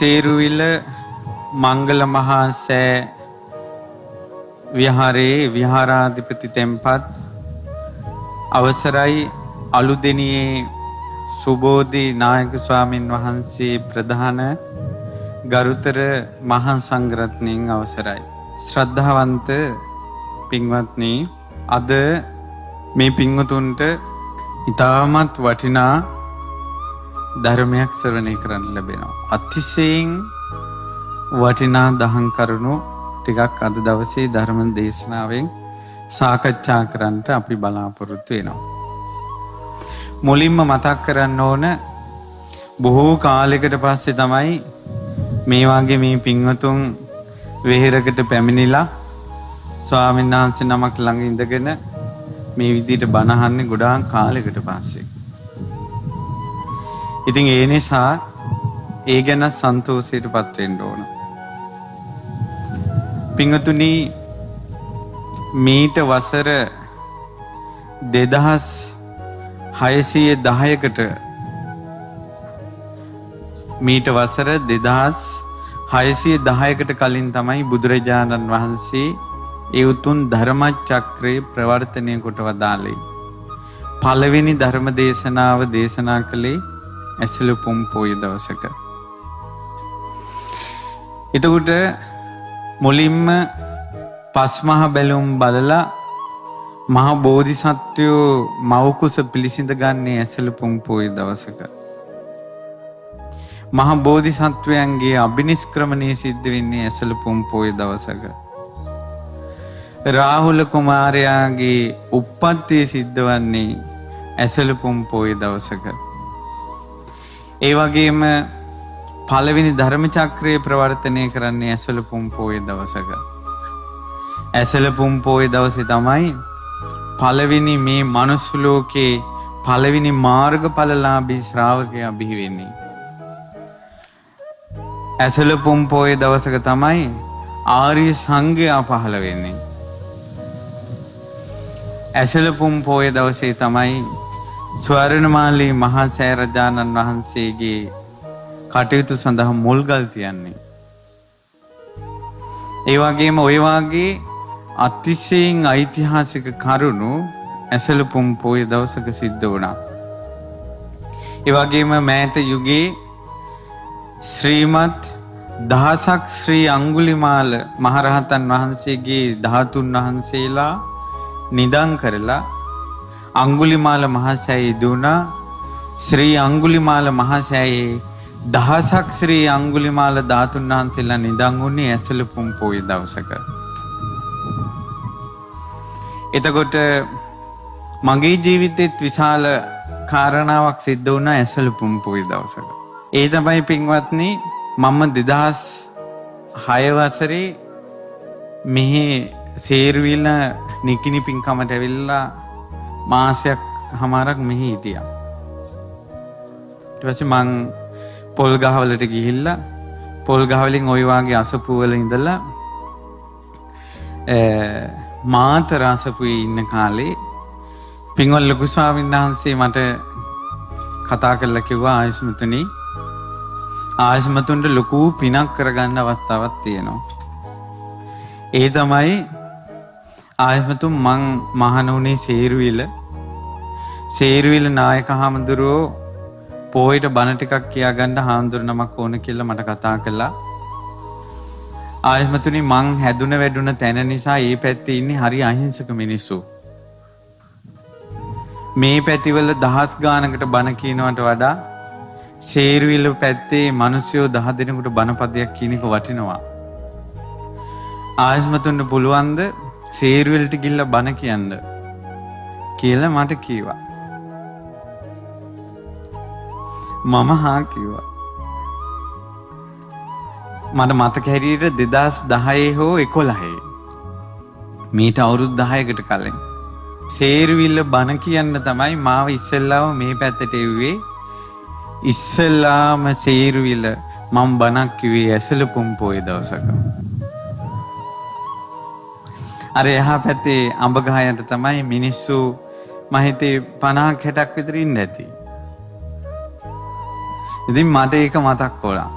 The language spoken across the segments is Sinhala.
සේරුවිල මංගල මහා සෑ විහාරයේ විහාරාධිපති තෙම්පත් අවසරයි අලුදෙනියේ සුබෝධි නායක ස්වාමින් වහන්සේ ප්‍රධාන ගරුතර මහා සංඝරත්නයන් අවසරයි. ශ්‍රද්ධාවන්ත පින්වත්නි, අද මේ පින්වතුන්ට ඉතාමත් වටිනා ධර්මයක් ශ්‍රවණය කරන්න ලැබෙනවා. අතිශයින් වටිනා දහම් කරුණු ටිකක් අද දවසේ ධර්ම දේශනාවෙන් සාකච්ඡා කරන්නට අපි බලාපොරොත්තු වෙනවා. මුලින්ම මතක් කරන්න ඕන, බොහෝ කාලයකට පස්සේ තමයි මේ වගේ මේ පින්වතුන් වෙහෙරකට පැමිණිලා ස්වාමීන් වහන්සේ නමක් ළඟ ඉඳගෙන මේ විදිහට බණ අහන්නේ ගොඩාක් කාලයකට පස්සේ. ඉතින් ඒ නිසා ඒ ගැන සන්තෝෂයටපත් වෙන්න ඕන. පින්වතුනි, මීට වසර 2610කට කලින් තමයි බුදුරජාණන් වහන්සේ ඒ උතුම් ධර්මචක්‍රේ ප්‍රවර්තනය කොට වදාළේ. පළවෙනි ධර්ම දේශනාව දේශනා කළේ ඇසළ පොය දවසක. එතකොට මුලින්ම පස්මහ බැලුම් බලලා මහ බෝධිසත්වයෝ මවකුස පිළිසිඳ ගන්නේ ඇසළ පොය දවසක. මහ බෝධිසත්වයන්ගේ අභිනිෂ්ක්‍රමණය සිද්ධ වෙන්නේ ඇසළ පොය දවසක. රාහුල කුමාරයාගේ උප්පත්තිය සිද්ධ වන්නේ ඇසළ පොය දවසක. ඒ වගේම පළවෙනි ධර්ම චක්‍රයේ ප්‍රවර්තනය කරන්නේ ඇසළ පොය දවසක. ඇසළ පොය දවසේ තමයි පළවෙනි මේ මනුස්ස ලෝකේ පළවෙනි මාර්ගඵලලාභී ශ්‍රාවකයා බිහි වෙන්නේ. ඇසළ පොය දවසක තමයි ආර්ය සංඝයා පහළ වෙන්නේ. ඇසළ පොය දවසේ තමයි ස්වර්ණමාලී මහා සෑරජානන් වහන්සේගේ කටයුතු සඳහා මුල්ගල් තියන්නේ. ඒ වගේම ඔය වාගේ අතිශයින් ඓතිහාසික කරුණු ඇසළ පොය දවසක සිද්ධ වුණා. ඒ වගේම මෑත යුගයේ ශ්‍රීමත් දහසක් ශ්‍රී අඟුලිමාල මහරහතන් වහන්සේගේ ධාතුන් වහන්සේලා නිදන් කරලා අඟුලිමාල මහසෑය ඉදුණා. ශ්‍රී අඟුලිමාල මහසෑයේ දහසක් ශ්‍රී අඟුලිමාල ධාතුන් වහන්සේලා නිදන් වුණේ ඇසළ පොය දවසක. එතකොට මගේ ජීවිතෙත් විශාල කාරණාවක් සිද්ධ වුණා ඇසළ පොය දවසක. ඒ තමයි පින්වත්නි, මම 2006 වසරේ මෙහි සේරුවිල නිකිණි පින්කමට ඇවිල්ලා මාසයක් හමාරක් මෙහි හිටියා. ඊට පස්සේ මං පොල් ගහවලට ගිහිල්ලා පොල් ගහවලින් ওই වාගේ අසපු වල ඉඳලා මාතර අසපුවේ ඉන්න කාලේ පින්වල් ලොකු ස්වාමීන් වහන්සේ මට කතා කරලා කිව්වා, ආයස්මතුන්ට ලොකු පිනක් කරගන්න අවස්ථාවක් තියෙනවා. ඒ තමයි ආයස්මතුන් මං මහණ වුණේ සේරුවිල නායක හාමුදුරුවෝ පොයට බණ ටිකක් කියාගන්න හාමුදුරු නමක් ඕන කියලා මට කතා කළා. ආයස්මතුනි, මං හැදුන වැඩුණ තැන නිසා ඒ පැත්තේ ඉන්නේ හරි අහිංසක මිනිස්සු. මේ පැතිවල දහස් ගානකට බණ කියනවට වඩා සේරුවිල පැත්තේ මිනිස්සුયો 10 දෙනෙකුට බණ පදයක් කියන එක වටිනවා. ආයස්මතුන්ට පුළුවන්ද සේරුවිලට ගිහිල්ලා බණ කියන්න කියලා මට කිව්වා. මම හා කිව්වා. මට මතක හැටියට 2010 හෝ 11 මීට අවුරුදු 10කට කලින් සේරුවිල බණ කියන්න තමයි මාව ඉස්සෙල්ලාම මේ පැත්තට එව්වේ. ඉස්සෙල්ලාම සේරුවිල මම බණක් කිව්වේ ඇසළ පොය දවසක. අර එහා පැත්තේ අඹ ගහයට තමයි මිනිස්සු මම හිතේ 50ක් 60ක් විතර ඉන්න ඇති. ඉතින් මට ඒක මතක් වුණා.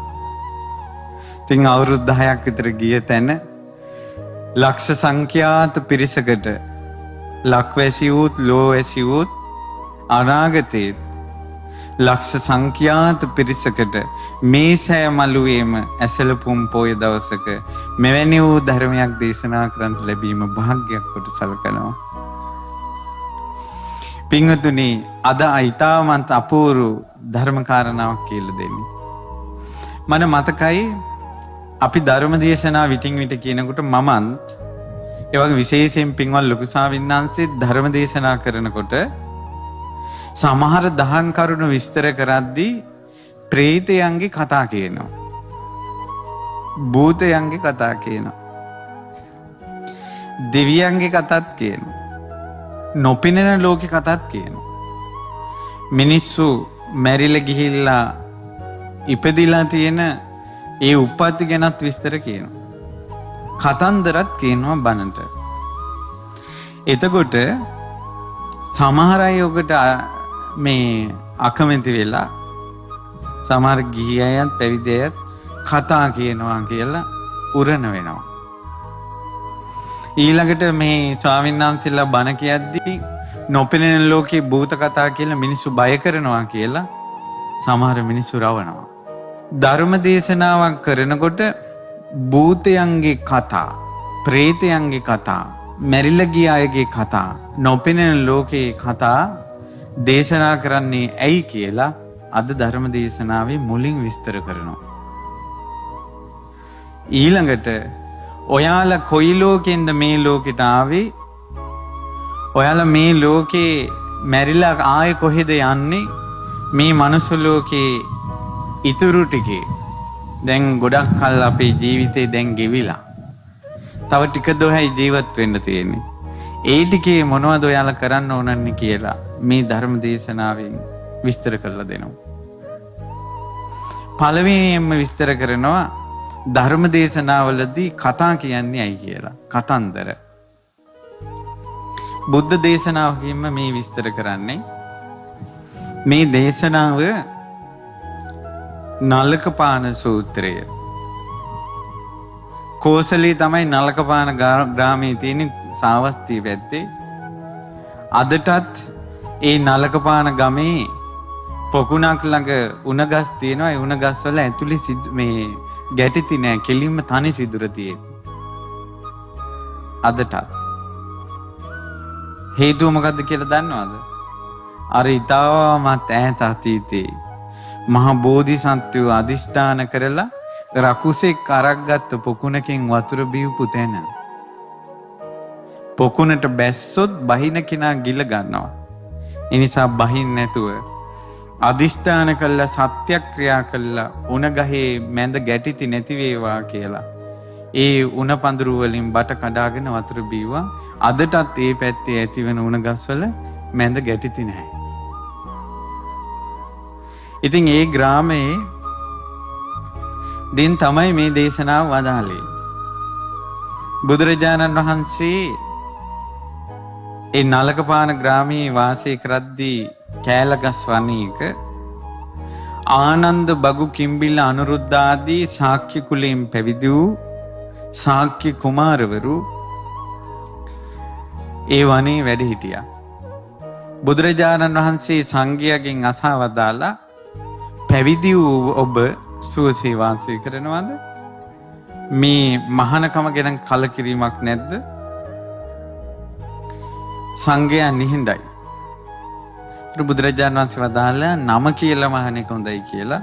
ඉතින් අවුරුදු 10ක් විතර ගිය තැන ලක්ෂ සංඛ්‍යාත පිරිසකට ලක්වැසි වූත් ලෝවැසි වූත් අනාගතයේ ලක්ෂ සංඛ්‍යාත පිරිසකට මේ සෑ මළුවේම ඇසලපුම් පොය දවසක මෙවැනි වූ ධර්මයක් දේශනා කරන්න ලැබීම භාග්‍යයක් කොට සලකනවා. පින්වතුනි, අද ඊටමත් අපූර්ව ධර්ම කාරණාවක් කියලා දෙන්නේ. මම මතකයි අපි ධර්ම දේශනා විටින් විට කියනකොට මමත් ඒ වගේ විශේෂයෙන් පින්වත් ලොකු ස්වාමීන් වහන්සේ ධර්ම දේශනා කරනකොට සමහර දහම් කරුණු විස්තර කරද්දී ප්‍රේතයන්ගේ කතා කියනවා. භූතයන්ගේ කතා කියනවා. දෙවියන්ගේ කතාත් කියනවා. නොපෙනෙන ලෝකේ කතාත් කියනවා. මිනිස්සු මැරිලා ගිහිල්ලා ඉපදිලා තියෙන ඒ උප්පත්ති ගැනත් විස්තර කියනවා. කතන්දරත් කියනවා බණට. එතකොට සමහර අය ඔකට මේ අකමැති වෙලා සමහර ගිහි අයත් පැවිදි අයත් කතා කියනවා කියලා උරණ වෙනවා. ඊළඟට මේ ස්වාමීන් වහන්සේලා බණ කියද්දී නොපෙනෙන ලෝකේ භූත කතා කියලා මිනිස්සු බය කරනවා කියලා සමහර මිනිස්සු රවනවා. ධර්ම දේශනාවක් කරනකොට භූතයන්ගේ කතා, ප්‍රේතයන්ගේ කතා, මැරිලා ගිය අයගේ කතා, නොපෙනෙන ලෝකේ කතා දේශනා කරන්නේ ඇයි කියලා අද ධර්ම දේශනාවේ මුලින් විස්තර කරනවා. ඊළඟට ඔයාලා කොයි ලෝකෙන්ද මේ ලෝකෙට ආවේ? ඔයාලා මේ ලෝකේ මැරිලා ආයේ කොහෙද යන්නේ? මේ මනුස්ස ලෝකේ ඉතුරු ටිකේ දැන් ගොඩක් කල් අපේ ජීවිතේ දැන් ගෙවිලා. තව ටික දොහයි ජීවත් වෙන්න තියෙන්නේ. ඒ ටිකේ මොනවද ඔයාලා කරන්න ඕනන්නේ කියලා මේ ධර්ම දේශනාවෙන් විස්තර කරලා දෙනවා. පළවෙනියෙන්ම විස්තර කරනවා ධර්ම දේශනාවලදී කතා කියන්නේ ඇයි කියලා. කතන්දර. බුද්ධ දේශනාවකින්ම මේ විස්තර කරන්නේ. මේ දේශනාව නලකපාන සූත්‍රය. කෝසලී තමයි නලකපාන ග්‍රාමයේ තියෙන සාවස්තිය පැත්තේ. අදටත් ඒ නලකපාන ගමේ පොකුණක් ළඟ උණගස් තියෙනවා. ඒ උණගස් වල ඇතුලේ මේ ගැටිති නෑ, කෙලින්ම තනි සිදුර තියෙන්නේ. අදටත් හේතුව මොකද්ද කියලා දන්නවද? අර ඊටමත් ඈත අතීතේ මහ බෝධිසත්වයෝ අදිෂ්ඨාන කරලා රකුසෙක් අරක් ගත්ත පොකුණකින් වතුර බීවපු තැන. පොකුණට බැස්සොත් බහින කෙනා ගිල ගන්නවා. ඒ නිසා බහින් නැතුව අදිෂ්ඨාන කළා, සත්‍යක්‍රියා කළා, උණ ගහේ මැද ගැටිති නැති වේවා කියලා. ඒ උණ පඳුරු වලින් බට කඩාගෙන වතුර බීවා. අදටත් ඒ පැත්තේ ඇති වෙන උණ ගස්වල මැද ගැටිති නැහැ. ඉතින් ඒ ග්‍රාමයේ දින් තමයි මේ දේශනාව වදාළේ. බුදුරජාණන් වහන්සේ ඒ නලකපාන ග්‍රාමයේ වාසය කරද්දී කෑලගස් වනයේක ආනන්ද බගු කිම්බිල අනුරුද්ධ ආදී ශාක්‍ය කුලයෙන් පැවිදි වූ ශාක්‍ය කුමාරවරු ඒ වනයේ වැඩ හිටියා. බුදුරජාණන් වහන්සේ සංඝයාගෙන් අසා වදාලා, පැවිදි වූ ඔබ සුවසේ වාසය කරනවද? මේ මහානකම ගැන කලකිරීමක් නැද්ද? සංඝයා නිහඬයි. බුදුරජාණන් වහන්සේ වදාළා, නම කියලා මහණෙක් හොඳයි කියලා.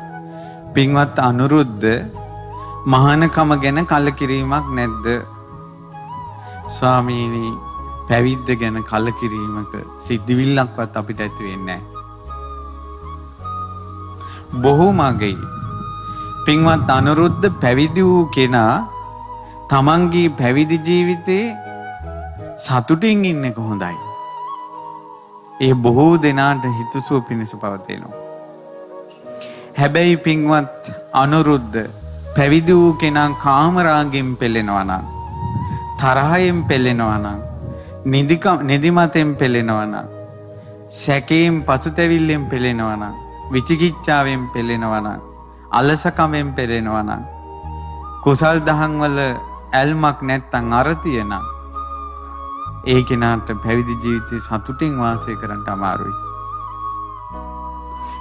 පින්වත් අනුරුද්ධ, මහානකම ගැන කලකිරීමක් නැද්ද? ස්වාමීනි, පැවිද්ද ගැන කලකිරීමක සිද්ධිවිල්ලක්වත් අපිට ඇති වෙන්නේ නැහැ. බොහෝම අගයි. පින්වත් අනුරුද්ධ පැවිදි වූ කෙනා තමන්ගේ පැවිදි ජීවිතේ සතුටින් ඉන්නේ කොහොඳයි. ඒ බොහෝ දෙනාට හිතසුව පිණිස පවතිනවා. හැබැයි පින්වත් අනුරුද්ධ පැවිදි වූ කෙනා කාමරාගෙන් පෙළෙනවා නම්, තරහයෙන් පෙළෙනවා නම්, නිදිමතෙන් පෙළෙනවා නම්, සැකයෙන් පසුතැවිල්ලෙන් පෙළෙනවා නම්, විචිකිච්ඡාවෙන් පෙළෙනවා නම්, අලසකමෙන් පෙළෙනවා නම්, කුසල් දහම් වල ඇල්මක් නැත්තම් අරතිය නම් ඒ කෙනාට පැවිදි ජීවිතේ සතුටින් වාසය කරන්න අමාරුයි.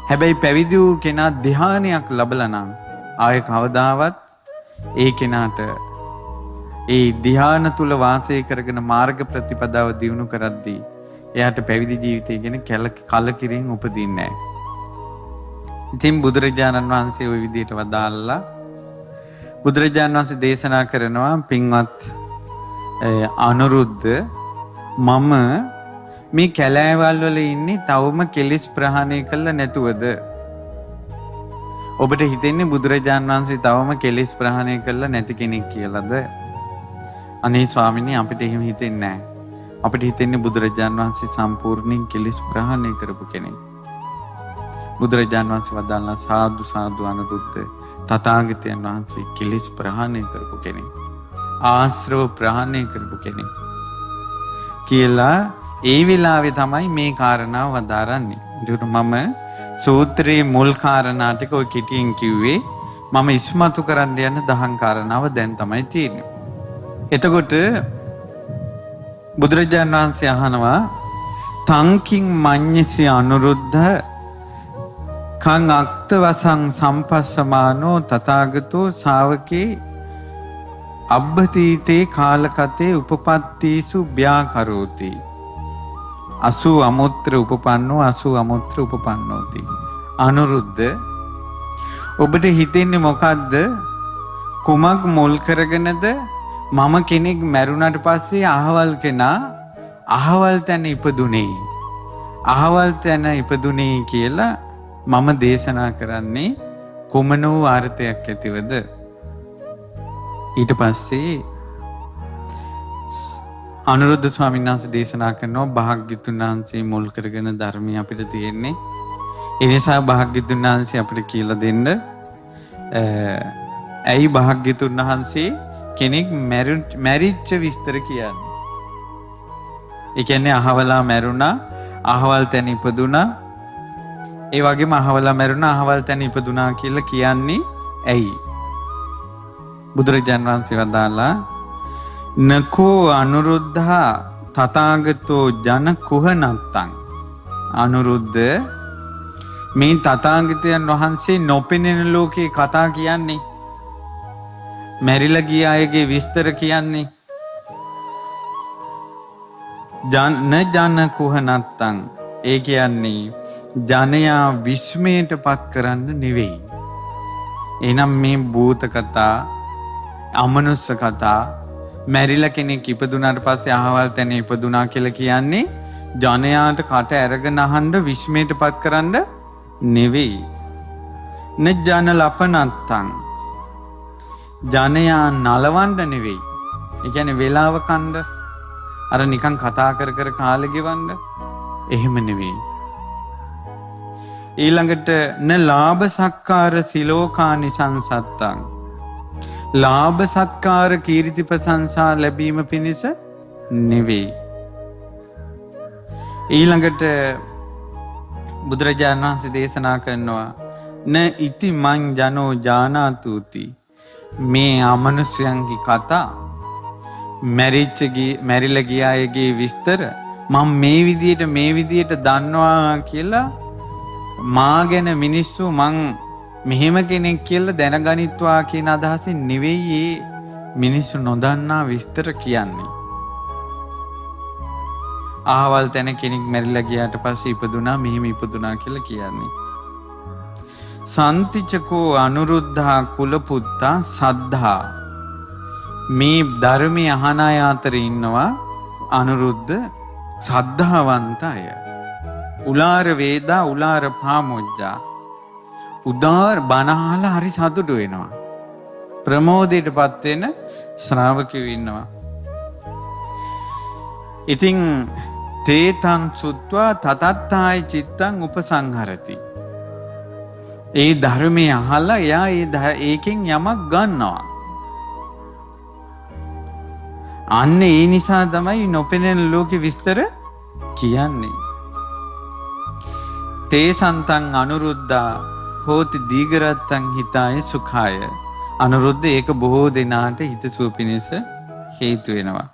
හැබැයි පැවිදි වූ කෙනා ධ්‍යානයක් ලැබලා නම් ආයේ කවදාවත් ඒ කෙනාට ඒ ධ්‍යාන තුල වාසය කරගෙන මාර්ග ප්‍රතිපදාව දියුණු කරද්දී එයාට පැවිදි ජීවිතය ගැන කලකිරීම උපදින්නේ නැහැ. ඉතින් බුදුරජාණන් වහන්සේ ওই විදිහට වදාළා. බුදුරජාණන් වහන්සේ දේශනා කරනවා පින්වත් අනුරුද්ධ මම මේ කැලෑවල් වල ඉන්නේ තවම කෙලිස් ප්‍රහාණය කළා නැතුවද? ඔබට හිතෙන්නේ බුදුරජාණන් වහන්සේ තවම කෙලිස් ප්‍රහාණය කළා නැති කෙනෙක් කියලාද? අනේ ස්වාමීනි අපිට එහෙම හිතෙන්නේ නැහැ. අපිට හිතෙන්නේ බුදුරජාණන් වහන්සේ සම්පූර්ණයෙන් කෙලිස් ප්‍රහාණය කරපු කෙනෙක්. බුදුරජාණන් වහන්සේ වදාළා සාදු සාදු අනුරුද්ධ තථාගතයන් වහන්සේ කෙලිස් ප්‍රහාණය කරපු කෙනෙක්. ආශ්‍රව ප්‍රහාණය කරපු කෙනෙක් කියලා ඒ වෙලාවේ තමයි මේ කාරණාව වදාරන්නේ. ඒකට මම සූත්‍රයේ මුල් කාරණා ටික ඔය කෙටියෙන් කිව්වේ. මම ඉස්මතු කරන්න යන දහම් කාරණාව දැන් තමයි තියෙන්නේ. එතකොට බුදුරජාණන් වහන්සේ අහනවා තංකින් මඤ්ඤසි අනුරුද්ධ කං අක්තවසං සම්පස්සමානෝ තථාගතෝ ශාවකේ අබ්බතීතේ කාලකතේ උපපත්තීසු ව්‍යාකරෝති අසු අමුත්‍ර උපපන්නෝ අසු අමුත්‍ර උපපන්නෝති. අනුරුද්ධ ඔබට හිතෙන්නේ මොකද්ද? කුමක් මුල් කරගෙනද මම කෙනෙක් මැරුණාට පස්සේ අහවල් කෙනා අහවල් තැන ඉපදුනේ අහවල් තැන ඉපදුනේ කියලා මම දේශනා කරන්නේ කුමන වූ අර්ථයක් ඇතිවද? ඊට පස්සේ අනුරුද්ධ ස්වාමීන් වහන්සේ දේශනා කරනවා භාග්‍යතුන් වහන්සේ මුල් කරගෙන ධර්මය අපිට තියෙන්නේ. ඒ නිසා භාග්‍යතුන් වහන්සේ අපිට කියලා දෙන්න ඇයි භාග්‍යතුන් වහන්සේ කෙනෙක් මැරිච්ච විස්තර කියන්නේ. ඒ කියන්නේ අහවලා මැරුණා, අහවල් තැන ඉපදුනා. ඒ වගේම අහවලා මැරුණා, අහවල් තැන ඉපදුනා කියලා කියන්නේ ඇයි? බුදුරජාණන් වහන්සේ වදාලා නකෝ අනුරුද්ධා තථාගතෝ ජන කුහනත්තං. අනුරුද්ධ මේ තථාගතයන් වහන්සේ නොපෙනෙන ලෝකේ කතා කියන්නේ, මැරිලා ගිය අයගේ විස්තර කියන්නේ. ජන කුහනත්තං ඒ කියන්නේ ජනයා විස්මයට පත් කරන්න නෙවෙයි. එනම් මේ භූත කතා, අමනුස්ස කතා, මැරිලා කෙනෙක් ඉපදුනාට පස්සේ අහවල් තැන ඉපදුනා කියලා කියන්නේ ජනයාට කට ඇරගෙන අහන්න විස්මයට පත් කරන්න නෙවෙයි. නජන ලපනත්තං ජනයා නලවන්න නෙවෙයි. ඒ කියන්නේ වේලාව කණ්ඩ අර නිකන් කතා කර කර කාලෙ ගෙවන්න එහෙම නෙවෙයි. ඊළඟට න ලාභ සක්කාර සිලෝකානි සංසත්තං ලාභ සත්කාර කීර්ති ප්‍රශංසා ලැබීම පිණිස නෙවෙයි. ඊළඟට බුදුරජාණන් වහන්සේ දේශනා කරනවා න ඉති මං ජනෝ ජානාතුති මේ අමනුෂ්‍යයන්ගේ කතා, මැරිලා ගිය අයගේ විස්තර මම මේ විදියට දන්නවා කියලා මා ගැන මිනිස්සු මං මෙහෙම කෙනෙක් කියලා දැනගනිත්වා කියන අදහසින් නෙවෙයි මිනිස්සු නොදන්නා විස්තර කියන්නේ. අහවල් තැන කෙනෙක් මැරිලා ගියාට පස්සේ ඉපදුනා, මෙහෙම ඉපදුනා කියලා කියන්නේ. සන්තිචකෝ අනුරුද්ධා කුලපුත්තා සද්ධා මේ ධර්මය අහන අය අතර ඉන්නවා අනුරුද්ධ සද්ධාවන්ත අය. උලාර වේදා උලාර පාමොජ්ජා උදාර බණහලා හරි සතුටු වෙනවා. ප්‍රමෝදයටපත් වෙන ශ්‍රාවකයෝ ඉන්නවා. ඉතින් තේතං සුත්වා තතත්තාය චිත්තං උපසංහරති. ඒ ධර්මය අහලා එයා ඒකෙන් යමක් ගන්නවා. අන්න ඒ නිසා තමයි නොපෙනෙන ලෝකෙ විස්තර කියන්නේ. තේ සන්තං අනුරුද්ධා හෝති දීගරත්තං හිතාය සුඛාය අනුරුද්ධ ඒක බොහෝ දෙනාට හිතසුව පිණිස හේතු වෙනවා.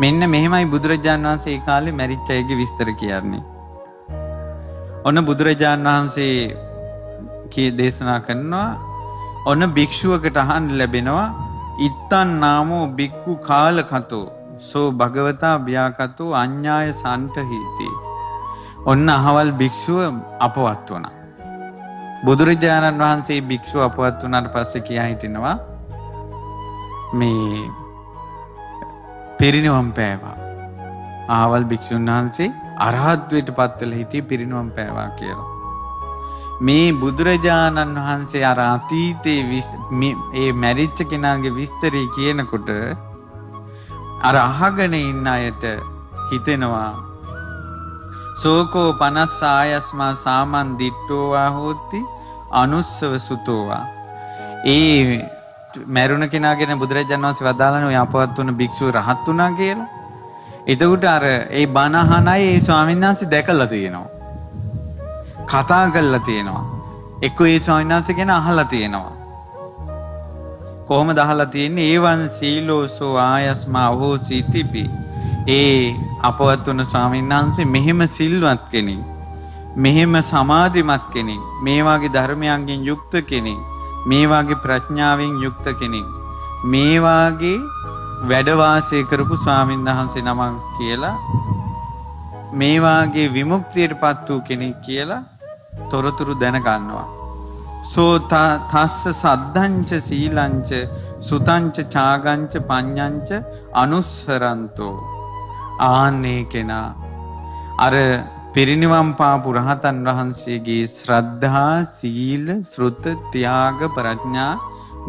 මෙන්න මෙහෙමයි බුදුරජාණන් වහන්සේ ඒ කාලේ මැරිච්ච අයගේ විස්තර කියන්නේ. ඔන්න බුදුරජාණන් වහන්සේ දේශනා කරනවා ඔන්න භික්ෂුවකට අහන්න ලැබෙනවා ඉත්තන් නාමෝ බික්කු කාලකතෝ සෝ භගවතා ව්‍යාකතෝ අඤ්ඤාය සන්ටහීති. ඔන්න අහවල් භික්ෂුව අපවත් වුණා. බුදුරජාණන් වහන්සේ භික්ෂුව අපවත් වුණාට පස්සේ කියා හිටිනවා මේ පිරිනිවන් පෑවා. අහවල් භික්ෂුන් වහන්සේ අරහත්ත්වයට පත් වෙලා හිටියේ පිරිනිවන් පෑවා කියලා. මේ බුදුරජාණන් වහන්සේ අර අතීතයේ මේ මැරිච්ච කෙනාගේ විස්තරي කියනකොට අර අහගෙන ඉන්න අයට හිතෙනවා සෝකෝ 50 ආයස්මා සාමන් දිට්ඨෝවා හෝති අනුස්සව සුතෝවා. ඒ මරුණ කෙනාගෙන බුදුරජාණන් වහන්සේ වදාළනේ ඔය අපවත් වුණ භික්ෂුව රහත් වුණා කියලා. එතකොට අර ඒ බණ අහන අය ඒ ස්වාමීන් වහන්සේ දැකලා තියෙනවා. කතා කරලා තියෙනවා. එක්ක ඒ ස්වාමීන් වහන්සේ ගැන අහලා තියෙනවා. කොහොමද අහලා තියෙන්නේ? ඒවන් සීලෝසෝ ආයස්මා හෝසිතිපි. ඒ අපවත් වුණ ස්වාමීන් වහන්සේ මෙහෙම සිල්වත් කෙනෙක්. මෙහෙම සමාධිමත් කෙනෙක්. මේ වාගේ ධර්මයන්ගෙන් යුක්ත කෙනෙක්. මේ වාගේ ප්‍රඥාවෙන් යුක්ත කෙනෙක්. මේ වාගේ වැඩ වාසය කරපු ස්වාමීන් වහන්සේ නමක් කියලා මේ වාගේ විමුක්තියටපත් වූ කෙනෙක් කියලා තොරතුරු දැන ගන්නවා. සෝ තස්ස සද්ධංච සීලංච සුතංච ඡාගංච පඤ්ඤංච අනුස්සරන්තෝ. ආන්නේ කෙනා අර පිරිනිවන් පාපු රහතන් වහන්සේගේ ශ්‍රද්ධා සීල ශ්‍රුත ත්‍යාග ප්‍රඥා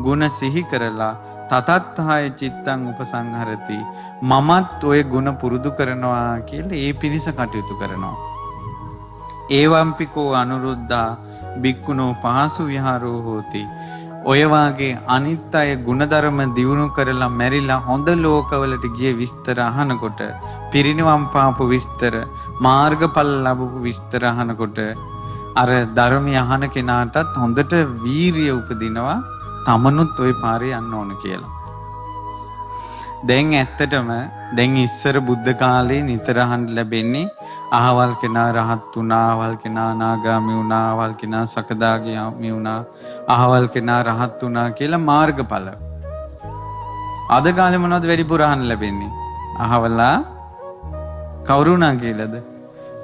ගුණ සිහි කරලා තතත්හය චිත්තං උපසංහරති. මමත් ඔය ගුණ පුරුදු කරනවා කියලා ඒ පිණිස කටයුතු කරනවා. ඒවම්පිකෝ අනුරුද්ධා බික්කුණෝ පහසු විහාරෝ හෝති. ඔය වාගේ අනිත් අය ගුණධර්ම දියුණු කරලා මැරිලා හොඳ ලෝකවලට ගිය විස්තර අහනකොට පිරිනිවන් පාපු විස්තර මාර්ගඵල ලැබපු විස්තර අහනකොට අර ධර්මය අහන කෙනාටත් හොඳට වීරිය උපදිනවා තමනුත් ওই පාරේ යන්න ඕන කියලා. දැන් ඇත්තටම දැන් ඉස්සර බුද්ධ කාලේ නිතර අහන්න ලැබෙන්නේ අහවල් කෙනා රහත් වුණා, අහවල් කෙනා අනාගාමී වුණා, අහවල් කෙනා සකදාගාමී වුණා, අහවල් කෙනා රහත් වුණා කියලා මාර්ගඵල. අද කාලේ මොනවද වැඩිපුර අහන්න ලැබෙන්නේ? අහවලා කවුරුණා කියලාද?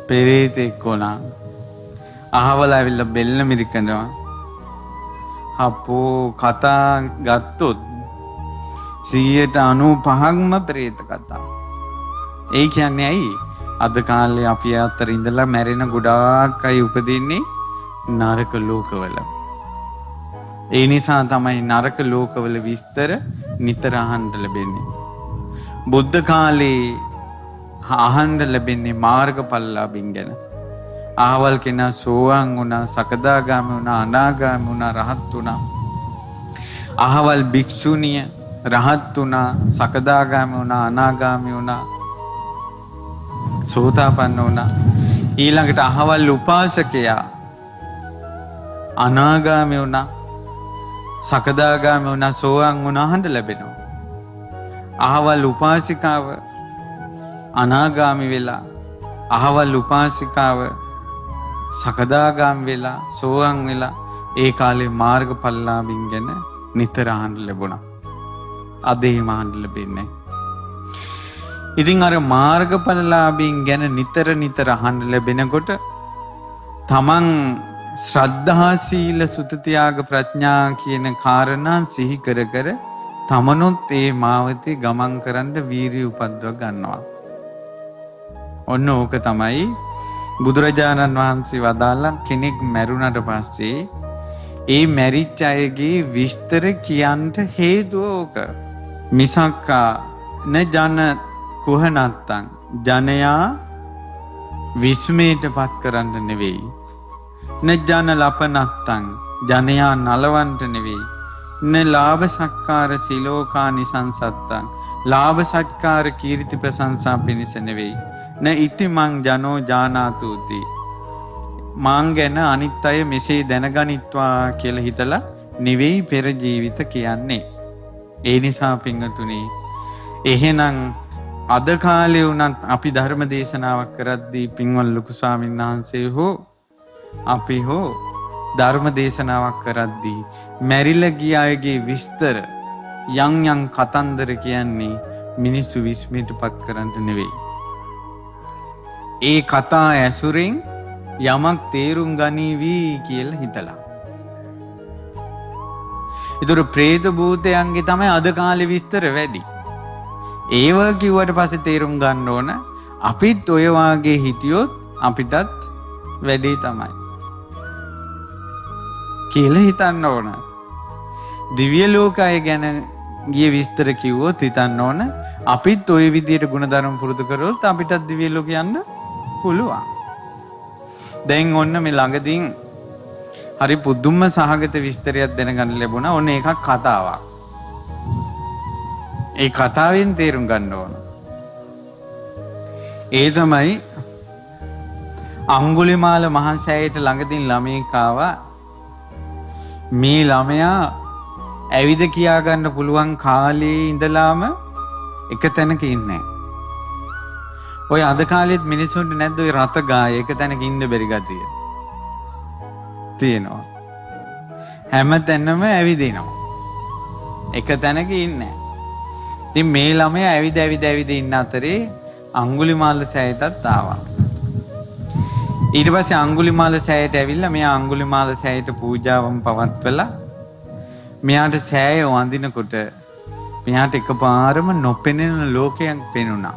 පෙරේතෙක් වුණා. අහවලා ඇවිල්ලා බෙල්ල මිරිකනවා. අපෝ කතා ගත්තොත් 95%ක්ම ප්‍රේත කතා. ඒ කියන්නේ ඇයි? අද කාලේ අපි අතර ඉඳලා මැරෙන ගොඩාක් අය උපදින්නේ නරක ලෝකවල. ඒ නිසා තමයි නරක ලෝකවල විස්තර නිතර අහන්න ලැබෙන්නේ. බුද්ධ කාලේ අහන්න ලැබෙන්නේ මාර්ගඵලලාභින් ගැන. අහවල් කෙනා සෝවාන් වුණා, සකදාගාමී වුණා, අනාගාමී වුණා, රහත් වුණා. අහවල් භික්ෂුණිය රහත් වුණා, සකදාගාමී වුණා, අනාගාමී වුණා, සෝතාපන්න වුණා. ඊළඟට අහවල් උපාසකයා අනාගාමී වුණා, සකදාගාමී වුණා, සෝවාන් වුණා අහන්න ලැබෙනවා. අහවල් උපාසිකාව අනාගාමී වෙලා, අහවල් උපාසිකාව සකදාගාමී වෙලා, සෝවාන් වෙලා ඒ කාලේ මාර්ගඵලලාභින් ගැන නිතර අහන්න ලැබුණා. අද එහෙම අහන්න ලැබෙන්නේ. ඉතින් අර මාර්ගඵලලාභීන් ගැන නිතර අහන්න ලැබෙනකොට තමන් ශ්‍රද්ධා සීල සුත ත්‍යාග ප්‍රඥා කියන කාරණා සිහි කර කර තමනුත් ඒ මාවතේ ගමන් කරන්න වීරිය උපද්දව ගන්නවා. ඔන්න ඕක තමයි බුදුරජාණන් වහන්සේ වදාළා කෙනෙක් මැරුණට පස්සේ ඒ මැරිච්ච අයගේ විස්තර කියන්න හේතුව ඕක. මිසක්කා න ජන කුහනත්තං ජනයා විස්මයට පත් කරන්න නෙවෙයි. න ජන ලපනත්තං ජනයා නලවන්ට නෙවෙයි. න ලාභ සත්කාර සිලෝකානි සංසත්තං ලාභ සත්කාර කීර්ති ප්‍රශංසා පිණිස නෙවෙයි. න ඉති මං ජනෝ ජානාතුති මං ගැන අනිත් අය මෙසේ දැනගනිත්වා කියලා හිතලා නෙවෙයි පෙර ජීවිත කියන්නේ. ඒ නිසා පින්වතුනි, එහෙනම් අද කාලේ වුණත් අපි ධර්ම දේශනාවක් කරද්දී පින්වත් ලොකු ස්වාමීන් වහන්සේ හෝ අපි හෝ ධර්ම දේශනාවක් කරද්දී මැරිලා ගිය අයගේ විස්තර යම් කතන්දර කියන්නේ මිනිස්සු විස්මයටපත් කරන්න නෙවෙයි. ඒ කතා ඇසුරෙන් යමක් තේරුම් ගනීවි කියලා හිතලා. ඒතර പ്രേත භූතයන්ගේ තමයි අද කාලේ විස්තර වැඩි. ඒව කිව්වට පස්සේ තේරුම් ගන්න ඕන අපිත් ඔය වාගේ හිටියොත් අපිටත් වැඩි තමයි කියලා හිතන්න ඕන. දිව්‍ය ලෝකය ගැන ගිය විස්තර කිව්වොත් හිතන්න ඕන අපිත් ওই විදියට ගුණධර්ම පුරුදු කරොත් අපිටත් දිව්‍ය ලෝක යන්න පුළුවන්. දැන් ඔන්න මේ ළඟදීන් හරි පුදුම සහගත විස්තරයක් දැනගන්න ලැබුණා. ඔන්න එකක් කතාවක්. ඒ කතාවෙන් තේරුම් ගන්න ඕන. ඒ තමයි අඟුලිමාල මහසෑයට ළඟදීන් ළමයෙක් ආවා. මේ ළමයා ඇවිද කියා ගන්න පුළුවන් කාලේ ඉඳලාම එක තැනක ඉන්නේ. ඔය අද කාලෙත් මිනිස්සුන්ට නැද්ද ඔය රත ගාය එක තැනක ඉන්න බැරි ගතිය? තියෙනවා. හැම තැනම ඇවිදිනවා. එක තැනක ඉන්නේ. ඉතින් මේ ළමයා ඇවිද ඉන්න අතරේ අඟුලිමාල සෑයටත් ආවා. ඊට පස්සේ අඟුලිමාල සෑයට ඇවිල්ලා මෙයා අඟුලිමාල සෑයට පූජාවම් පවත්වලා මෙයාට සෑය වඳිනකොට මෙයාට එකපාරම නොපෙනෙන ලෝකයක් පෙනුණා.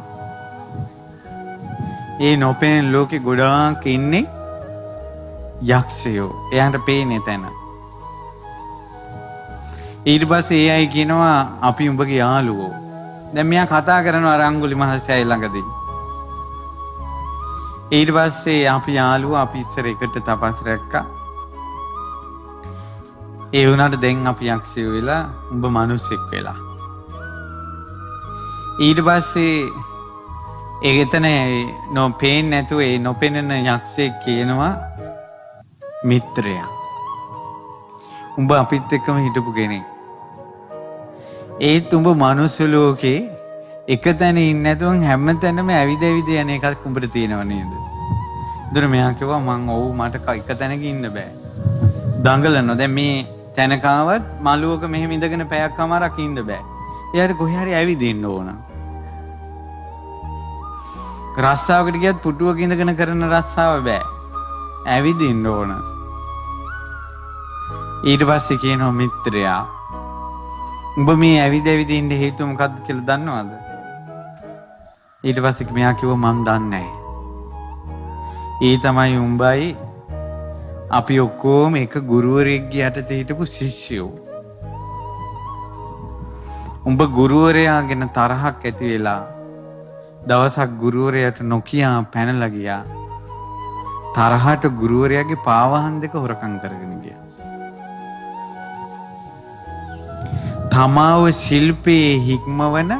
ඒ නොපෙනෙන ලෝකෙ ගොඩාක් ඉන්නේ යක්ෂයෝ. එයාට පේන්නේ තැන. ඊට පස්සේ ඒ අය කියනවා අපි උඹගේ යාළුවෝ. දැන් මෙයා කතා කරනවා අර අඟුලිමාල සෑය ළඟදී. ඊට පස්සේ අපි යාළුවෝ අපි ඉස්සර එකට තපස් රැක්කා. ඒ වුණාට දැන් අපි යක්ෂයෝ වෙලා උඹ මිනිස්සෙක් වෙලා. ඊට පස්සේ එතන නොපේන්නේ නැතුව ඒ නොපෙනෙන යක්ෂයෙක් කියනවා මිත්‍රයා. උඹ අපිත් එක්කම හිටපු කෙනෙක්. ඒත් උඹ මනුස්ස ලෝකේ එක තැන ඉන්නේ නැතුව හැම තැනම ඇවිද යන එකක් උඹට තියෙනව නේද? ඒතර මෙයා කිව්වා මං ඔව් මට එක තැනක ඉන්න බෑ. දඟලනවා. දැන් මේ තැනකාවත් මළුවක මෙහෙම ඉඳගෙන පැයක්මාරක් ඉන්න බෑ. එයාට කොහේ හරි ඇවිදින්න ඕන. රස්සාවකට ගියත් පුටුවක ඉඳගෙන කරන රස්සාව බෑ. ඇවිදින්න ඕන. ඊට පස්සේ කියනවා මිත්‍රයා උඹ මේ ඇවිද ඉන්න හේතුව මොකක්ද කියලා දන්නවද? ඊට පස්සේ මෙයා කිව්වා මම දන්නේ නැහැ. ඒ තමයි උඹයි අපි ඔක්කොම එක ගුරුවරයෙක්ගේ යටතේ හිටපු ශිෂ්‍යයෝ. උඹ ගුරුවරයා ගැන තරහක් ඇති වෙලා දවසක් ගුරුවරයාට නොකියා පැනලා ගියා. තරහට ගුරුවරයාගේ පාවහන් දෙක හොරකම් කරගෙන ගියා. තමාව ශිල්පයේ හික්මවන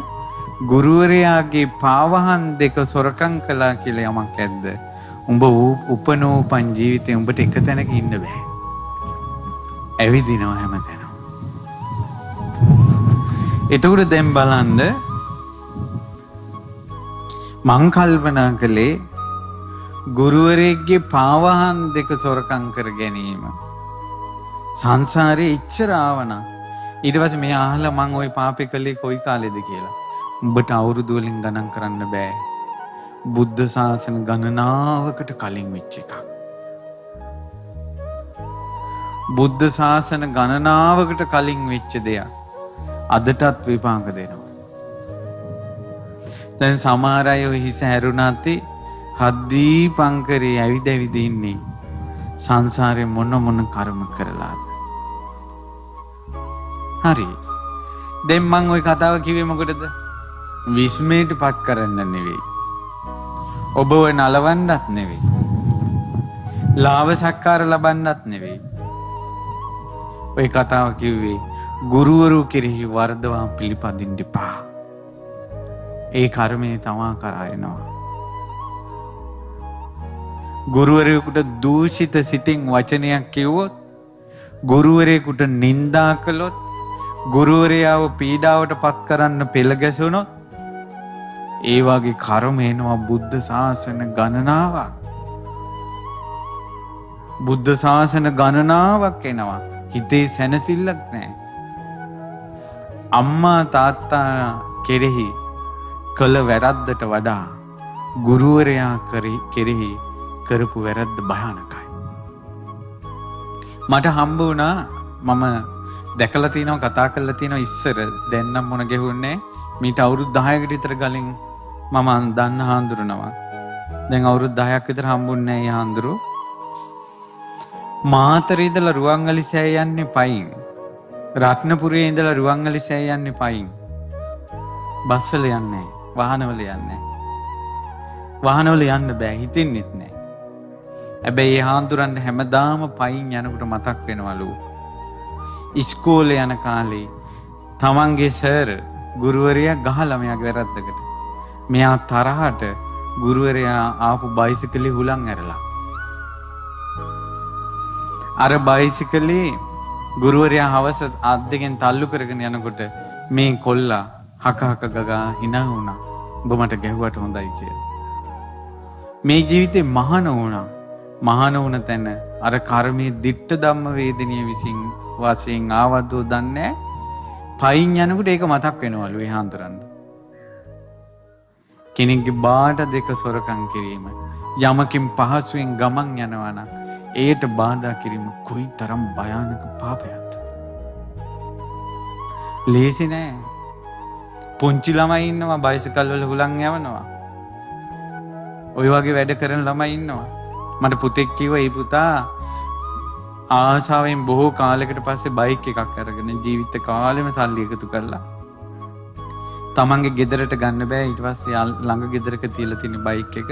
ගුරුවරයාගේ පාවහන් දෙක සොරකම් කළා කියලා යමක් ඇද්ද? උඹ උපනෝපන් ජීවිතේ උඹට එක තැනක ඉන්න බෑ. ඇවිදිනවා හැමතැනම. එතකොට දැන් බලන්න මං කල්පනා කළේ ගුරුවරයෙක්ගේ පාවහන් දෙක සොරකම් කර ගැනීම සංසාරේ ඉච්චර ආවනා. ඊට පස්සේ මෙයා අහලා මං ওই පාපේ කළේ කොයි කාලෙද කියලා. උඹට අවුරුදු වලින් ගණන් කරන්න බෑ. බුද්ධ ශාසන ගණනාවකට කලින් වෙච්ච එකක්. බුද්ධ ශාසන ගණනාවකට කලින් වෙච්ච දෙයක් අදටත් විපාක දෙනවා. දැන් සමහර අය හිස හැරුණාත් හද්දී පංකරේ ඇවිද ඉන්නේ සංසාරේ මොන කර්ම කරලාද? හරි. දැන් මං ওই කතාව කිව්වේ මොකටද? විස්මයට පත් කරන්න නෙවෙයි. ඔබව නලවන්නත් නෙවෙයි. ලාභ සත්කාර ලබන්නත් නෙවෙයි. ওই කතාව කිව්වේ ගුරුවරු කෙරෙහි වර්ධවා පිළිපදින්න එපා. ඒ කර්මය තමා කරා එනවා. ගුරුවරයෙකුට දූෂිත සිතින් වචනයක් කිව්වොත් ගුරුවරයෙකුට නින්දා කළොත්, ගුරුවරයාව පීඩාවට පත් කරන්න පෙළ ගැසුණොත්, ඒ වගේ කර්ම එනවා බුද්ධ ශාසන ගණනාවක්. බුද්ධ ශාසන ගණනාවක් එනවා. හිතේ සැනසෙල්ලක් නැහැ. අම්මා තාත්තා කෙරෙහි කළ වැරද්දට වඩා ගුරුවරයා කෙරෙහි කරපු වැරද්ද භයානකයි. මට හම්බ වුණා, මම දැකලා තියෙනවා, කතා කරලා තියෙනවා ඉස්සර. දැන් නම් මොන ගෙහුන්නේ. මීට අවුරුදු 10කට විතර කලින් මම දන්න හාමුදුරනවා. දැන් අවුරුදු 10ක් විතර හම්බුන්නේ නැහැ හාමුදුරු. මාතරේ ඉඳලා රුවන්වැලි සෑය යන්නේ පයින්. රත්නපුරේ ඉඳලා රුවන්වැලි සෑය යන්නේ පයින්. බස් වල යන්නේ, වාහනවල යන්නේ. වාහනවල යන්න බෑ, හිතෙන්නෙත් නෑ. හැබැයි ඒ හාමුදුරන්ට හැමදාම පයින් යනකොට මතක් වෙනවලු. ඉස්කෝලේ යන කාලේ තමන්ගේ සර් ගුරුවරයා ගහලා මෙයාගේ වැරද්දකට. මෙයා තරහට ගුරුවරයා ආපු බයිසිකලේ හුලං ඇරලා. අර බයිසිකලේ ගුරුවරයා හවස අත් දෙකෙන් තල්ලු කරගෙන යනකොට මේ කොල්ලා හක හක ගගා hina වුණා. ඔබ මට ගැහුවට හොඳයි කියලා. මේ ජීවිතේ මහාන වුණා. මහාන වුණ තැන අර කර්මයේ දිට්ඨ ධම්ම වේදනීය විසින් වශයෙන් ආවදෝ දන්නේ. පයින් යනකොට ඒක මතක් වෙනවලු ඒ හාන්තරන්න. කෙනෙක්ගේ බාට දෙක සොරකම් කිරීම, යමකින් පහසුවෙන් ගමන් යනවා නම් ඒට බාධා කිරීම කොයිතරම් භයානක පාපයක්ද? ලේසි නෑ. පුංචි ළමයි ඉන්නවා බයිසිකල් වල හුලං යවනවා. ඔය වගේ වැඩ කරන ළමයි ඉන්නවා. මට පුතෙක් කිව්වා, "ඒ පුතා ආසාවෙන් බොහෝ කාලයකට පස්සේ බයික් එකක් අරගෙන ජීවිත කාලෙම සල්ලි එකතු කරලා තමන්ගේ ගෙදරට ගන්න බෑ. ඊට පස්සේ ළඟ ගෙදරක තියලා තියෙන බයික් එක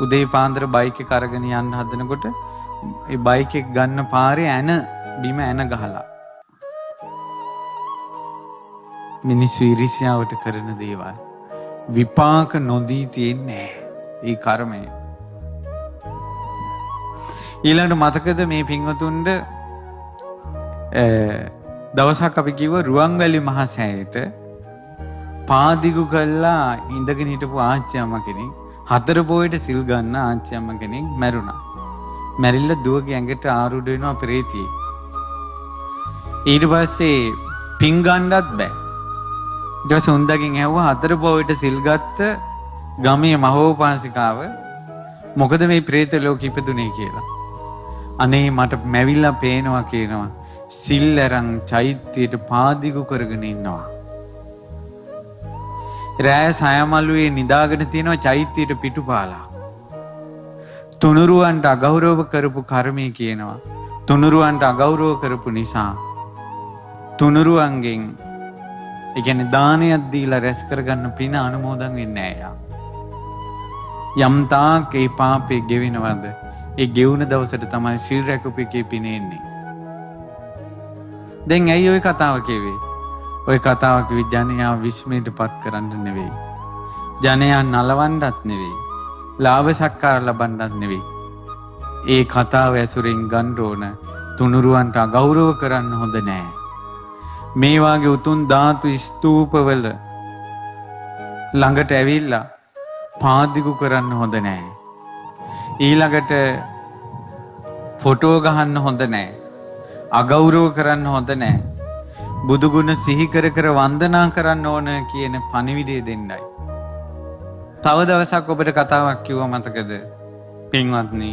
උදේ පාන්දර බයික් එක අරගෙන යන්න හදනකොට ඒ බයික් එක ගන්න පාරේ බිම ඇන ගහලා මිනිස්සු ඉරිසියාවට කරන දේවල් විපාක නොදී තියන්නේ ඒ කර්මය. ඊළඟට මතකද මේ පින්වතුන්ට දවසක් අපි කිව්වා රුවන්වැලි මහ සෑයට පාදිගු කළා ඉඳගෙන හිටපු ආච්චි අම්මා කෙනෙක්, 4 පොයට සිල් ගන්න ආච්චි අම්මා කෙනෙක් මැරුණා. මැරිලා දුවගේ ඇඟට ආරූඪ වෙනවා ප්‍රේතිය. ඊට පස්සේ පින් ගන්නත් බෑ. ඊට පස්සේ උන්දගෙන් ඇහුවා 4 පොයට සිල් ගත්ත ගමේ මහෝපාසිකාව මොකද මේ ප්‍රේත ලෝකෙ ඉපදුනේ කියලා. අනේ මට මැවිලා පේනවා කියනවා. සිල් අරන් චෛත්‍යයට පාදිගු කරගෙන ඉන්නවා. රෑ සයමලුවේ නිදාගෙන තියෙනවා චෛත්‍යයට පිටුපාලා. තුනුරුවන්ට අගෞරව කරපු කර්මය කියනවා. තුනුරුවන්ට අගෞරව කරපු නිසා තුනුරුවන්ගෙන් ඒ කියන්නේ දානයක් දීලා රැස් කරගන්න පින අනුමෝදන් වෙන්නේ නැහැ යා. යම් තාක් ඒ පාපේ ගෙවෙනවද ඒ ගෙවුන දවසට තමයි සිල් රැකපු එකේ පින එන්නේ. දැන් ඇයි ওই කතාව කිව්වේ? ওই කතාව කිව්වේ ජනයා විස්මයටපත් කරන්න නෙවෙයි. ජනයා නලවන්නත් නෙවෙයි. ලාභ සත්කාර ලබන්නත් නෙවෙයි. ඒ කතාව ඇසුරින් ගන්න ඕන තුනුරුවන්ට අගෞරව කරන්න හොඳ නෑ. මේ වාගේ උතුම් ධාතු ස්තූපවල ළඟට ඇවිල්ලා පාදිගු කරන්න හොඳ නෑ. ඊළඟට ෆොටෝ ගහන්න හොඳ නෑ. අගෞරව කරන්න හොඳ නෑ. බුදු ගුණ සිහි කර කර වන්දනා කරන්න ඕන කියන පණිවිඩය දෙන්නයි. තව දවසක් ඔබට කතාවක් කිව්වා මතකද? පින්වත්නි,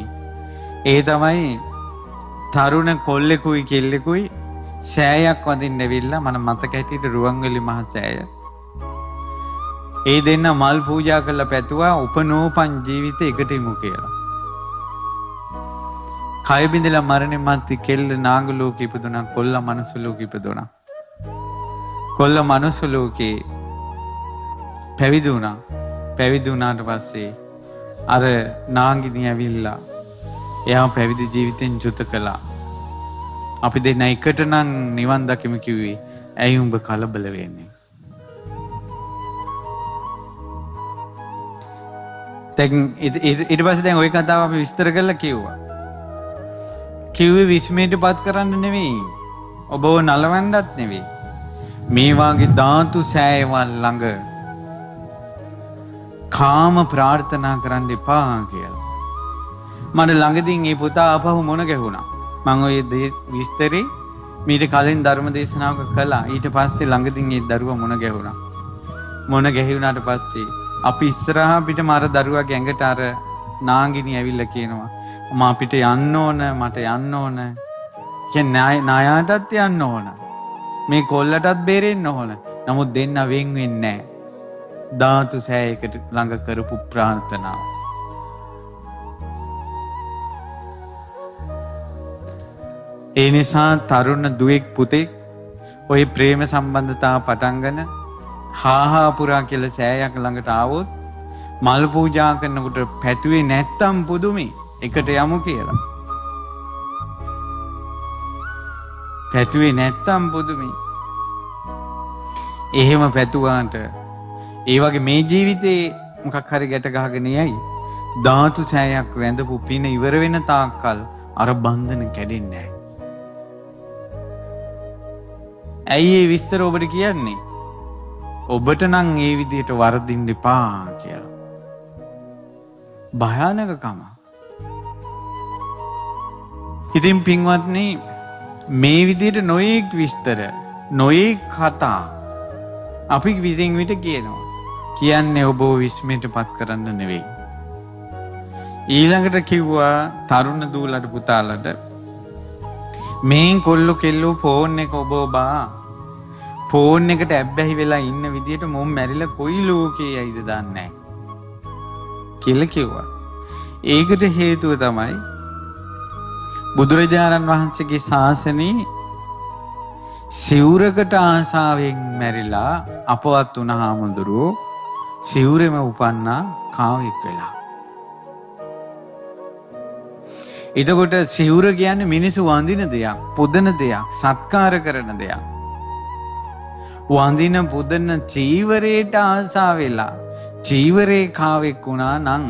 ඒ තමයි තරුණ කොල්ලෙකුයි කෙල්ලෙකුයි සෑයක් වදින්න ඇවිල්ලා මම මතක හිටියට රුවන්වැලි මහ සෑය. ඒ දෙන්න මල් පූජා කරලා පැතුවා උපනෝපන් ජීවිතේ එකට ඉමු කියලා. කය බිඳලා මරණය මැති කෙල්ල නාග ලෝකෙ ඉපදුණා, කොල්ල මනුස්ස ලෝකෙ ඉපදුණා. කොල්ල මනුස්ස ලෝකේ පැවිදි වුණා. පැවිදි වුණාට පස්සේ අර නාගිනිය ඇවිල්ලා එයා පැවිදි ජීවිතෙන් චුත කළා. අපි දෙන්න එකට නම් නිවන් දකිමු කිව්වේ. ඇයි උඹ කලබල වෙන්නේ? දැන් ඊට පස්සේ දැන් ওই කතාව අපි විස්තර කරලා කිව්වා. කිව්වේ විස්මයටපත් කරන්න නෙවෙයි. ඔබව නලවන්නත් නෙවෙයි. මේ වාගේ ධාතු සෑයවල් ළඟ කාම ප්‍රාර්ථනා කරන්න එපා කියලා. මට ළඟදීන් මේ පුතා ආපහු මොන ගැහුණා. මම ওই විස්තරේ මීට කලින් ධර්ම දේශනාවක කළා. ඊට පස්සේ ළඟදීන් මේ දරුවා මොන ගැහුණා. මොන ගැහුණාට පස්සේ අපි ඉස්සරහා පිටම අර දරුවාගේ ඇඟට අර නාගිනි ඇවිල්ලා කියනවා මම අපිට යන්න ඕන මට යන්න ඕන. කියන්නේ නායාටත් යන්න ඕන. මේ කොල්ලටත් බේරෙන්න ඕන. නමුත් දෙන්න වෙන් වෙන්නේ නැහැ. ධාතු සෑයකට ළඟ කරපු ප්‍රාර්ථනාව. ඒ නිසා තරුණ දුවෙක් පුතෙක් ওই ප්‍රේම සම්බන්ධතාව පටන්ගෙන හාහා පුරා කියලා සෑයක් ළඟට ආවොත් මල් පූජා කරනකොට පැතුවේ නැත්තම් පුදුමේ එකට යමු කියලා. පැතුවේ නැත්තම් පුදුමේ. එහෙම පැතුවාට ඒ වගේ මේ ජීවිතේ මොකක් හරි ගැට ගහගෙන යයි. ධාතු සෑයක් වැඳපු පින ඉවර වෙන තාක්කල් අර බන්ධන කැඩෙන්නේ නැහැ. ඇයි මේ විස්තර ඔබට කියන්නේ? ඔබට නම් ඒ විදිහට වරදින්න එපා කියලා. භයානකකම. ඉතින් පින්වත්නි මේ විදිහට නොයෙක් විස්තර නොයෙක් කතා අපි විදින් විට කියනවා. කියන්නේ ඔබ විස්මයටපත් කරන්න නෙවෙයි. ඊළඟට කිව්වා තරුණ දූලට පුතාලට මේ කොල්ලෝ කෙල්ලෝ ෆෝන් එක ඔබ බා ෆෝන් එකට ඇබ්බැහි වෙලා ඉන්න විදියට මොම් මැරිලා කොයි ලෝකේ යයිද දන්නේ නැහැ කියලා කිව්වා. ඒකට හේතුව තමයි බුදුරජාණන් වහන්සේගේ ශාසනයේ සිවුරකට ආසාවෙන් මැරිලා අපවත් වුණ හාමුදුරුවෝ සිවුරෙම උපන්නා කාවෙක් වෙලා. එතකොට සිවුර කියන්නේ මිනිස්සු වඳින දෙයක්, පුදන දෙයක්, සත්කාර කරන දෙයක්. වඳින පුදන චීවරයට ආසා වෙලා චීවරේ කාවෙක් වුණා නම්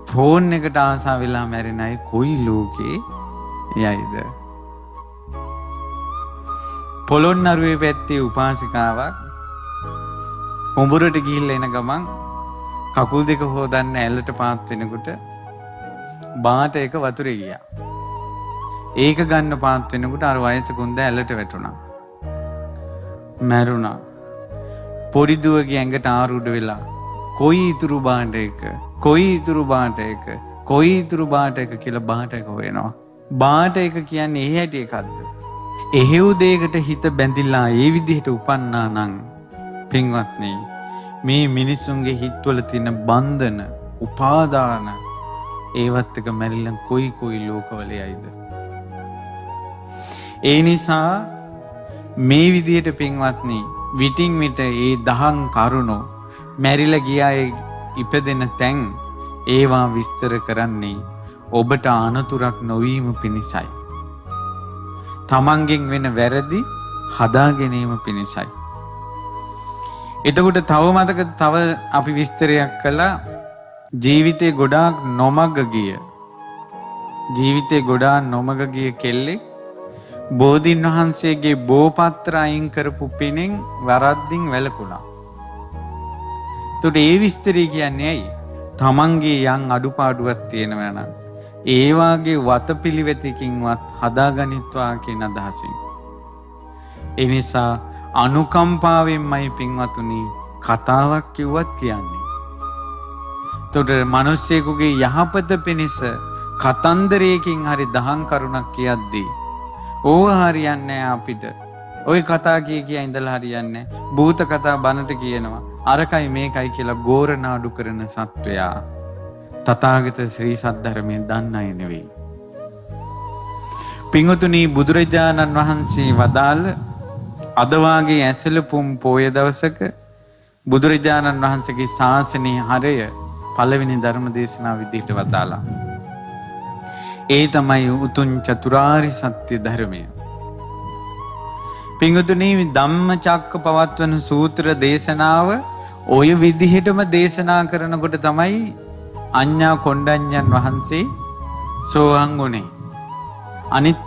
ෆෝන් එකට ආසා වෙලා මැරෙන අය කොයි ලෝකේ යයිද? පොළොන්නරුවේ පැත්තේ උපාසිකාවක් උඹරට ගිහිල්ලා එන ගමන් කකුල් දෙක හොදන්න ඇල්ලට පාත් වෙනකොට බාට එක වතුරේ ගියා. ඒක ගන්න පාත් වෙනකොට අර වයසක උන්ද ඇල්ලට වැටුණා. මැරුණා. පොඩි දුවගේ ඇඟට ආරුඩ වෙලා කොයි ඉතුරු බාට එක කොයි ඉතුරු බාට එක කොයි ඉතුරු බාට එක කියලා බාට එක හොයනවා. බාට එක කියන්නේ ඒ හැටි එකක්ද? එහෙව් දෙයකට හිත බැඳිලා ඒ විදිහට උපන්නා නම් පින්වත්නි මේ මිනිසුන්ගේ හිතවල තියෙන බන්ධන උපාදාන ඒවත් එක මැරිලා කොයි ලෝකවල යයිද? ඒ නිසා මේ විදිහට පින්වත්නි විටින් විට ඒ දහම් කරුණෝ මැරිලා ගියා ඉපදෙන තැන් ඒවා විස්තර කරන්නේ ඔබට අනතුරක් නොවීම පිණිසයි. තමන්ගෙන් වෙන වැරදි හදා ගැනීම පිණිසයි. එතකොට තව අපි විස්තරයක් කළා ජීවිතේ ගොඩාක් නොමග ගිය කෙල්ලෙක් බෝධීන් වහන්සේගේ බෝපත්‍ර අයින් කරපු පිනෙන් වරද්දින් වැළකුණා. එතකොට ඒ විස්තරය කියන්නේ ඇයි? තමන්ගේ යම් අඩුපාඩුවක් තියෙනවා නම් ඒ වාගේ වතපිලිවෙතකින්වත් හදාගනිත්වා කියන අදහසින්. ඒ නිසා අනුකම්පාවෙන්මයි පින්වතුනි කතාවක් කිව්වත් කියන්නේ. එතකොට මිනිස්සෙකුගේ යහපත පිණිස කතන්දරයකින් හරි දහම් කරුණක් කියද්දී ඕවා හරියන්නේ අපිට. ওই කතා කිය ඉඳලා හරියන්නේ. භූත කතා බනට කියනවා. අරකයි මේකයි කියලා ගෝරනාඩු කරන සත්වයා තථාගත ශ්‍රී සද්ධර්මයෙන් දන්න අය නෙවෙයි. පින්වතුනි බුදුරජාණන් වහන්සේ වදාළ අද වාගේ ඇසලපුම් පොය දවසක බුදුරජාණන් වහන්සේගේ ශාසනයේ හරය පළවෙනි ධර්ම දේශනාව විදිහට වදාලා. ඒ තමයි උතුම් චතුරාර්ය සත්‍ය ධර්මය. පින්වතුනි ධම්මචක්කපවත්තන සූත්‍ර දේශනාව ඔය විදිහටම දේශනා කරනකොට තමයි අඤ්ඤා කොණ්ඩඤ්ඤන් වහන්සේ සෝවාන් වුණේ. අනිත්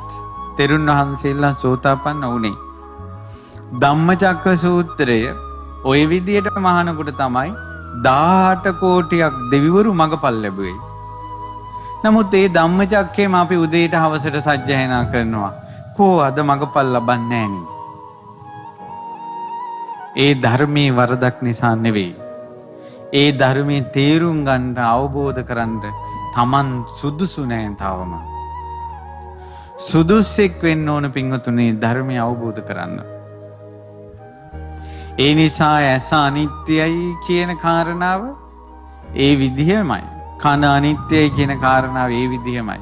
තෙරුන් වහන්සේලා සෝතාපන්න වුණේ. ධම්මචක්ක සූත්‍රය ওই විදියට මහානකොට තමයි 18 කෝටියක් දෙවිවරු මඟපල් ලැබුවේ. නමුත් මේ ධම්මචක්කේම අපි උදේට හවසට සජ්ජායනා කරනවා. කෝ අද මඟපල් ලබන්නේ නැහැ. ඒ ධර්මයේ වරදක් නිසා නෙවෙයි. ඒ ධර්මයේ තේරුම් ගන්න අවබෝධ කරන්න Taman සුදුසු නැහැ තාවම. සුදුස්සෙක් වෙන්න ඕන පින්වතුනි ධර්මය අවබෝධ කරන්න. ඒ නිසා ඇස අනිත්‍යයි කියන කාරණාව ඒ විදිහමයි. කන අනිත්‍යයි කියන කාරණාව ඒ විදිහමයි.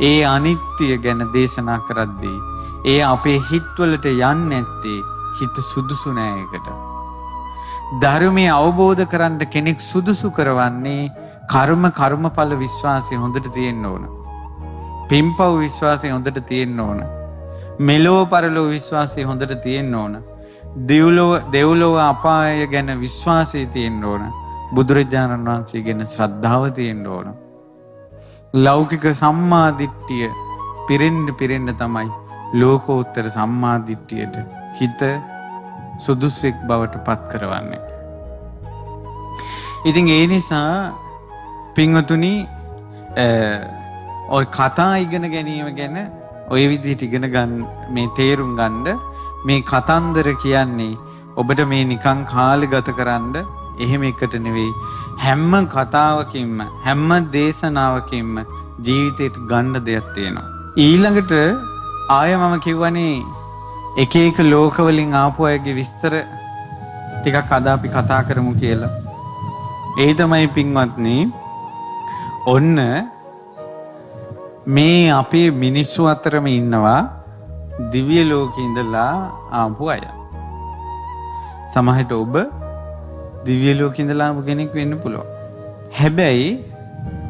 ඒ අනිත්‍ය ගැන දේශනා කරද්දී ඒ අපේ හිතවලට යන්නේ නැත්තේ හිත සුදුසු නෑ ඒකට. ධර්මයේ අවබෝධ කරන්න කෙනෙක් සුදුසු කරවන්නේ කර්මඵල විශ්වාසය හොඳට තියෙන්න ඕන. පින්පව් විශ්වාසය හොඳට තියෙන්න ඕන. මෙලොව පරලොව විශ්වාසය හොඳට තියෙන්න ඕන. දෙව්ලොව අපාය ගැන විශ්වාසය තියෙන්න ඕන. බුදුරජාණන් වහන්සේ ගැන ශ්‍රද්ධාව තියෙන්න ඕන. ලෞකික සම්මාදිට්ඨිය පිරෙන්න තමයි ලෝකෝත්තර සම්මාදිට්ඨියට හිත සුදුසෙක් බවට පත් කරවන්නේ. ඉතින් ඒ නිසා පින්වතුනි ඔය කතා ඉගෙන ගැනීම ගැන ඔය විදිහට ඉගෙන ගන්න මේ තේරුම් ගන්න මේ කතන්දර කියන්නේ ඔබට මේ නිකං කාලේ ගත කරන්න එහෙම එකට නෙවෙයි හැම කතාවකින්ම හැම දේශනාවකින්ම ජීවිතේට ගන්න දෙයක් තියෙනවා. ඊළඟට ආය මම කියවනේ එක එක ලෝකවලින් ආපු අයගේ විස්තර ටිකක් අද අපි කතා කරමු කියලා. ඒ තමයි පින්වත්නි ඔන්න මේ අපේ මිනිස්සු අතරම ඉන්නවා දිව්‍ය ලෝකේ ඉඳලා ආපු අය. සමහරට ඔබ දිව්‍ය ලෝකේ ඉඳලා ආපු කෙනෙක් වෙන්න පුළුවන්. හැබැයි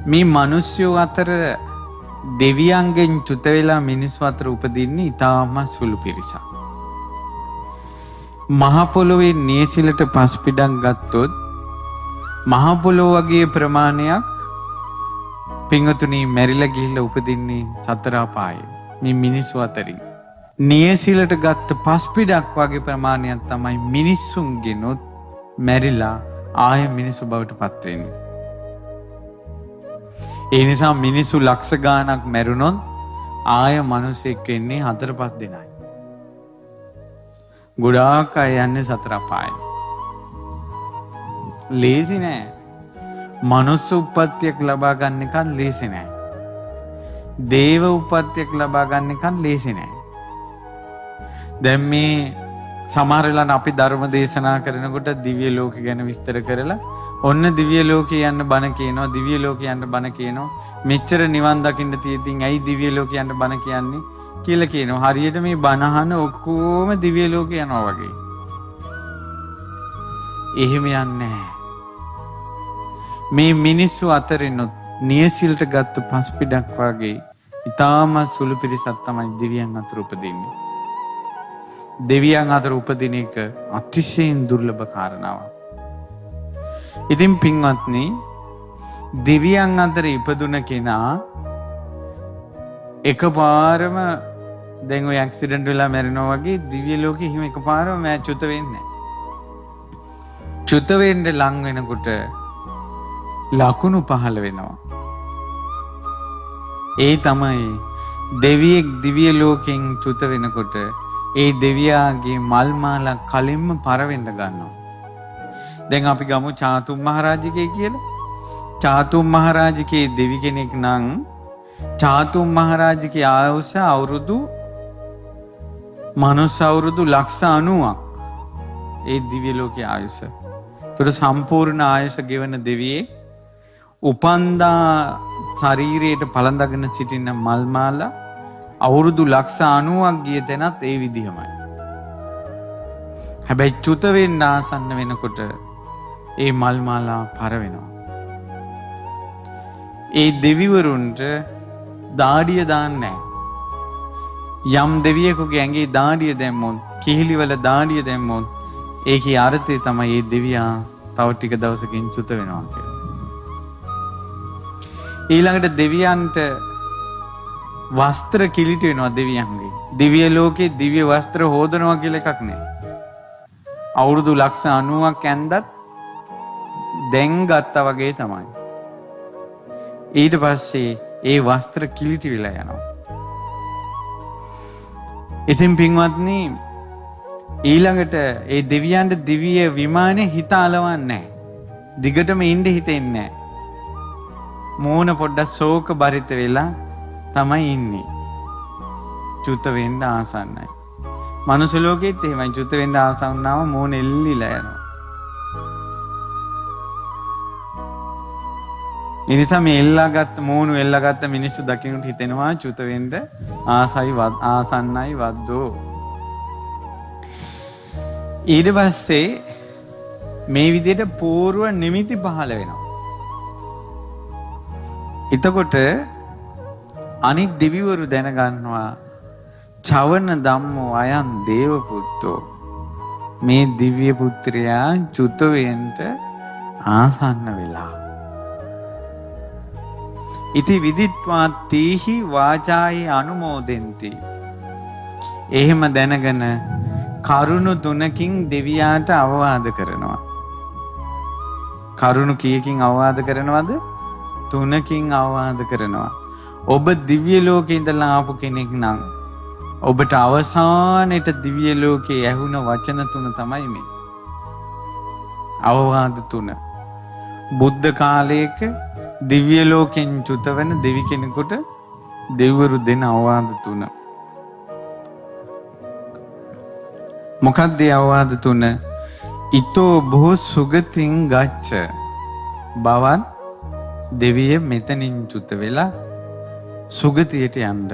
මේ මිනිස්සු අතර දෙවියන්ගෙන් චුත වෙලා මිනිස්සු අතර උපදින්නේ ඊටම සුළු පිරිසක්. මහ පොළොවේ නියසිලට පස් පිටක් ගත්තොත් මහ පොළොව වගේ ප්‍රමාණයක් පින්වතුනි මැරිලා ගිහිල්ලා උපදින්නේ සතර අපායේ. මේ මිනිස්සු අතරින් නියසිලට ගත්ත පස් පිටක් වගේ ප්‍රමාණයක් තමයි මිනිස්සුන්ගෙනුත් මැරිලා ආය මිනිස්සු බවට පත් වෙන්නේ. ඒ නිසා මිනිස්සු ලක්ෂ ගාණක් මැරුණොත් ආය මිනිසෙක් වෙන්නේ 4-5 දෙනයි. ගොඩාක් අය යන්නේ සතර අපායේ. ලේසි නෑ. මනුස්ස උප්පත්තියක් ලබා ගන්න එක ලේසි නෑ. දේව උප්පත්තියක් ලබා ගන්න එක ලේසි නෑ. දැන් මේ සමහර වෙලාවට අපි ධර්ම දේශනා කරනකොට දිව්‍ය ලෝක ගැන විස්තර කරලා ඔන්න දිව්‍ය ලෝකේ යන්න බණ කියනවා. දිව්‍ය ලෝකේ යන්න බණ කියනවා. මෙච්චර නිවන් දකින්න තියෙද්දි ඇයි දිව්‍ය ලෝකේ යන්න බණ කියන්නේ කියලා කියනවා. හරියට මේ බණ අහන ඔක්කොම දිව්‍ය ලෝකේ යනවා වගේ. එහෙම යන්නේ නැහැ. මේ මිනිස්සු අතරිනුත් නියසිලට ගත්ත පස් පිටක් වගේ ඊටාම සුළු පිරිසක් තමයි දෙවියන් අතර උපදින්නේ. දෙවියන් අතර උපදින එක අතිශයින් දුර්ලභ කාරණාවක්. ඉතින් පින්වත්නි දෙවියන් අතර ඉපදුන කෙනා එකපාරම දැන් ඔය ඇක්සිඩන්ට් වෙලා මැරෙනවා වගේ දිව්‍ය ලෝකෙ හිම එකපාරම මෑ චුත වෙන්නේ නැහැ. චුත වෙන්න ලං වෙනකොට ලකුණු පහළ වෙනවා. ඒ තමයි දෙවියෙක් දිව්‍ය ලෝකෙන් චුත වෙනකොට ඒ දෙවියාගේ මල් මාලා කලින්ම පරවෙන්න ගන්නවා. දැන් අපි ගමු චාතුම් මහරජකේ කියලා. චාතුම් මහරජකේ දෙවි කෙනෙක් නම් චාතුම් මහරජකේ ආයුෂ අවුරුදු මනුස්ස අවුරුදු 90ක් ඒ දිව්‍ය ලෝකයේ ආයුෂ. ඒතර සම්පූර්ණ ආයුෂ ගෙවන දෙවියේ උපන්දා ශරීරයට පළඳගෙන සිටින මල් මාලා අවුරුදු 90ක් ගිය තැනත් ඒ විදිහමයි. හැබැයි චුත වෙන්න ආසන්න වෙනකොට ඒ මල් මාලා පර වෙනවා. ඒ දෙවිවරුන්ට දාඩිය දාන්නේ නැහැ. යම් දෙවියෙකුගේ ඇඟේ දාඩිය දැම්මොත්, කිහිලිවල දාඩිය දැම්මොත් ඒකේ අර්ථය තමයි මේ දෙවියා තව ටික දවසකින් චුත වෙනවා කියලා. ඊළඟට දෙවියන්ට වස්ත්‍ර කිලිට වෙනවා දෙවියන්ගේ. දිව්‍ය ලෝකේ දිව්‍ය වස්ත්‍ර හොදනවා කියලා එකක් නෑ. අවුරුදු ලක්ෂ 90ක් ඇන්දත් දැන් ගත්තා වගේ තමයි. ඊට පස්සේ ඒ වස්ත්‍ර කිලිටි වෙලා යනවා. ඉතින් පින්වත්නි ඊළඟට ඒ දෙවියන්ට දිව්‍ය විමානේ හිත අලවන්නේ නැහැ. දිගටම ඉඳ හිතෙන්නේ නැහැ. මූණ පොඩ්ඩක් ශෝක බරිත වෙලා තමයි ඉන්නේ. චුත වෙන්න ආසන්නයි. මනුස්ස ලෝකෙත් එහෙමයි. චුත වෙන්න ආසන්න වුණාම මූණ එල්ලිලා යනවා. ඒ නිසා මේ එල්ලාගත්ත මූණ එල්ලාගත්ත මිනිස්සු දකින්නට හිතෙනවා චුත වෙන්න ආසන්නයි වද්දෝ. ඊට පස්සේ මේ විදිහට పూర్ව නිමිති පහළ වෙනවා. එතකොට අනිත් දෙවිවරු දැනගන්නවා චවන ධම්මෝ අයන් දේව පුත්තෝ මේ දිව්‍ය පුත්‍රයා චුත වෙන්න ආසන්න වෙලා. ඉති විදිත්වා තීහි වාචායි අනුමෝදෙන්ති. එහෙම දැනගෙන කරුණු තුනකින් දෙවියාට අවවාද කරනවා. කරුණු කීයකින් අවවාද කරනවද? තුනකින් අවවාද කරනවා. ඔබ දිව්‍ය ලෝකේ ඉඳලා ආපු කෙනෙක් නම් ඔබට අවසානයේ දිව්‍ය ලෝකේ ඇහුණ වචන තුන තමයි මේ. අවවාද තුන. බුද්ධ කාලයක දිව්‍ය ලෝකෙන් චුත වෙන දෙවි කෙනෙකුට දෙවිවරු දෙන අවවාද තුන. මොකක්ද ඒ අවවාද තුන? ඊතෝ බොහෝ සුගතින් ගච්ඡ. බවත් දෙවිය මෙතනින් චුත වෙලා සුගතියට යන්න.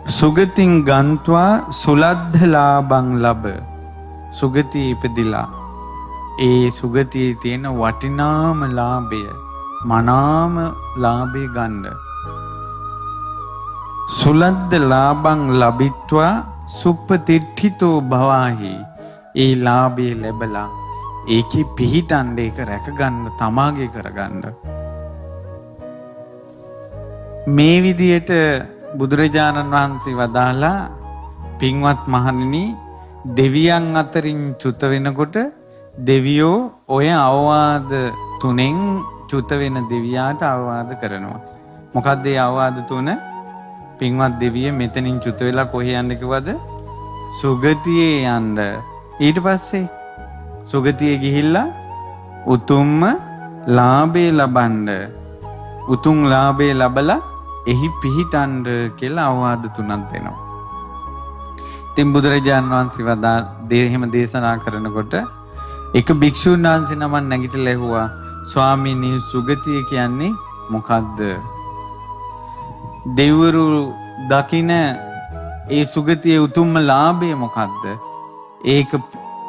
සුගතින් ගන්්වා සුලද්ධ ලාභං ලබ. සුගතිය ඉපදිලා ඒ සුගතියේ තියෙන වටිනාම ලාභය මනාම ලාභය ගන්න. සුලද්ධ ලාභං ලබිත්වා සුප්පතිට්ඨිතෝ භවාහි. ඒ ලාභය ලැබලා ඒකේ පිහිටන්න ඒක රැකගන්න තමාගේ කරගන්න. මේ විදියට බුදුරජාණන් වහන්සේ වදාලා පින්වත් මහණෙනි දෙවියන් අතරින් චුත වෙනකොට දෙවියෝ ඔය අවවාද තුනෙන් චුත වෙන දෙවියාට අවවාද කරනවා. මොකක්ද ඒ අවවාද තුන? පින්වත් දෙවිය මෙතනින් චුත වෙලා කොහේ යන්න කිව්වද? සුගතියේ යන්න. ඊට පස්සේ සුගතියේ ගිහිල්ලා උතුම්ම ලාභය ලබන්න. උතුම් ලාභය ලබලා එහි පිහිටන්න කියලා අවවාද තුනක් දෙනවා. ඉතින් බුදුරජාණන් වහන්සේ වදා එහෙම දේශනා කරනකොට එක භික්ෂුන් වහන්සේ නමක් නැගිටලා ඇහුවා ස්වාමීනි සුගතිය කියන්නේ මොකද්ද? දෙවිවරු දකින ඒ සුගතියේ උතුම්ම ලාභය මොකද්ද? ඒක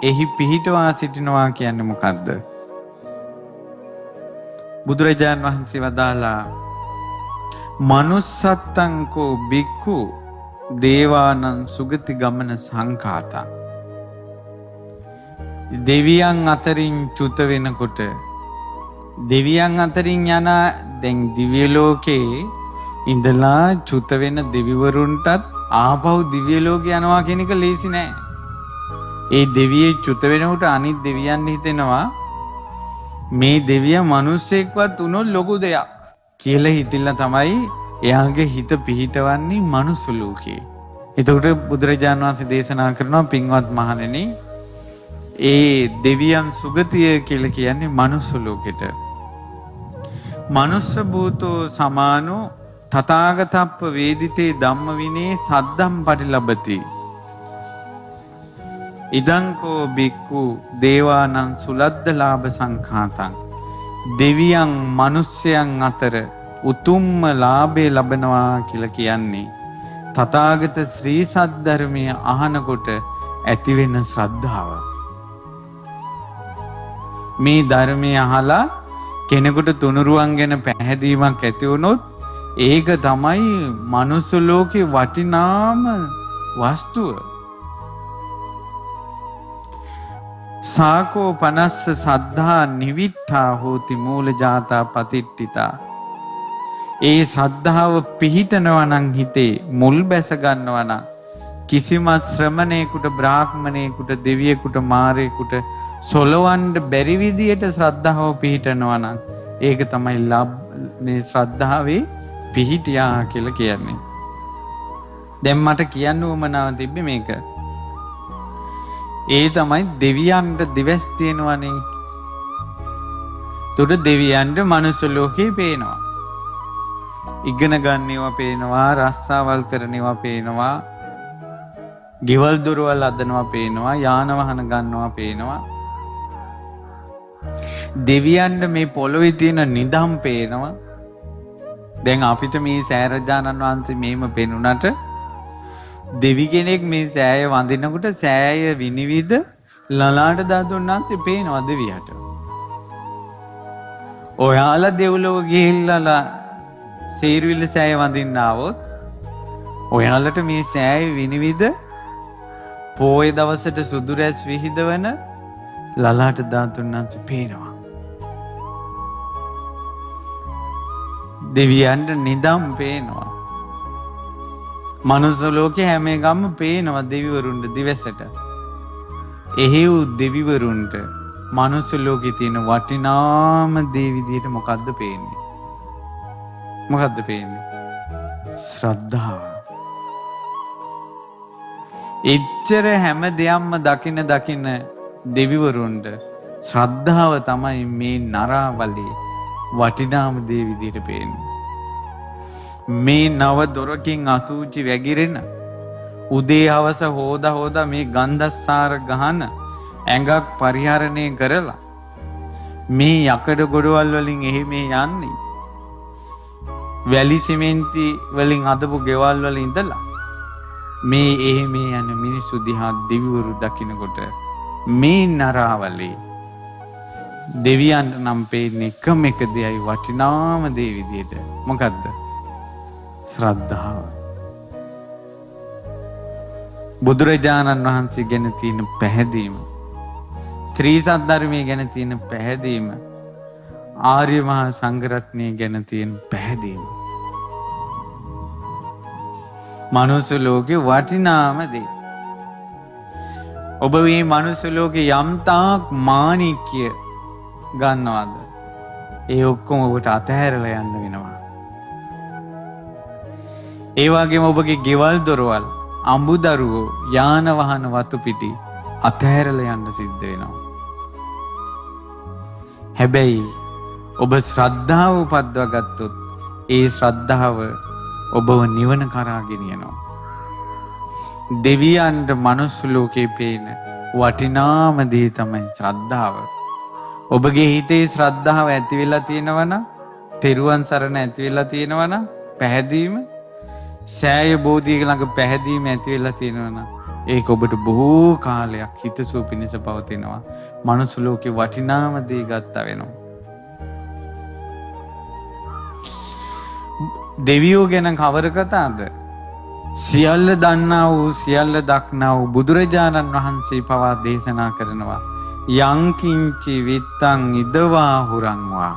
එහි පිහිටවා සිටිනවා කියන්නේ මොකද්ද? බුදුරජාණන් වහන්සේ වදාලා මනුස්සත්තං කෝ බික්ඛු දේවානං සුගති ගමන සංඛාතං. දෙවියන් අතරින් චුත වෙනකොට දෙවියන් අතරින් යන දැන් දිව්‍ය ලෝකේ ඉඳලා චුත වෙන දෙවිවරුන්ටත් ආපහු දිව්‍ය ලෝකේ යනවා කියන එක ලේසි නෑ. ඒ දෙවියෙ චුත වෙනකොට අනිත් දෙවියන් හිතෙනවා මේ දෙවියා මිනිස්සෙක්වත් උනොත් ලොකු දෙයක් කියලා හිතිලා තමයි එයාගේ හිත පිහිටවන්නේ මනුස්ස ලෝකේ. එතකොට බුදුරජාණන් වහන්සේ දේශනා කරනවා පින්වත් මහණෙනි ඒ දෙවියන් සුගතිය කියලා කියන්නේ මනුස්ස ලෝකෙට. මනුස්ස භූතෝ සමානෝ තථාගතප්ප වේදිතේ ධම්ම විනේ සද්දම් පටිලබති. ඉදංකෝ බික්ඛු දේවානං සුලද්ද ලාභ සංඛාතං. දෙවියන් මිනිස්යන් අතර උතුම්ම ලාභය ලබනවා කියලා කියන්නේ තථාගත ශ්‍රී සද්ධර්මයේ අහනකොට ඇතිවෙන ශ්‍රද්ධාව. මේ ධර්මය අහලා කෙනෙකුට තුනුරුවන් ගැන පැහැදීමක් ඇති වුණොත් ඒක තමයි මනුස්ස ලෝකේ වටිනාම වස්තුව. සාකෝ 50 සද්ධා නිවිට්ඨා හෝති මූල ජාතා පතිට්ඨිතා. ඒ ශ්‍රද්ධාව පිහිටනවා නම් හිතේ මුල් බැස ගන්නවා නම් කිසිම ශ්‍රමණේකට බ්‍රාහ්මණේකට දෙවියෙකුට මාරේකට සොලවන්න බැරි විදියට ශ්‍රද්ධාව පිහිටනවා නම් ඒක තමයි මේ ශ්‍රද්ධාවේ පිහිටියා කියලා කියන්නේ. දැන් මට කියන්න උවමනාව තිබ්බේ මේක. ඒ තමයි දෙවියන්ට දිවස් තියෙනවනේ. තුඩ දෙවියන්ට මනුස්ස ලෝකේ පේනවා. ඉගෙන ගන්නේවා පේනවා, රස්සාවල් කරනේවා පේනවා, ගෙවල් දොරවල් අදනවා පේනවා, යාන වාහන ගන්නවා පේනවා. දෙවියන්ට මේ පොළොවේ තියෙන නිදම් පේනවා. දැන් අපිට මේ සෑරජානන් වහන්සේ මෙහෙම පෙනුනට දෙවි කෙනෙක් මේ සෑය වඳිනකොට සෑය විනිවිද ලලාට ධාතුන් වහන්සේ පේනවා දෙවියට. ඔයාලා දෙව්ලොව ගිහිල්ලා සේරුවිල්ල සෑය වඳින්න ආවොත් ඔයාලට මේ සෑය විනිවිද පොය දවසට සුදු රැස් විහිදවන ලලාට ධාතුන් වහන්සේ පේනවා. දෙවියන්ට නිදම් පේනවා. මනුස්ස ලෝකේ හැම එකම පේනවා දෙවිවරුන්ට දිවසට. එහෙව් දෙවිවරුන්ට මනුස්ස ලෝකේ තියෙන වටිනාම දේ විදියට මොකද්ද පේන්නේ? මොකද්ද පේන්නේ? ශ්‍රද්ධාව. එච්චර හැම දෙයක්ම දකින දෙවිවරුන්ට ශ්‍රද්ධාව තමයි මේ නරාවලේ වටිනාම දේ විදියට පේන්නේ. මේ නව දොරකින් අසූචි වැగిරෙන උදේ හවස හොදා මේ ගන්ධස්සාර ගහන ඇඟක් පරිහරණය කරලා මේ යකඩ ගොඩවල් වලින් එහි මේ යන්නේ වැලි සිමෙන්ති වලින් අදපු ගෙවල් වල ඉඳලා මේ එහි මේ යන මිනිස්සු දිහා දෙවිවරු දකින්නකොට මේ නරාවලේ දෙවියන්ට නම් පේන්නේ එකම එක දෙයයි වටිනාම දේ විදියට. මොකද්ද? ශ්‍රද්ධාව. බුදුරජාණන් වහන්සේ ගැන තියෙන පැහැදීම, ත්‍රිසත් ධර්මයේ ගැන තියෙන පැහැදීම, ආර්ය මහා සංඝරත්නය ගැන තියෙන පැහැදීම. මනුස්ස ලෝකේ වටිනාම දේ. ඔබ මේ මනුස්ස ලෝකේ යම් තාක් මාණික්‍ය ගන්නවද? ඒ ඔක්කොම ඔබට අතහැරලා යන්න වෙනවා. ඒ වගේම ඔබගේ ගෙවල් දොරවල්, අඹදරුවෝ, යාන වාහන වතු පිටි අතහැරලා යන්න සිද්ධ වෙනවා. හැබැයි ඔබ ශ්‍රද්ධාව උපද්දවා ගත්තොත් ඒ ශ්‍රද්ධාව ඔබව නිවන කරා ගෙනියනවා. දෙවියන්ට මනුස්ස ලෝකේ පේන වටිනාම දේ තමයි ශ්‍රද්ධාව. ඔබගේ හිතේ ශ්‍රද්ධාව ඇති වෙලා තියෙනවා නම්, තෙරුවන් සරණ ඇති වෙලා තියෙනවා නම්, පැහැදීම, සෑය බෝධිය ළඟ පැහැදීම ඇති වෙලා තියෙනවා නම්, ඒක ඔබට බොහෝ කාලයක් හිතසුව පිණිස පවතිනවා. මනුස්ස ලෝකේ වටිනාම දේ ගත්තා වෙනවා. දෙවියෝ ගැන කවර කතාවද? සියල්ල දන්නා වූ, සියල්ල දක්නා වූ බුදුරජාණන් වහන්සේ පවා දේශනා කරනවා. යංකින්චි විත්තං ඉදවා හුරංවා.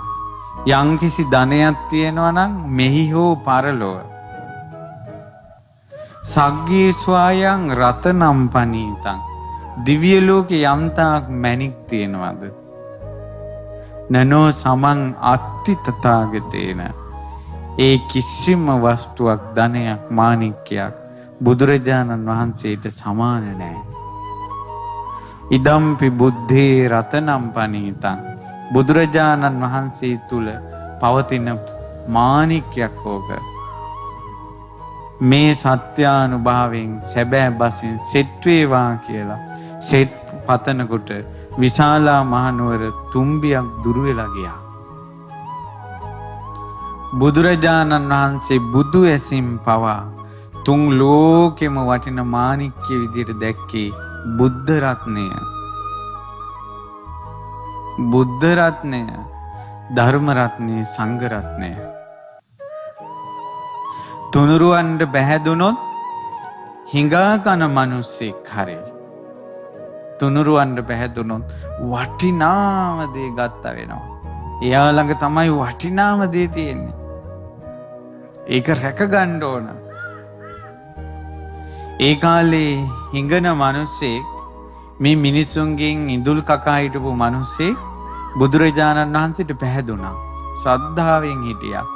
යංකිසි ධනයක් තියෙනවා නම් මෙහි හෝ පරලොව. සග්ගේ ස්වායං රතනම් පනීතං. දිව්‍ය ලෝකේ යම්තාක් මැණික් තියෙනවද? නනෝ සමං අත්ති තථාගතේන. ඒ කිසිම වස්තුවක්, ධනයක්, මාණික්කයක් බුදුරජාණන් වහන්සේට සමාන නැහැ. ඉදම්පි බුද්ධේ රතනම් පනීතං. බුදුරජාණන් වහන්සේ තුල පවතින මාණික්කයක් ඕක. මේ සත්‍යානුභාවයෙන් සැබෑ බසින් සෙත් වේවා කියලා සෙත් පතනකොට විශාලා මහනුවර තුම්බියක් දුර වෙලා ගියා. බුදුරජාණන් වහන්සේ බුදු ඇසින් පවා තුන් ලෝකෙම වටින මාණික්‍ය විදියට දැක්කේ බුද්ධ රත්නය. බුද්ධ රත්නය, ධර්ම රත්නය, සංඝ රත්නය. තුනුරුවන්ට පැහැදුනොත් හිඟා කන මිනිස්සෙක් හරි. තුනුරුවන්ට පැහැදුනොත් වටිනාම දේ ගත්තා වෙනවා. එයා ළඟ තමයි වටිනාම දේ තියෙන්නේ. ඒක රැක ගන්න ඕන. ඒ කාලේ හිඟන මිනිස්සෙක් මේ මිනිසුන්ගෙන් ඉඳුල් කකා හිටපු මිනිස්සෙක් බුදුරජාණන් වහන්සේට පැහැදුනා. ශ්‍රද්ධාවෙන් හිටියා.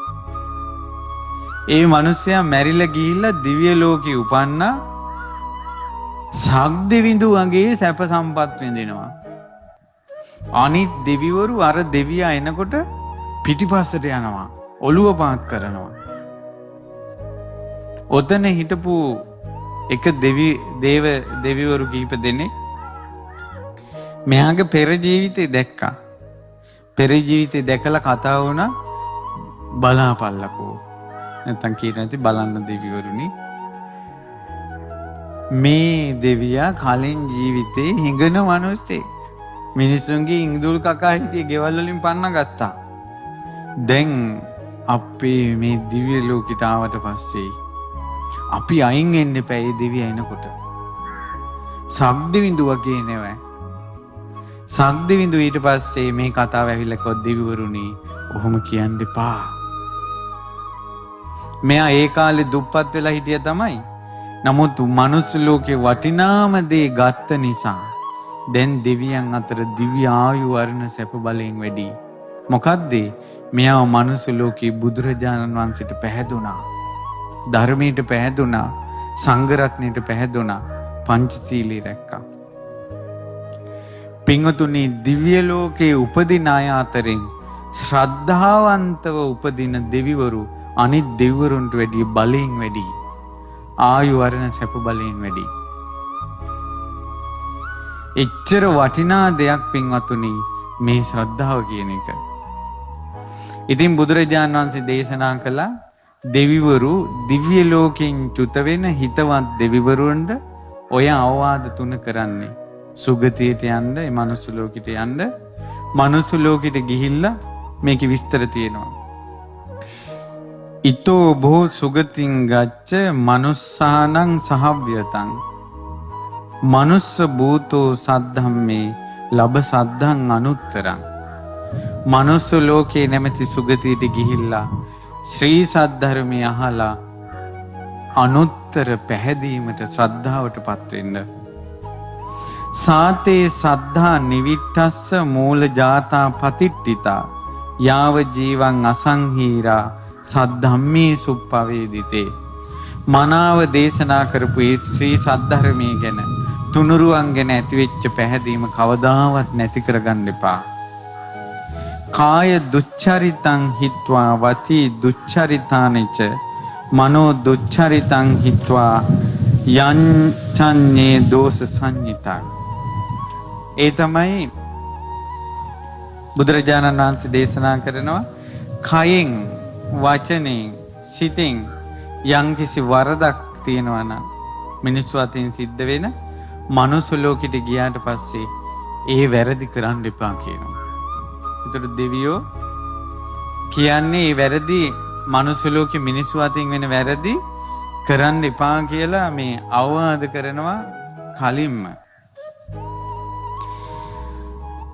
ඒ මිනිසයා මැරිලා ගිහිල්ලා දිව්‍ය ලෝකේ උපන්නා. සග්දෙවිඳු වගේ සැප සම්පත් විඳිනවා. අනිත් දෙවිවරු අර දෙවියා එනකොට පිටිපස්සට යනවා. ඔළුව පාත් කරනවා. ඔතන හිටපු එක දෙවිවරු කීප දෙනෙක් මෙයාගේ පෙර ජීවිතේ දැක්කා. පෙර ජීවිතේ දැකලා කතා වුණා බලාපල්ලකෝ. නැත්තම් කියන නැති බලන්න දෙවිවරුනි. මේ දෙවියා කලින් ජීවිතේ හිඟන මිනිස්සෙක්. මිනිස්සුන්ගේ ඉඟුල් කකා හිටිය ගෙවල් වලින් පන්න ගත්තා. දැන් අපේ මේ දිව්‍ය ලෝකෙට ආවට පස්සේ අපි අයින් වෙන්න එපා ඒ දෙවියා එනකොට. සග්දෙවිඳු වගේ නෙවෙයි. සග්දෙවිඳු ඊට පස්සේ මේ කතාව ඇවිල්ලා කිව්වා දෙවිවරුනි ඔහොම කියන්න එපා. මෙයා ඒ කාලේ දුප්පත් වෙලා හිටියා තමයි. නමුත් මනුස්ස ලෝකේ වටිනාම දේ ගත්ත නිසා දැන් දෙවියන් අතර දිව්‍ය ආයු වර්ණ සැප බලයෙන් වැඩි. මොකද්ද? මෙයා මනුස්ස ලෝකේ බුදුරජාණන් වහන්සේට පැහැදුනා. ධර්මයට පැහැදුනා. සංඝ රත්නයට පැහැදුනා. පංචශීලී රැක්කා. පින්වතුනි දිව්‍ය ලෝකේ උපදින අය අතරින් ශ්‍රද්ධාවන්තව උපදින දෙවිවරු අනිත් දෙවිවරුන්ට වැඩිය බලයෙන් වැඩි. ආයු වර්ණ සැප බලයෙන් වැඩි. එච්චර වටිනා දෙයක් පින්වතුනි මේ ශ්‍රද්ධාව කියන එක. ඉතින් බුදුරජාණන් වහන්සේ දේශනා කළා දෙවිවරු දිව්‍ය ලෝකෙන් චුත වෙන හිතවත් දෙවිවරුන්ට ඔය අවවාද තුන කරන්නේ. සුගතියට යන්න, ඒ මනුස්ස ලෝකෙට යන්න. මනුස්ස ලෝකෙට ගිහිල්ලා මේකේ විස්තර තියෙනවා. ඊතෝ බෝ සුගතින් ගච්ඡ මනුස්සානං සහව්‍යතං මනුස්ස භූතෝ සද්ධම්මේ ලබ සද්ධං අනුත්තරං. මනුස්ස ලෝකේ නැමැති සුගතියට ගිහිල්ලා ශ්‍රී සද්ධර්මය අහලා අනුත්තර පැහැදීමට ශ්‍රද්ධාවටපත් වෙන්න. සාතේ සද්ධා නිවිට්ඨස්ස මූල ජාතා පතිට්ඨිතා යාව ජීවං අසංහීරා සද්ධම්මේ සුප්පවේදිතේ. මනාව දේශනා කරපු ඒ ශ්‍රී සද්ධර්මයේ ගැන තුනුරුවන් ගැන ඇතිවෙච්ච පැහැදීම කවදාවත් නැති කරගන්න එපා. කාය දුච්චරිතං හිත්වා වති දුච්චරිතානිච මනෝ දුච්චරිතං හිත්වා යංචන්නේ දෝෂ සංහිතා. ඒ තමයි බුදුරජාණන් වහන්සේ දේශනා කරනවා කයෙන් වචනෙන් සිතෙන් යම්කිසි වරදක් තියෙනවා නම් මිනිස්සු අතින් සිද්ධ වෙන මනුස්ස ලෝකෙට ගියාට පස්සේ ඒ වැරදි කරන්න එපා කියනවා. ඒතර දෙවියෝ කියන්නේ මේ වැරදි මනුස්ස ලෝකෙ මිනිස්සු අතින් වෙන වැරදි කරන්න එපා කියලා මේ අවවාද කරනවා කලින්ම.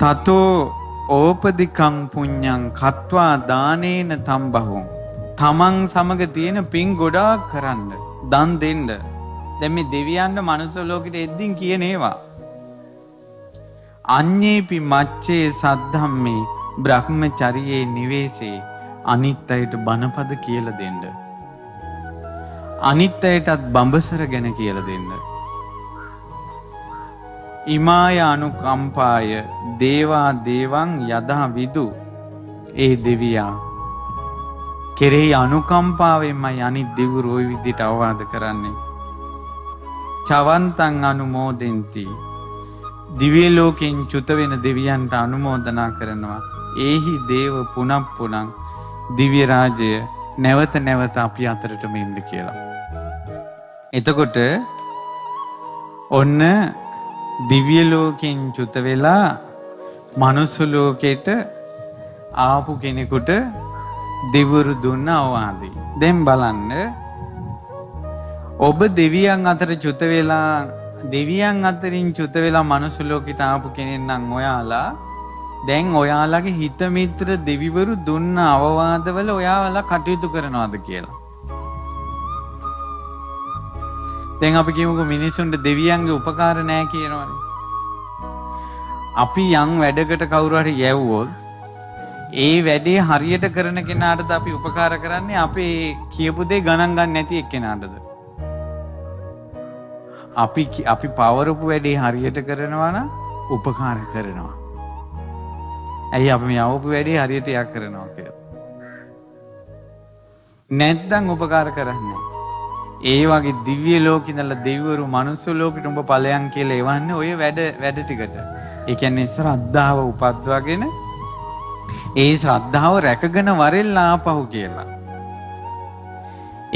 තතෝ ඕපදිකං පුඤ්ඤං කତ୍වා දානේන තම්බහුං. තමන් සමග තියෙන පින් ගොඩාක් කරන්න, දන් දෙන්න. දැන් මේ දෙවියන්ට මනුස්ස ලෝකෙට එද්දින් කියන ඒවා. අඤ්ඤේපි මච්චේ සද්ධම්මේ බ්‍රහ්මචරියේ නිවේසේ අනිත් අයට බණපද කියලා දෙන්න. අනිත් අයටත් බඹසර ගැන කියලා දෙන්න. ඉමාය අනුකම්පාය දේවා දේවං යදා විදු. ඒ දෙවියා කෙරෙහි අනුකම්පාවෙන්මයි අනිත් දෙවිවරු ওই විදිහට අවවාද කරන්නේ. චවන්තං අනුමෝදෙන්ති. දිව්‍ය ලෝකෙන් චුත වෙන දෙවියන්ට අනුමෝදනා කරනවා. ඒහි දේව පුනප්පුනං දිව්‍ය රාජ්‍ය නැවත නැවත අපි අතරටම එන්න කියලා. එතකොට ඔන්න දිව්‍ය ලෝකෙන් චුත වෙලා මනුස්ස ලෝකෙට ආපු කෙනෙකුට දෙවිවරු දුන්න අවවාදය. දැන් බලන්න ඔබ දෙවියන් අතර චුත වෙලා දෙවියන් අතරින් චුත වෙලා මනුස්ස ලෝකෙට ආපු කෙනෙක් නම් ඔයාලා දැන් ඔයාලගේ හිත මිත්‍ර දෙවිවරු දුන්න අවවාදවල ඔයාලා කටයුතු කරනවද කියලා. දැන් අපි කියමුකෝ මිනිසුන්ට දෙවියන්ගේ උපකාර නැහැ කියනවනේ. අපි යම් වැඩකට කවුරු හරි යැවුවොත් ඒ වැඩේ හරියට කරන කෙනාටද අපි උපකාර කරන්නේ අපේ කියපු දේ ගණන් ගන්න නැති එක්කෙනාටද? අපි පවරපු වැඩේ හරියට කරනවා නම් උපකාර කරනවා. ඇයි අපි මේ අවුපු වැඩේ හරියට යක් කරනවා කියලා. නැත්නම් උපකාර කරන්නේ. ඒ වගේ දිව්‍ය ලෝකේ ඉඳලා දෙවිවරු මනුස්ස ලෝකෙට උඹ ඵලයන් කියලා එවන්නේ ඔය වැඩ ටිකට. ඒ කියන්නේ ශ්‍රද්ධාව උපද්දවගෙන ඒ ශ්‍රද්ධාව රැකගෙන වරෙල්ලා ආපහු කියලා.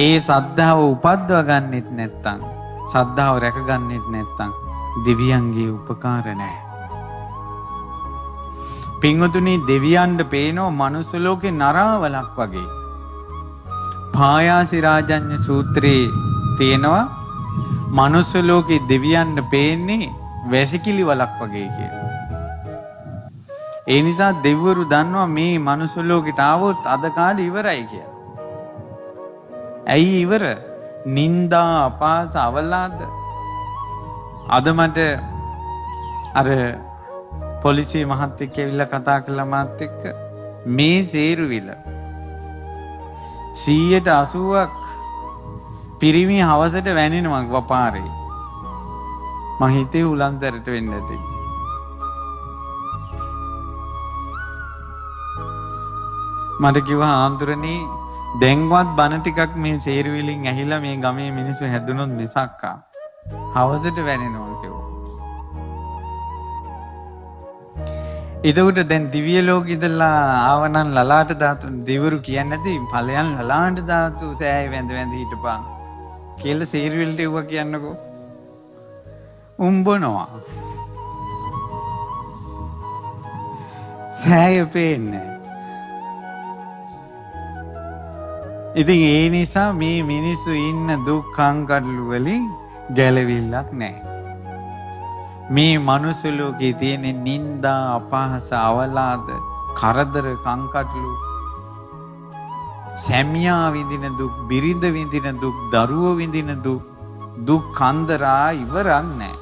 ඒ ශ්‍රද්ධාව උපද්දව ගන්නෙත් නැත්නම් ශ්‍රද්ධාව රැකගන්නෙත් නැත්නම් දෙවියන්ගේ උපකාර නැහැ. පින්වතුනි දෙවියන්ට පේනවා මනුස්ස ලෝකේ නරාවලක් වගේ. පායාසි රාජඤ්ඤ සූත්‍රයේ තියෙනවා මනුස්ස ලෝකේ දෙවියන්ට පේන්නේ වැසිකිලි වලක් වගේ කියලා. ඒ නිසා දෙවිවරු දන්නවා මේ මනුස්ස ලෝකෙට ආවොත් අද කාලේ ඉවරයි කියලා. ඇයි ඉවර? නිന്ദා අපාස අවලාද. අද මට අර පොලිසිය මහත්තයෙක් ඇවිල්ලා කතා කළා මාත් එක්ක මේ සේරුවිල 180ක් පිරිමි හවසට වැනෙනවා වපාරේ. මං හිතේ උලන්සරට වෙන්න ඇති. මට කිව්වා ආන්දරණී දැන්වත් බන ටිකක් මේ සේරුවිලින් ඇහිලා මේ ගමේ මිනිස්සු හැදුනොත් මිසක්කා හවසට වැනෙනවා කිව්වා. එතකොට දැන් දිව්‍ය ලෝකෙ ඉඳලා ආවනම් ලලාට ධාතු දෙවිවරු කියන්නේ නැති ඵලයන් ලලාට ධාතු සෑය වැඳ වැඳ හිටපන් කියලා සේරුවිල්ට එව්වා කියන්නකෝ. උඹනවා සෑය පේන්නේ. ඉතින් ඒ නිසා මේ මිනිස්සු ඉන්න දුක් කංකටළු වලින් ගැලවිල්ලක් නැහැ. මේ මනුස්ස ලෝකේ තියෙන නිന്ദා අපහාස අවලාද කරදර කංකටළු සැමියා විඳින දුක් බිරිඳ විඳින දුක් දරුවෝ විඳින දුක් කන්දරා ඉවරක් නැහැ.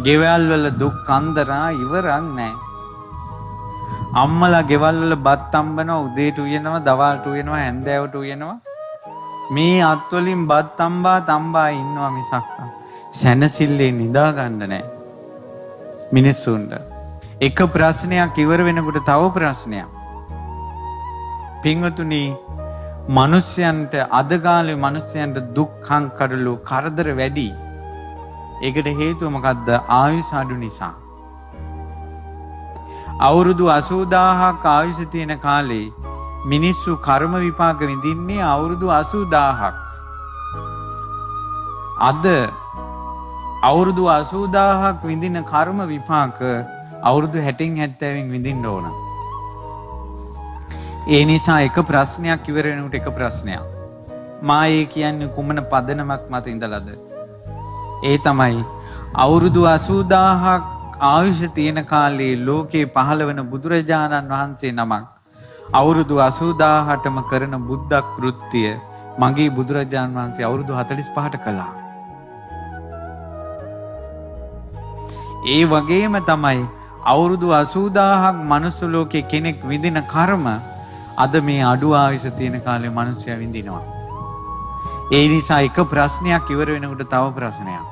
ගෙවල් වල දුක් කන්දරා ඉවරක් නැහැ. අම්මලා ගෙවල් වල බත් අම්බනවා උදේට උයනවා දවල්ට උයනවා හැන්දෑවට උයනවා. මේ අත් වලින් බත් තම්බා ඉන්නවා මිසක් සැනසille නිදා ගන්න නැහැ මිනිස්සුන්ට. එක ප්‍රශ්නයක් ඉවර වෙනකොට තව ප්‍රශ්නයක්. පින්වතුනි මිනිස්යන්ට අද කාලේ මිනිස්යන්ට දුක්ඛං කඩලු කරදර වැඩි. ඒකට හේතුව මොකද්ද? ආයුෂ අඩු නිසා. අවුරුදු 80000ක් ආයුෂ තියෙන කාලේ මිනිස්සු කර්ම විපාක විඳින්නේ අවුරුදු 80000ක්. අද අවුරුදු 80000ක් විඳින කර්ම විපාක අවුරුදු 60න් 70න් විඳින්න ඕන. ඒ නිසා එක ප්‍රශ්නයක් ඉවර වෙනකොට එක ප්‍රශ්නයක්. මායේ කියන්නේ කුමන පදනමක් මත ඉඳලාද? ඒ තමයි අවුරුදු 80000ක් ආයුෂ තියෙන කාලේ ලෝකේ පහළ වෙන බුදුරජාණන් වහන්සේ නමක් අවුරුදු 80000ටම කරන බුද්ධ කෘත්‍ය මගේ බුදුරජාණන් වහන්සේ අවුරුදු 45ට කළා. ඒ වගේම තමයි අවුරුදු 80000ක් මනුස්ස ලෝකේ කෙනෙක් විඳින කර්ම අද මේ අඩු ආයුෂ තියෙන කාලේ මිනිස්සයා විඳිනවා. ඒ නිසා එක ප්‍රශ්නයක් ඉවර වෙනකොට තව ප්‍රශ්නයක්.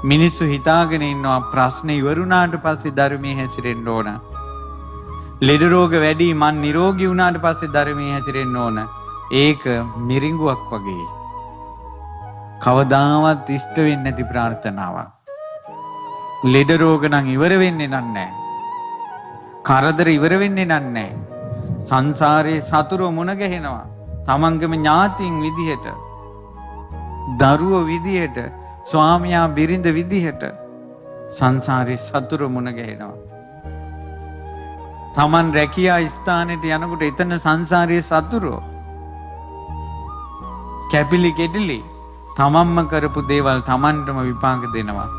මිනිස්සු හිතාගෙන ඉන්නවා ප්‍රශ්න ඉවරුණාට පස්සේ ධර්මයේ හැසිරෙන්න ඕන. ලෙඩ රෝග වැඩි මන් නිරෝගී වුණාට පස්සේ ධර්මයේ හැසිරෙන්න ඕන. ඒක මිරිඟුවක් වගේ. කවදාවත් ඉෂ්ට වෙන්නේ නැති ප්‍රාර්ථනාවක්. ලෙඩ රෝග නම් ඉවර වෙන්නේ නැහැ. කරදර ඉවර වෙන්නේ නැහැ. සංසාරේ සතුරු මුණ ගැහෙනවා. තමන්ගේම ඥාතින් විදිහට, දරුවෝ විදිහට, ස්වාමියා බිරිඳ විදිහට සංසාරේ සතුරු මුණ ගැහෙනවා. තමන් රැකියා ස්ථානෙට යනකොට එතන සංසාරයේ සතුරු කැපිලි කෙටිලි තමන්ම කරපු දේවල් තමන්ටම විපාක දෙනවා.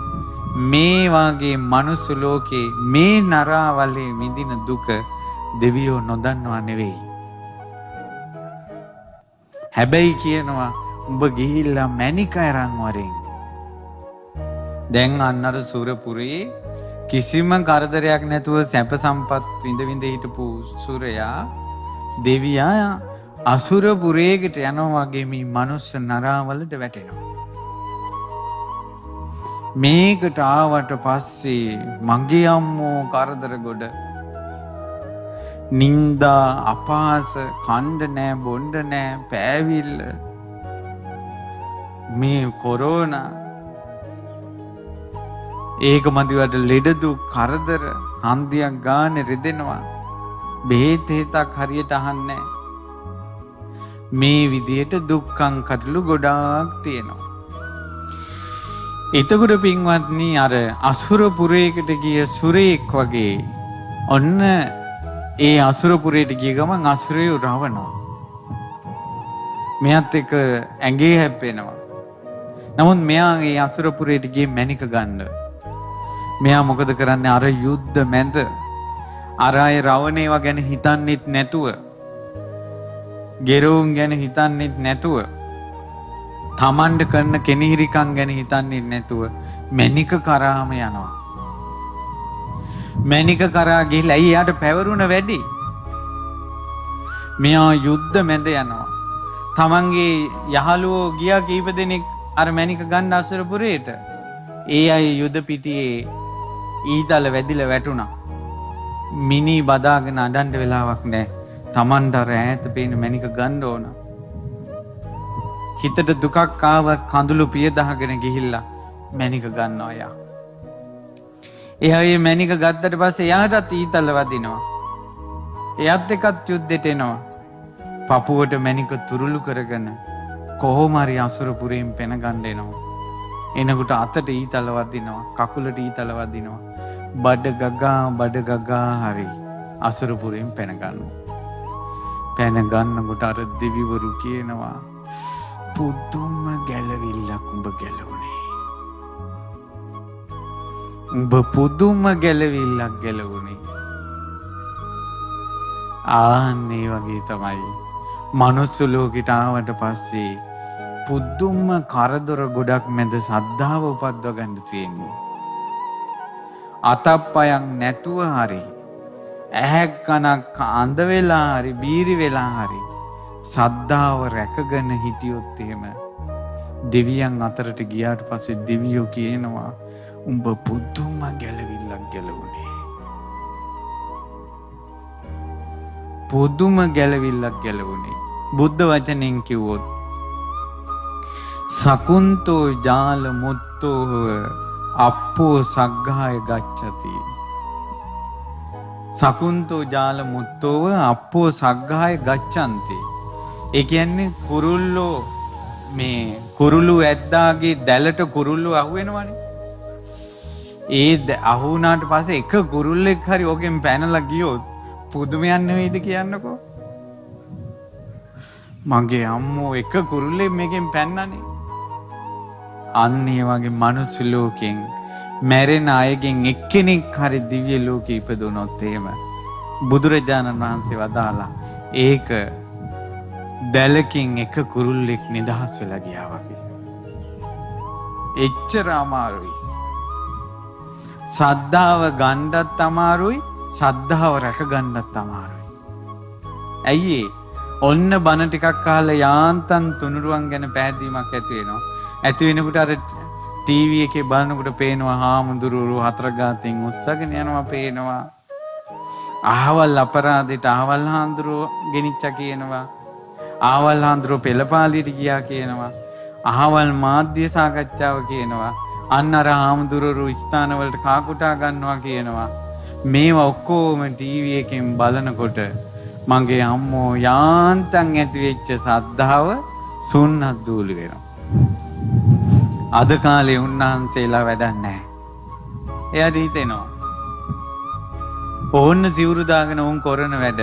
මේ වාගේ මනුස්ස ලෝකේ මේ නරාවලේ විඳින දුක දෙවියෝ නොදන්නවා නෙවෙයි. හැබැයි කියනවා උඹ ගිහිල්ලා මැණික අරන් වරෙන්. දැන් අන්නර සූරපුරේ කිසිම කරදරයක් නැතුව සැප සම්පත් විඳ විඳ හිටපු සූරයා දෙවියා අසුරපුරේකට යනවා වගේ මේ මනුස්ස නරාවලට වැටෙනවා. මේකට ආවට පස්සේ මගේ අම්මෝ කරදර ගොඩ නින්දා අපහාස කණ්ඩ නෑ බොණ්ඩ නෑ පෑවිල්ල මේ කොරෝනා ඒක මදිවට ලෙඩ දුක් කරදර හන්දියක් ගානේ රිදෙනවා බෙහෙත් හේතක් හරියට අහන්නේ මේ විදියට දුක්ඛං කටළු ගොඩාක් තියෙනවා. එතකොට පින්වත්නි අර අසුරපුරයකට ගිය සුරේක් වගේ ඔන්න ඒ අසුරපුරයට ගිය ගමන් අසුරයෝ රවනවා. මෙයත් එක ඇඟේ හැප්පෙනවා. නමුත් මෙයා ඒ අසුරපුරයට ගියේ මැණික ගන්න. මෙයා මොකද කරන්නේ අර යුද්ධ මැද අර අය රවණේවා ගැන හිතන්නෙත් නැතුව ගෙරවුන් ගැන හිතන්නෙත් නැතුව තමන්ට කරන කෙනිහිරිකම් ගැන හිතන්නෙත් නැතුව මැණික කරාම යනවා. මැණික කරා ගිහිල්ලා ඇයි යාට පැවරුණ වැඩි. මෙයා යුද්ධ මැද යනවා. තමන්ගේ යහළුවෝ ගියා කීප දෙනෙක් අර මැණික ගන්න අසුරපුරේට. ඒ අය යුද පිටියේ ඊතල වැදිලා වැටුණා. මිනි බදාගෙන අඬන්න වෙලාවක් නැහැ. තමන්ට අර ඈත පේන මැණික ගන්න ඕන. හිතට දුකක් ආව කඳුළු පිය දහගෙන ගිහිල්ලා මැණික ගන්නවා යා. එයා මේ මැණික ගත්තට පස්සේ එයාටත් ඊතල වදිනවා. එයාත් එක්කත් යුද්ධෙට එනවා. පපුවට මැණික තුරුළු කරගෙන කොහොම හරි අසුරපුරයෙන් පෙන ගන්න එනවා. එනකොට අතට ඊතල වදිනවා, කකුලට ඊතල වදිනවා. බඩ ගගා හරි අසුරපුරයෙන් පෙන ගන්නවා. පෙන ගන්නකොට අර දෙවිවරු කියනවා පුදුම ගැලවිල්ලක් උඹ ගැලවුනේ. උඹ පුදුම ගැලවිල්ලක් ගැලවුනේ. ආන්නේ වගේ තමයි මනුස්ස ලෝකෙට ආවට පස්සේ පුදුම කරදර ගොඩක් මැද සද්ධාව උපද්දව ගන්න තියෙන්නේ. අතප්පයක් නැතුව හරි ඇහැක් කනක් අඳ වෙලා හරි බීරි වෙලා හරි සද්ධාව රැකගෙන හිටියොත් එහෙම දෙවියන් අතරට ගියාට පස්සේ දෙවියෝ කියනවා උඹ පුදුම ගැලවිල්ලක් ගැලවුනේ. පුදුම ගැලවිල්ලක් ගැලවුනේ. බුද්ධ වචනෙන් කිව්වොත් සකුන්තෝ ජාල මුත්තෝ අප්පෝ සග්ගාය ගච්ඡති. සකුන්තෝ ජාල මුත්තෝව අප්පෝ සග්ගාය ගච්ඡanti. ඒ කියන්නේ කුරුල්ලෝ මේ කුරුළු ඇද්දාගේ දැලට කුරුල්ලෝ අහුවෙනවනේ. ඒ අහුණාට පස්සේ එක කුරුල්ලෙක් හරි ඕකෙන් පැනලා ගියොත් පුදුමයක් නෙවෙයිද කියන්නකෝ. මගේ අම්මෝ එක කුරුල්ලෙක් මේකෙන් පැන්නනේ. අන්න ඒ වගේ මනුස්ස ලෝකෙන් මැරෙන අයගෙන් එක්කෙනෙක් හරි දිව්‍ය ලෝකෙ ඉපදුනොත් එහෙම බුදුරජාණන් වහන්සේ වදාලා ඒක දැලකින් එක කුරුල්ලෙක් නිදහස් වෙලා ගියා වගේ. එච්චර අමාරුයි. සද්ධාව ගන්නත් අමාරුයි, සද්ධාව රැක ගන්නත් අමාරුයි. ඇයි ඔන්න බණ ටිකක් අහලා යාන්තම් තුනුරුවන් ගැන පැහැදීමක් ඇති වෙනවා. ඇති වෙනකොට අර ටීවී එකේ බලනකොට පේනවා හාමුදුරුවෝ හතර ගාතෙන් උස්සගෙන යනවා පේනවා. අහවල් අපරාධයට අහවල් හාමුදුරුවෝ ගෙනිච්චා කියනවා. අහවල් හාමුදුරුවෝ පෙළපාලියට ගියා කියනවා. අහවල් මාධ්‍ය සාකච්ඡාව කියනවා. අන්න අර හාමුදුරුවෝ ස්ථානවලට කාකුටා ගන්නවා කියනවා. මේවා ඔක්කොම ටීවී එකෙන් බලනකොට මගේ අම්මෝ යාන්තම් ඇති වෙච්ච සද්ධාව සුන්නත් දූලි වෙනවා. අද කාලේ උන්වහන්සේලා වැඩක් නැහැ. එයාට හිතෙනවා ඕන්න සිවුරු දාගෙන උන් කරන වැඩ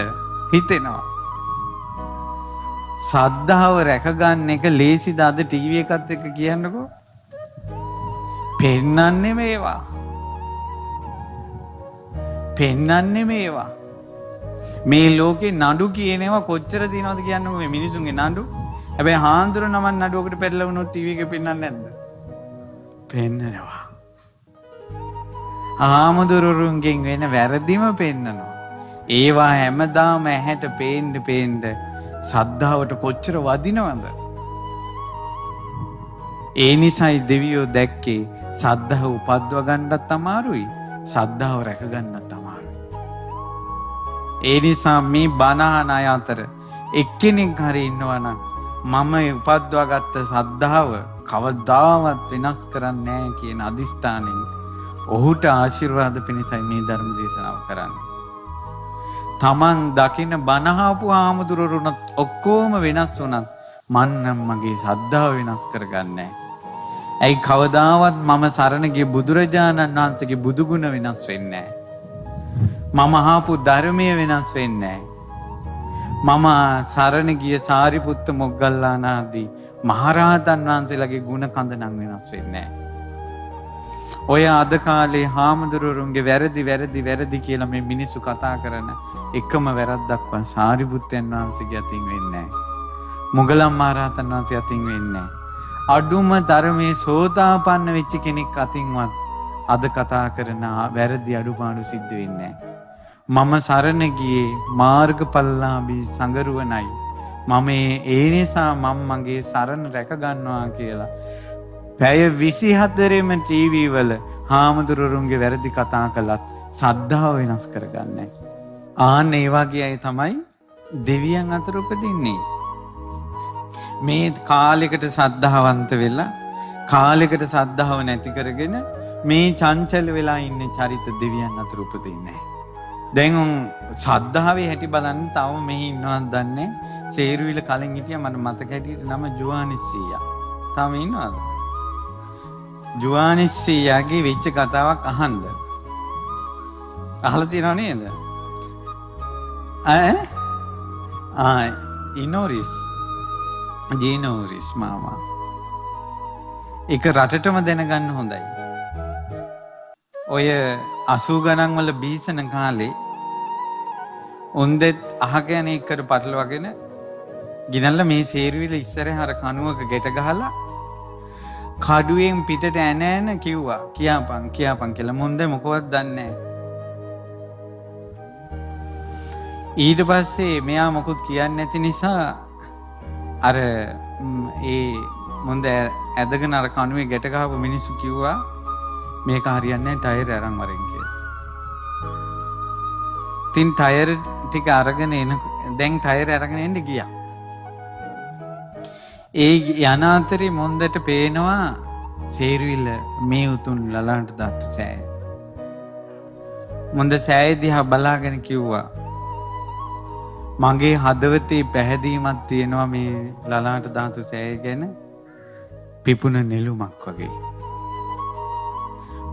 හිතෙනවා. සද්ධාව රැකගන්න එක ලේසිද අද ටීවී එකත් එක්ක කියන්නකෝ. පෙන්නන්නේ මේවා. පෙන්නන්නේ මේවා. මේ ලෝකේ නඩු කියනවා කොච්චර දිනවද කියන්නකෝ මේ මිනිසුන්ගේ නඩු. හැබැයි හාන්දුර නමන් නඩුවකට පැටලලා වුණොත් ටීවී එකේ පෙන්වන්නේ නැද්ද? පෙන්නනවා. හාමුදුරුවන්ගෙන් වෙන වැරදිම පෙන්නනවා. ඒවා හැමදාම ඇහැට පේන්න සද්ධාවට කොච්චර වදිනවද? ඒ නිසායි දෙවියෝ දැක්කේ සද්ධාව උපද්ව ගන්නත් අමාරුයි, සද්ධාව රැක ගන්නත් අමාරුයි. ඒ නිසා මේ බණහන අය අතර එක්කෙනෙක් හරි ඉන්නවනම් මම උපද්වාගත්ත සද්ධාව කවදාවත් වෙනස් කරන්නේ නැහැ කියන අදිෂ්ඨානෙන් ඔහුට ආශිර්වාද පිණිසයි මේ ධර්ම දේශනාව කරන්නේ. තමන් දකින බණහාපු ආමුදුරුණත් ඔක්කොම වෙනස් වුණත් මන් නම් මගේ සද්ධාව වෙනස් කරගන්නේ. ඇයි කවදාවත් මම සරණ ගිය බුදුරජාණන් වහන්සේගේ බුදු ගුණ වෙනස් වෙන්නේ නැහැ. මම අහපු ධර්මයේ වෙනස් වෙන්නේ නැහැ. මම සරණ ගිය සාරිපුත්ත මොග්ගල්ලාන ආදී මහරහතන් වහන්සේලාගේ ගුණ කඳ නම් වෙනස් වෙන්නේ නැහැ. ඔය අද කාලේ හාමුදුරුවරුන්ගේ වැරදි කියලා මේ මිනිස්සු කතා කරන එකම වැරද්දක්වත් සාරිපුත්තයන් වහන්සේගේ අතින් වෙන්නේ නැහැ. මොගලන් මහරහතන් වහන්සේ අතින් වෙන්නේ නැහැ. අඩුම ධර්මයේ සෝතාපන්න වෙච්ච කෙනෙක් අතින්වත් අද කතා කරන වැරදි අඩුපාඩු සිද්ධ වෙන්නේ නැහැ. මම සරණ ගියේ මාර්ගඵලලාභී සංගරුවනයි. මම ඒ නිසා මම මගේ සරණ රැක ගන්නවා කියලා පැය 24ෙම ටීවී වල හාමුදුරුවරුන්ගේ වැරදි කතා කළත් සද්ධාව වෙනස් කරගන්නේ. ආන්න ඒ වගේ අය තමයි දෙවියන් අතර උපදින්නේ. මේ කාලයකට සද්ධාවන්ත වෙලා කාලයකට සද්ධාව නැති කරගෙන මේ චංචල වෙලා ඉන්න චරිත දෙවියන් අතර උපදින්නේ. දැන් සද්ධාවේ හැටි බලන්න තව මෙහි ඉන්නවද දන්නේ. සේරුවිල කලින් හිටියා මට මතක හැටියට නම ජුවානිස්සීයා. තාම ඉන්නවද? ජුවානිස්සීයාගේ වෙච්ච කතාවක් අහන්න. අහලා තියෙනව නේද? ඉනෝරිස් ජීනෝරිස් මාමා. ඒක රටටම දැනගන්න හොඳයි. ඔය 80 ගණන් වල බීසන කාලේ උන්දෙත් අහගෙන එකට පටලවාගෙන ගිනල්ලා මේ සේරුවිල ඉස්සරහ අර කණුවක ගැට ගහලා කඩුවෙන් පිටට ඇන කිව්වා කියාපන් කියලා. මුන්ද මොකවත් දන්නේ නැහැ. ඊට පස්සේ මෙයා මොකුත් කියන්නේ නැති නිසා අර ඒ මුන්ද ඇදගෙන අර කණුවේ ගැට ගහපු මිනිස්සු කිව්වා මේක හරියන්නේ නැහැ ටයර් අරන් වරෙන් කියලා. තින් ටයර් ටික අරගෙන දැන් ටයර් අරගෙන එන්න ගියා. ඒ යන අතරේ මොන්දට පේනවා සේරුවිල මේ උතුම් ලලාට දත්තු සෑය. මොන්ද සෑය දිහා බලාගෙන කිව්වා මගේ හදවතේ පැහැදීමක් තියෙනවා මේ ලලාට ධාතු සෑය ගැන පිපුණ නෙළුමක් වගේ.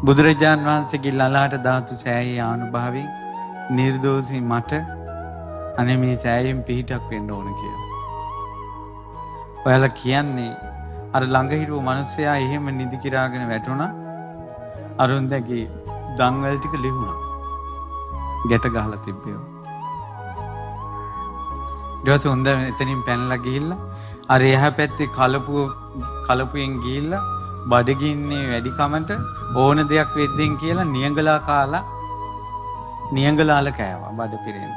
බුදුරජාන් වහන්සේගේ ලලාට ධාතු සෑයේ ආනුභාවයෙන් නිර්දෝෂී මට අනේ මේ සෑයෙන් පිහිටක් වෙන්න ඕන කියලා. ඔයාලා කියන්නේ අර ළඟ හිටපු මිනිස්සයා එහෙම නිදි කිරාගෙන වැටුණා. අරුන්දගේ දන්වැල් ටික ලිහුණා. ගැට ගහලා තිබ්බේ. ඊට හොඳ එතනින් පැනලා ගිහිල්ලා අර එහා පැත්තේ කලපුවෙන් ගිහිල්ලා බඩගින්නේ වැඩි කමට ඕන දෙයක් වෙද්දෙන් කියලා නියඟලා කාලා නියඟලාල කෑවා බඩ පිරෙන්න.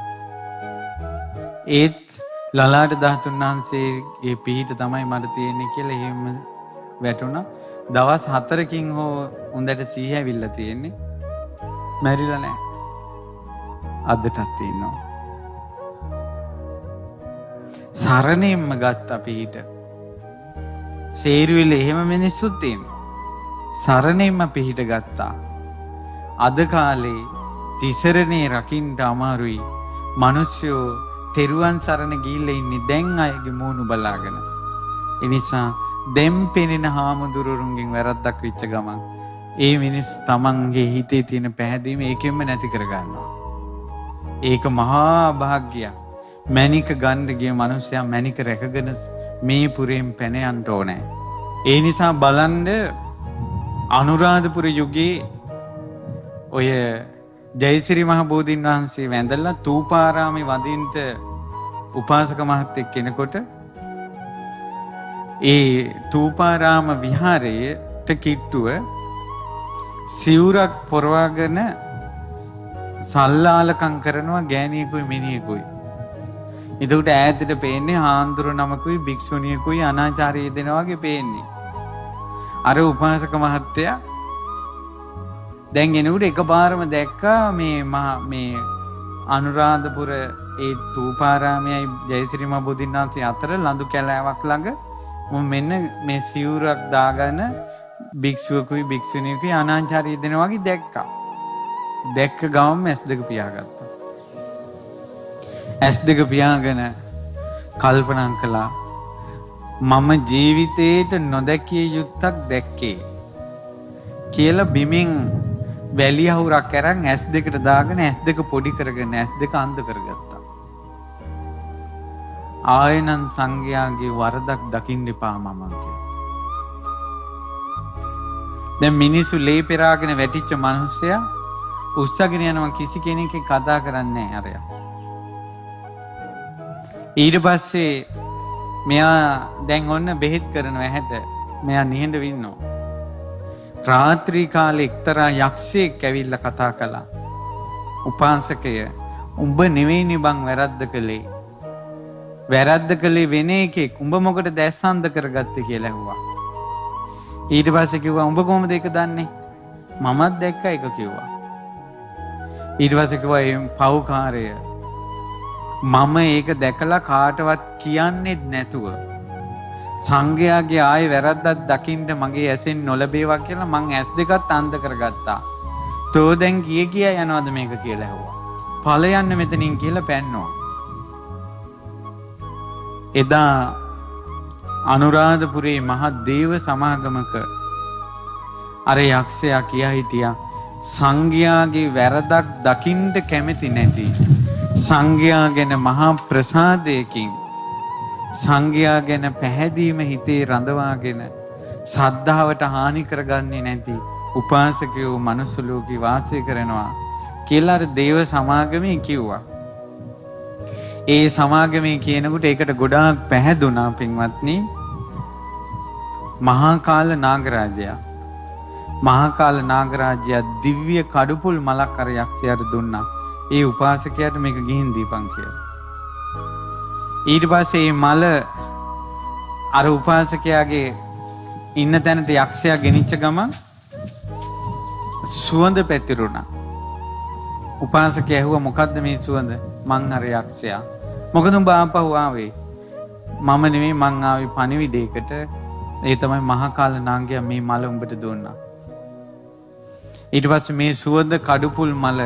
ඒත් ලලාට ධාතුන් වහන්සේගේ පිහිට තමයි මට තියෙන්නේ කියලා එහෙම වැටුණා. දවස් 4කින් හෝ හොඳට සීහ ඇවිල්ලා තියෙන්නේ. මැරිලා නැහැ. අදටත් ඉන්නවා. සරණෙන්ම ගත්ත පිහිට. සේරුවිල එහෙම මිනිස්සුත් ඉන්නවා. සරණෙන්ම පිහිට ගත්තා. අද කාලේ තිසරණේ රකින්න අමාරුයි. මිනිස්සු තෙරුවන් සරණ ගිහිල්ලා ඉන්නේ දැන් අයගේ මූණු බලාගෙන. ඒ නිසා දැන් පෙනෙන හාමුදුරුවන්ගෙන් වැරද්දක් වෙච්ච ගමන් ඒ මිනිස්සු තමන්ගේ හිතේ තියෙන පැහැදීම ඒකෙන්ම නැති කර ගන්නවා. ඒක මහා භාග්‍යයක්. මැණික ගන්න ගිය මිනිසයා මැණික රැකගෙන මේ පුරෙන් පැන යන්න ඕනේ. ඒ නිසා බලන්න අනුරාධපුර යුගයේ ඔය ජයසිරි මහ බෝධීන් වහන්සේ වැඳලා තූපාරාමේ වඳින්න උපාසක මහත්තයෙක් කෙනෙකුට ඒ තූපාරාම විහාරයට කිට්ටුව සිවුරක් පොරවාගෙන සල්ලාලකම් කරනවා ගෑණියෙකුයි මිනිහෙකුයි. එතකොට ඈතට පේන්නේ හාමුදුරු නමකුයි භික්ෂුණියකුයි අනාචාරය දෙනවා වගේ පේන්නේ. අර උපාසක මහත්තයා දැන් එනකොට එකපාරම දැක්කා මේ අනුරාධපුර ඒ තූපාරාමයයි ජයසිරි මහ බෝධීන් වහන්සේ අතර ලඳු කැලෑවක් ළඟ මෙන්න මේ සිවුරක් දාගෙන භික්ෂුවකුයි භික්ෂුණියකුයි අනාචාරය දෙනවා වගේ දැක්කා. දැක්ක ගමන් S2 පියාගත්තා. S2 පියාගෙන කල්පනා කළා මම ජීවිතේට නොදැකිය යුත්තක් දැක්කේ කියලා බිමින් වැලි අහුරක් අරන් S2ට දාගෙන S2 පොඩි කරගෙන S2 අන්ධ කරගත්තා. ආයෙනම් සංඝයාගේ වරදක් දකින්න එපා මම කියලා. දැන් මිනිස්සු ලේ පෙරාගෙන වැටිච්ච මිනිස්සයා උස්සගෙන යනවා කිසි කෙනෙක් කතා කරන්නේ නැහැ අරයා. ඊට පස්සේ මෙයා දැන් ඔන්න බෙහෙත් කරනවා ඇහැට. මෙයා නිහඬව ඉන්නවා. රාත්‍රී කාලේ එක්තරා යක්ෂයෙක් ඇවිල්ලා කතා කළා. උපාසකය උඹ නෙවෙයිනේ බං වැරද්ද කළේ. වැරද්ද කළේ වෙන එකෙක්. උඹ මොකටද දැස් අන්ධ කරගත්තේ කියලා ඇහුවා. ඊට පස්සේ කිව්වා උඹ කොහොමද ඒක දන්නේ? මමත් දැක්ක එක කිව්වා. ඊට පස්සේ කිව්වා මේ පව්කාරය මම ඒක දැකලා කාටවත් කියන්නේත් නැතුව සංඝයාගේ ආයේ වැරද්දක් දකින්න මගේ ඇසෙන් නොලැබේවා කියලා මං ඇස් දෙකත් අන්ධ කරගත්තා. තෝ දැන් කිය යනවද මේක කියලා ඇහුවා. ඵල යන්න මෙතනින් කියලා පැන්නවා. එදා අනුරාධපුරේ මහා දේව සමාගමක අර යක්ෂයා කියා හිටියා සංඝයාගේ වැරදක් දකින්න කැමති නැති සංඝයා ගැන මහා ප්‍රසාදයකින් සංඝයා ගැන පැහැදීම හිතේ රඳවාගෙන සද්ධාවට හානි කරගන්නේ නැති උපාසකයෝ මනුස්ස ලෝකේ වාසය කරනවා කියලා අර දේව සමාගමේ කිව්වා. ඒ සමාගමේ කියනකොට ඒකට ගොඩාක් පැහැදුනා පින්වත්නි. මහා කාල නාගරාජයා දිව්‍ය කඩුපුල් මලක් අර යක්ෂයාට දුන්නා. ඒ උපාසකයාට මේක ගිහින් දීපන් කියලා. ඊට පස්සේ මේ මල අර උපාසකයාගේ ඉන්න තැනට යක්ෂයා ගෙනිච්ච ගමන් සුවඳ පැතිරුණා. උපාසකයා ඇහුවා මොකද්ද මේ සුවඳ? මං අර යක්ෂයා. මොකද උඹ ආපහු ආවේ? මම නෙමෙයි මං ආවේ පණිවිඩයකට. ඒ තමයි මහා කාල නාගයා මේ මල උඹට දුන්නා. ඊට පස්සේ මේ සුවඳ කඩුපුල් මල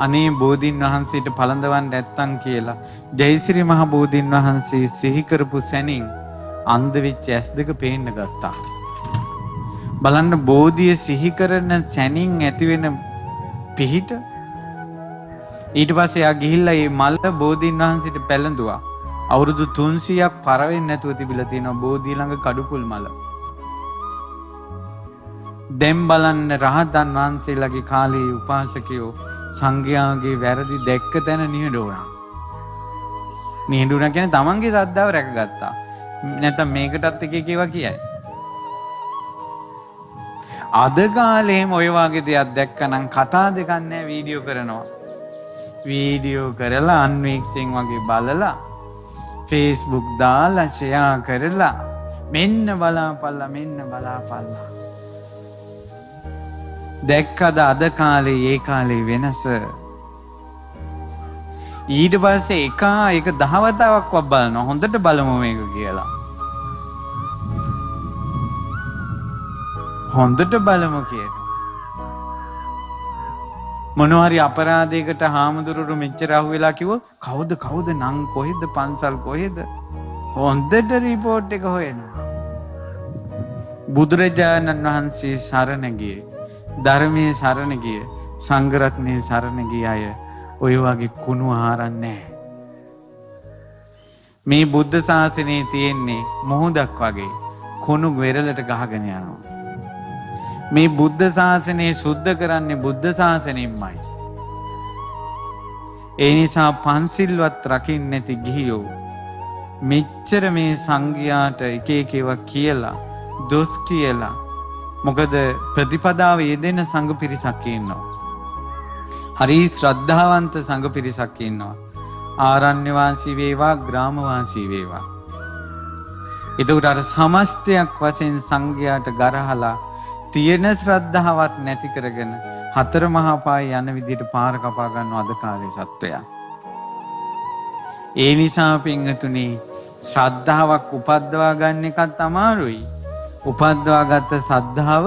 අනේ බෝධීන් වහන්සේට පළඳවන්න නැත්තම් කියලා ජයසිරි මහ බෝධීන් වහන්සේ සිහි කරපු සැනින් අන්ධ වෙච්ච S2 පේන්න ගත්තා. බලන්න බෝධිය සිහි කරන සැනින් ඇති වෙන පිහිට. ඊට පස්සේ යා ගිහිල්ලා මේ මල බෝධීන් වහන්සේට පැලඳුවා. අවුරුදු 300ක් පර වෙන්නේ නැතුව තිබිලා තියෙනවා බෝධිය ළඟ කඩුපුල් මල. දැන් බලන්න රහතන් වහන්සේලාගේ කාලේ උපාසකයෝ සංඝයාගේ වැරදි දැක්ක තැන නිහඬ වුණා. නිහඬ වුණා කියන්නේ තමන්ගේ ශ්‍රද්ධාව රැකගත්තා. නැත්නම් මේකටත් එක ඒවා කියයි. අද කාලේම ඔය වගේ දෙයක් දැක්කනම් කතා දෙකක් නැහැ වීඩියෝ කරනවා. වීඩියෝ කරලා අන්වීක්ෂෙන් වගේ බලලා Facebook දාලා ෂෙයා කරලා මෙන්න බලාපල්ලා. දැක්කද අද කාලේ ඒ කාලේ වෙනස? ඊට පස්සේ එක දහවතාවක්වත් බලනවා හොඳට බලමු මේක කියලා. හොඳට බලමු කියලා. මොනවාරි අපරාධයකට හාමුදුරුවෝ මෙච්චර අහුවෙලා කිව්වොත් කවුද නං කොහෙද පන්සල් කොහෙද? හොඳට රිපෝට් එක හොයනවා. බුදුරජාණන් වහන්සේ සරණ ගියේ ධර්මයේ සරණ ගිය සංඝ රත්නයේ සරණ ගිය අය ඔය වගේ කුණු ආහාරන්නේ නැහැ. මේ බුද්ධ ශාසනයේ තියෙන්නේ මොහොතක් වගේ කුණු වෙරළට ගහගෙන යනවා. මේ බුද්ධ ශාසනය සුද්ධ කරන්නේ බුද්ධ ශාසනයෙන්මයි. ඒ නිසා පන්සිල්වත් රකින්න නැති ගිහියෝ මෙච්චර මේ සංඝයාට එක එක ඒවා කියලා දොස් කියලා. මොකද ප්‍රතිපදාව යෙදෙන සංඝ පිරිසක් ඉන්නවා. හරි ශ්‍රද්ධාවන්ත සංඝ පිරිසක් ඉන්නවා. ආරණ්‍ය වාසී වේවා ග්‍රාම වාසී වේවා. එතකොට අර සමස්තයක් වශයෙන් සංඝයාට ගරහලා තියෙන ශ්‍රද්ධාවක් නැති කරගෙන හතර මහා පාය යන විදිහට පාර කපා ගන්නව අද කාලේ සත්වයා. ඒ නිසා පින්තුනි ශ්‍රද්ධාවක් උපද්දවා ගන්න එකත් අමාරුයි. උපද්දවාගත්ත ශ්‍රද්ධාව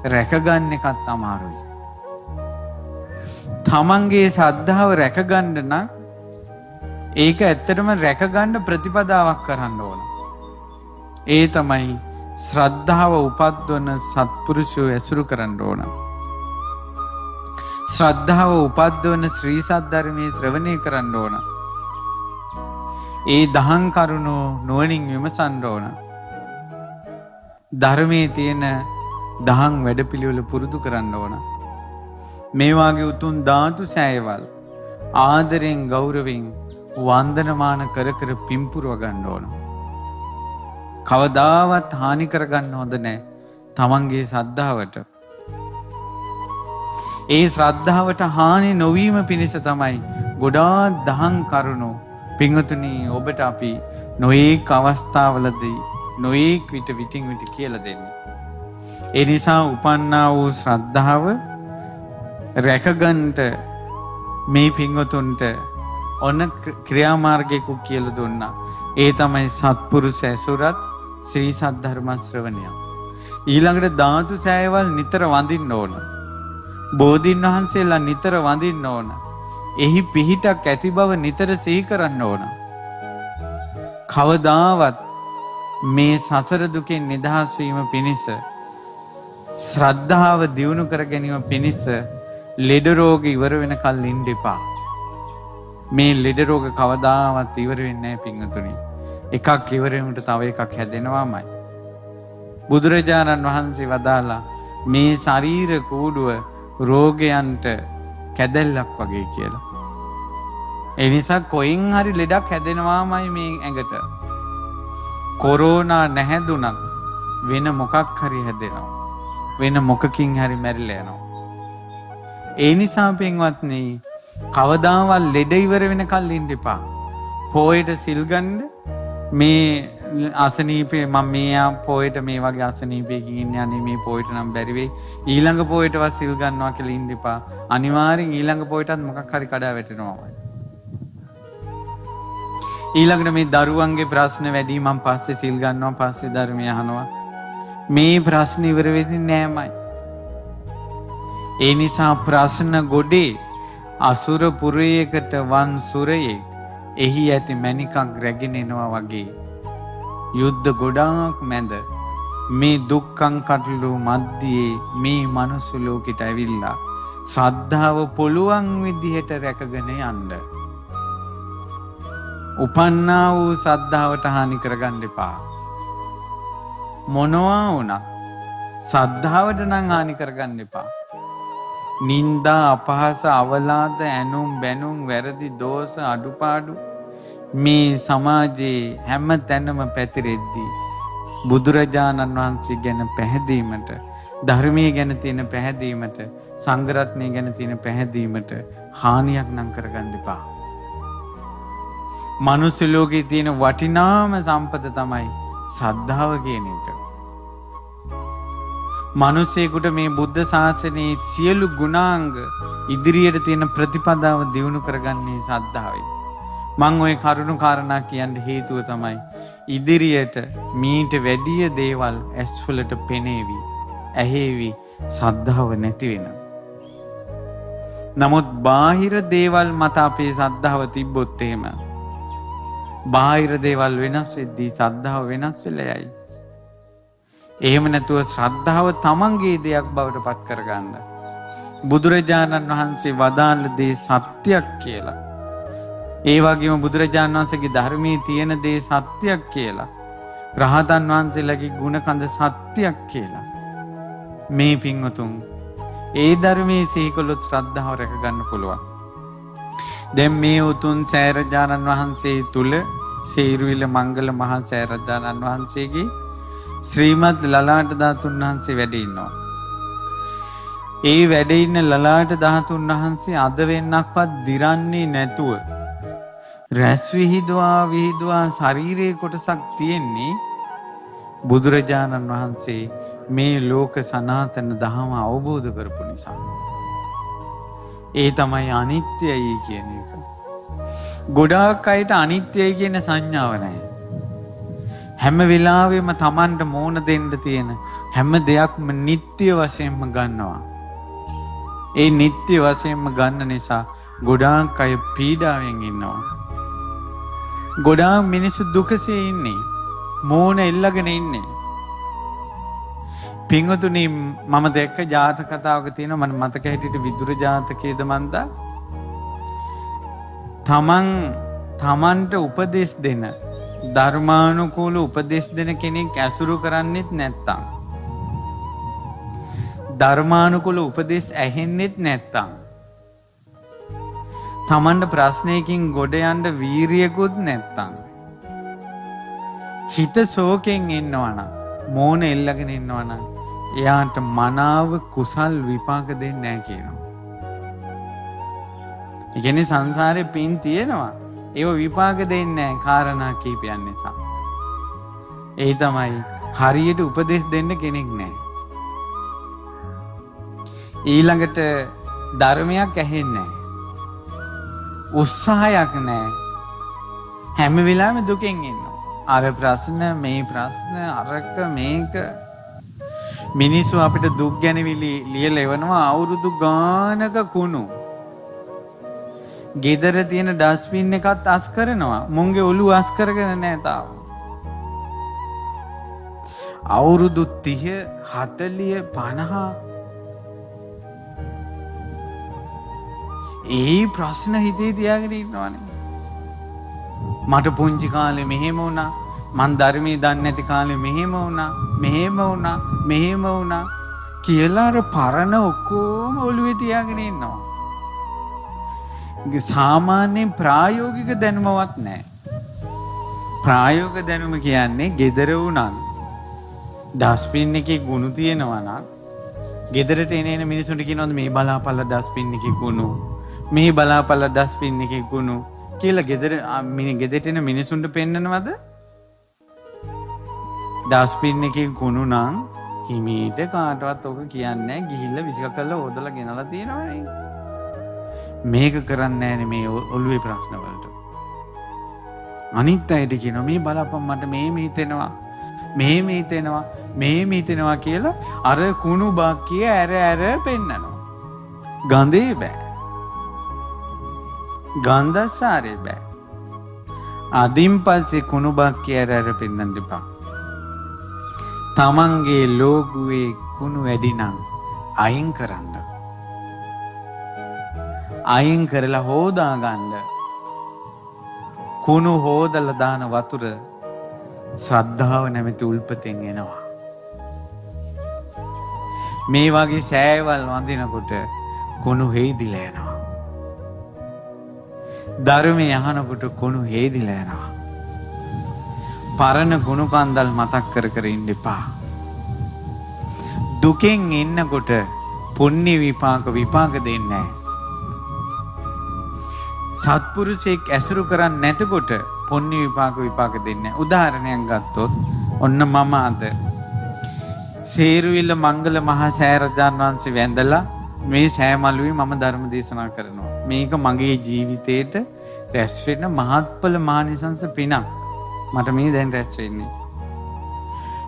රැක ගන්න එකත් අමාරුයි. තමන්ගේ ශ්‍රද්ධාව රැක ගන්න නම් ඒක ඇත්තටම රැක ගන්න ප්‍රතිපදාවක් කරන්න ඕන. ඒ තමයි ශ්‍රද්ධාව උපද්දවන සත්පුරුෂයෝ ඇසුරු කරන්න ඕන. ශ්‍රද්ධාව උපද්දවන ශ්‍රී සද්ධර්මයේ ශ්‍රවණය කරන්න ඕන. ඒ දහම් කරුණු නුවණින් විමසන්න ඕන. ධර්මයේ තියෙන දහම් වැඩපිළිවෙල පුරුදු කරන්න ඕන. මේ වාගේ උතුම් ධාතු සෑයවල් ආදරෙන් ගෞරවයෙන් වන්දනමාන කර කර පිම්පුරව ගන්න ඕන. කවදාවත් හානි කරගන්න හොඳ නැහැ තමන්ගේ ශ්‍රද්ධාවට. ඒ ශ්‍රද්ධාවට හානි නොවීම පිණිස තමයි ගොඩාක් දහම් කරුණු පින්වතුනි ඔබට අපි නොඑක අවස්ථාවලදී නොඑක විටින් විට කියලා දෙන්නේ. ඒ නිසා උපන්නා වූ ශ්‍රද්ධාව රැකගන්නට මේ පින්වතුන්ට ඔන්න ක්‍රියාමාර්ගයක් කියලා දුන්නා. ඒ තමයි සත්පුරුෂ ඇසුරත් ශ්‍රී සද්ධර්ම ශ්‍රවණය. ඊළඟට ධාතු සෑයවල් නිතර වඳින්න ඕන. බෝධීන් වහන්සේලා නිතර වඳින්න ඕන. එහි පිහිටක් ඇති බව නිතර සිහි කරන්න ඕන. කවදාවත් මේ සසර දුකෙන් නිදහස් වීම පිණිස ශ්‍රද්ධාව දියුණු කර ගැනීම පිණිස ලෙඩ රෝග ඉවර වෙනකල් ඉන්න එපා. මේ ලෙඩ රෝග කවදාවත් ඉවර වෙන්නේ නැහැ පින්වතුනි. එකක් ඉවර වෙනකොට තව එකක් හැදෙනවාමයි. බුදුරජාණන් වහන්සේ වදාලා මේ ශරීර කූඩුව රෝගයන්ට කැදැල්ලක් වගේ කියලා. ඒ නිසා කොයින් හරි ලෙඩක් හැදෙනවාමයි මේ ඇඟට. කොරෝනා නැහැදුනත් වෙන මොකක් හරි හැදෙනවා. වෙන මොකකින් හරි මැරිලා යනවා. ඒ නිසා පින්වත්නි කවදාවත් ලෙඩ ඉවර වෙනකල් ඉන්න එපා. පොයට සිල් ගන්න මේ අසනීපේ මම මේ පොයට මේ වගේ අසනීපයකින් ඉන්නේ අනේ මේ පොයට නම් බැරි වෙයි. ඊළඟ පොයටවත් සිල් ගන්නවා කියලා ඉන්න එපා. අනිවාර්යෙන් ඊළඟ පොයටත් මොකක් හරි කඩා වැටෙනවා. ඊළඟට මේ දරුවන්ගේ ප්‍රශ්න වැඩි මම පස්සේ සිල් ගන්නවා පස්සේ ධර්මය අහනවා. මේ ප්‍රශ්න ඉවර වෙන්නේ නෑමයි. ඒ නිසා ප්‍රශ්න ගොඩේ අසුර පුරයකට වන් සුරයේ එහි ඇති මණිකක් රැගෙන එනවා වගේ යුද්ධ ගොඩාක් මැද මේ දුක්ඛං කටළු මැද්දේ මේ මනුස්ස ලෝකෙට ඇවිල්ලා ශ්‍රද්ධාව පුළුවන් විදිහට රැකගෙන යන්න. උපන්නා වූ ශ්‍රද්ධාවට හානි කරගන්න එපා. මොනවා වුණත් ශ්‍රද්ධාවට නම් හානි කරගන්න එපා. නින්දා අපහාස අවලාද ඇනුම් බැනුම් වැරදි දෝෂ අඩුපාඩු මේ සමාජයේ හැම තැනම පැතිරෙද්දී බුදුරජාණන් වහන්සේ ගැන පැහැදීමට ධර්මයේ ගැන තියෙන පැහැදීමට සංඝ රත්නය ගැන තියෙන පැහැදීමට හානියක් නම් කරගන්න එපා. මනුස්ස ලෝකේ තියෙන වටිනාම සම්පත තමයි ශ්‍රද්ධාව කියන එක. මිනිසෙකුට මේ බුද්ධ ශාසනයේ සියලු ගුණාංග ඉදිරියට තියෙන ප්‍රතිපදාව දියුණු කරගන්නේ ශ්‍රද්ධාවයි. මම ওই කරුණු කාරණා කියන්න හේතුව තමයි ඉදිරියට මීට වැඩිය දේවල් ඇස්වලට පෙනේවි, ඇහෙවි, ශ්‍රද්ධාව නැති වෙන. නමුත් බාහිර දේවල් මත අපේ ශ්‍රද්ධාව තිබ්බොත් එහෙම බාහිර දේවල් වෙනස් වෙද්දී ශ්‍රද්ධාව වෙනස් වෙලා යයි. එහෙම නැතුව ශ්‍රද්ධාව තමන්ගේ දෙයක් බවට පත් කරගන්න. බුදුරජාණන් වහන්සේ වදාළ දේ සත්‍යයක් කියලා. ඒ වගේම බුදුරජාණන් වහන්සේගේ ධර්මයේ තියෙන දේ සත්‍යයක් කියලා. රහතන් වහන්සේලාගේ ගුණ කඳ සත්‍යයක් කියලා. මේ පින්වතුන් ඒ ධර්මයේ සිහිකලොත් ශ්‍රද්ධාව රැක ගන්න පුළුවන්. දැන් මේ උතුම් සෑරජානන් වහන්සේ තුල සේරුවිල මංගල මහා සෑරජාණන් වහන්සේගේ ශ්‍රීමත් ලලාට ධාතුන් වහන්සේ වැඩ ඉන්නවා. ඒ වැඩ ඉන්න ලලාට ධාතුන් වහන්සේ අද වෙන්නක්වත් දිරන්නේ නැතුව රැස් විහිදුවා ශරීරයේ කොටසක් තියෙන්නේ බුදුරජාණන් වහන්සේ මේ ලෝක සනාතන දහම අවබෝධ කරපු නිසා. ඒ තමයි අනිත්‍යයි කියන එක. ගොඩාක් අයට අනිත්‍යයි කියන සංඥාව නැහැ. හැම වෙලාවෙම Tamanට මෝන දෙන්න තියෙන හැම දෙයක්ම නිට්ටය වශයෙන්ම ගන්නවා. ඒ නිට්ටය වශයෙන්ම ගන්න නිසා ගොඩාක් අය පීඩාවෙන් ඉන්නවා. ගොඩාක් මිනිස්සු දුකසේ ඉන්නේ. මෝන එල්ලගෙන ඉන්නේ. පිංගුතුනි මම දැක්ක ජාතක කතාවක තියෙනවා මම මතක හිටියට විදුර ජාතකයේද මන්දා තමන්ට උපදෙස් දෙන ධර්මානුකූල උපදෙස් දෙන කෙනෙක් ඇසුරු කරන්නෙත් නැත්තම් ධර්මානුකූල උපදෙස් ඇහෙන්නෙත් නැත්තම් තමන්ට ප්‍රශ්නයකින් ගොඩ යන්න වීරියකුත් නැත්තම් හිත ශෝකයෙන් ඉන්නවනම් මෝන එල්ලගෙන ඉන්නවනම් එයාට මනාව කුසල් විපාක දෙන්නේ නැහැ කියනවා. ඒ කියන්නේ සංසාරේ පින් තියෙනවා. ඒව විපාක දෙන්නේ නැහැ කාරණා කීපයක් නිසා. ඒ තමයි හරියට උපදෙස් දෙන්න කෙනෙක් නැහැ. ඊළඟට ධර්මයක් ඇහෙන්නේ නැහැ. උත්සාහයක් නැහැ. හැම වෙලාවෙම දුකෙන් ඉන්නවා. අර ප්‍රශ්න මේ ප්‍රශ්න අරක මේක මිනිස්සු අපිට දුක් ගැනවිලි ලියලා එවනවා අවුරුදු ගානක කුණු. ගෙදර තියෙන ඩස්බින් එකත් අස් කරනවා. මුන්ගේ ඔළුව අස් කරගෙන නැහැ තාම. අවුරුදු 30 40 50 ඒ ප්‍රශ්න හිතේ තියාගෙන ඉන්නවනේ. මට පුංචි කාලේ මෙහෙම වුණා. මං ධර්මයේ දන්නේ නැති කාලේ මෙහෙම වුණා. මෙහෙම වුණා කියලා අර පරණ ඔක්කොම ඔළුවේ තියාගෙන ඉන්නවා. සාමාන්‍යයෙන් ප්‍රායෝගික දැනුමවත් නැහැ. ප්‍රායෝගික දැනුම කියන්නේ gedara වුණා. ඩස්බින් එකේ ගුණ තියෙනවා නම් ගෙදරට එන මිනිස්සුන්ට කියනවාද මේ බලාපල්ලා ඩස්බින් එකේ ගුණ මේ බලාපල්ලා ඩස්බින් එකේ ගුණ කියලා ගෙදරට එන මිනිසුන්ට පෙන්නනවද? ඩස්බින් එකේ ගුණ නම් හිමීට කාටවත් ඔක කියන්නේ නැහැ. ගිහිල්ලා විසික කරලා හොදලා ගෙනලා තියෙනවනේ. මේක කරන්නේ නැහැ මේ ඔළුවේ ප්‍රශ්න වලට. අනිත් අයට කියනවා මේ බලපන් මට මෙහෙම හිතෙනවා කියලා අර කුණු බක්කිය ඇර පෙන්නනවා. ගඳේ බෑ. ගන්ධසාරේ බෑ. අදින් පස්සේ කුණු බක්කිය ඇර පෙන්නන්න දෙපා. තමන්ගේ ලෝගුවේ කුණු වැඩි නම් අයින් කරන්න. අයින් කරලා හොදා ගන්න. කුණු හොදලා දාන වතුර ශ්‍රද්ධාව නැමැති උල්පතෙන් එනවා. මේ වගේ සෑවල් වඳිනකොට කුණු හේදිලා යනවා. ධර්මයේ අහනකොට කුණු හේදිලා යනවා. පරණ කුණු කන්දල් මතක් කර ඉන්න එපා. දුකෙන් ඉන්නකොට පුණ්‍ය විපාක දෙන්නේ නැහැ. සත්පුරුෂයෙක් ඇසුරු කරන්නේ නැතකොට පුණ්‍ය විපාක දෙන්නේ නැහැ. උදාහරණයක් ගත්තොත් ඔන්න මම අද සේරුවිල මංගල මහා සෑරජාණන් වහන්සේ වැඳලා මේ සෑමලුවේ මම ධර්ම දේශනා කරනවා. මේක මගේ ජීවිතේට රැස් වෙන මහත්ඵල මානිසංස පිනක්. මට මේ දැන් රැස් වෙන්නේ.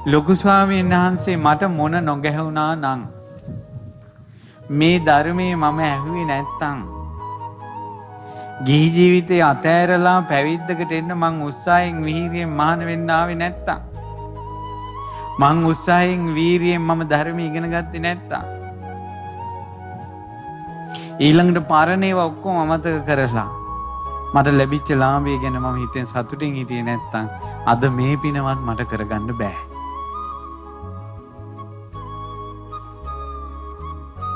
ලොකු ස්වාමීන් වහන්සේ මට මොන නොගැහුණා නම් මේ ධර්මයේ මම ඇහුවේ නැත්තම් ගිහි ජීවිතේ අතෑරලා පැවිද්දකට එන්න මං උත්සාහයෙන් වීරියෙන් මහාන වෙන්න ආවේ නැත්තම් මං උත්සාහයෙන් වීරියෙන් මම ධර්මය ඉගෙන ගත්තේ නැත්තම් ඊළඟට පරණේව ඔක්කොම අමතක කරලා මට ලැබිච්ච ලාභය ගැන මම හිතෙන් සතුටින් හිටියේ නැත්තම් අද මේ පිනවත් මට කරගන්න බෑ.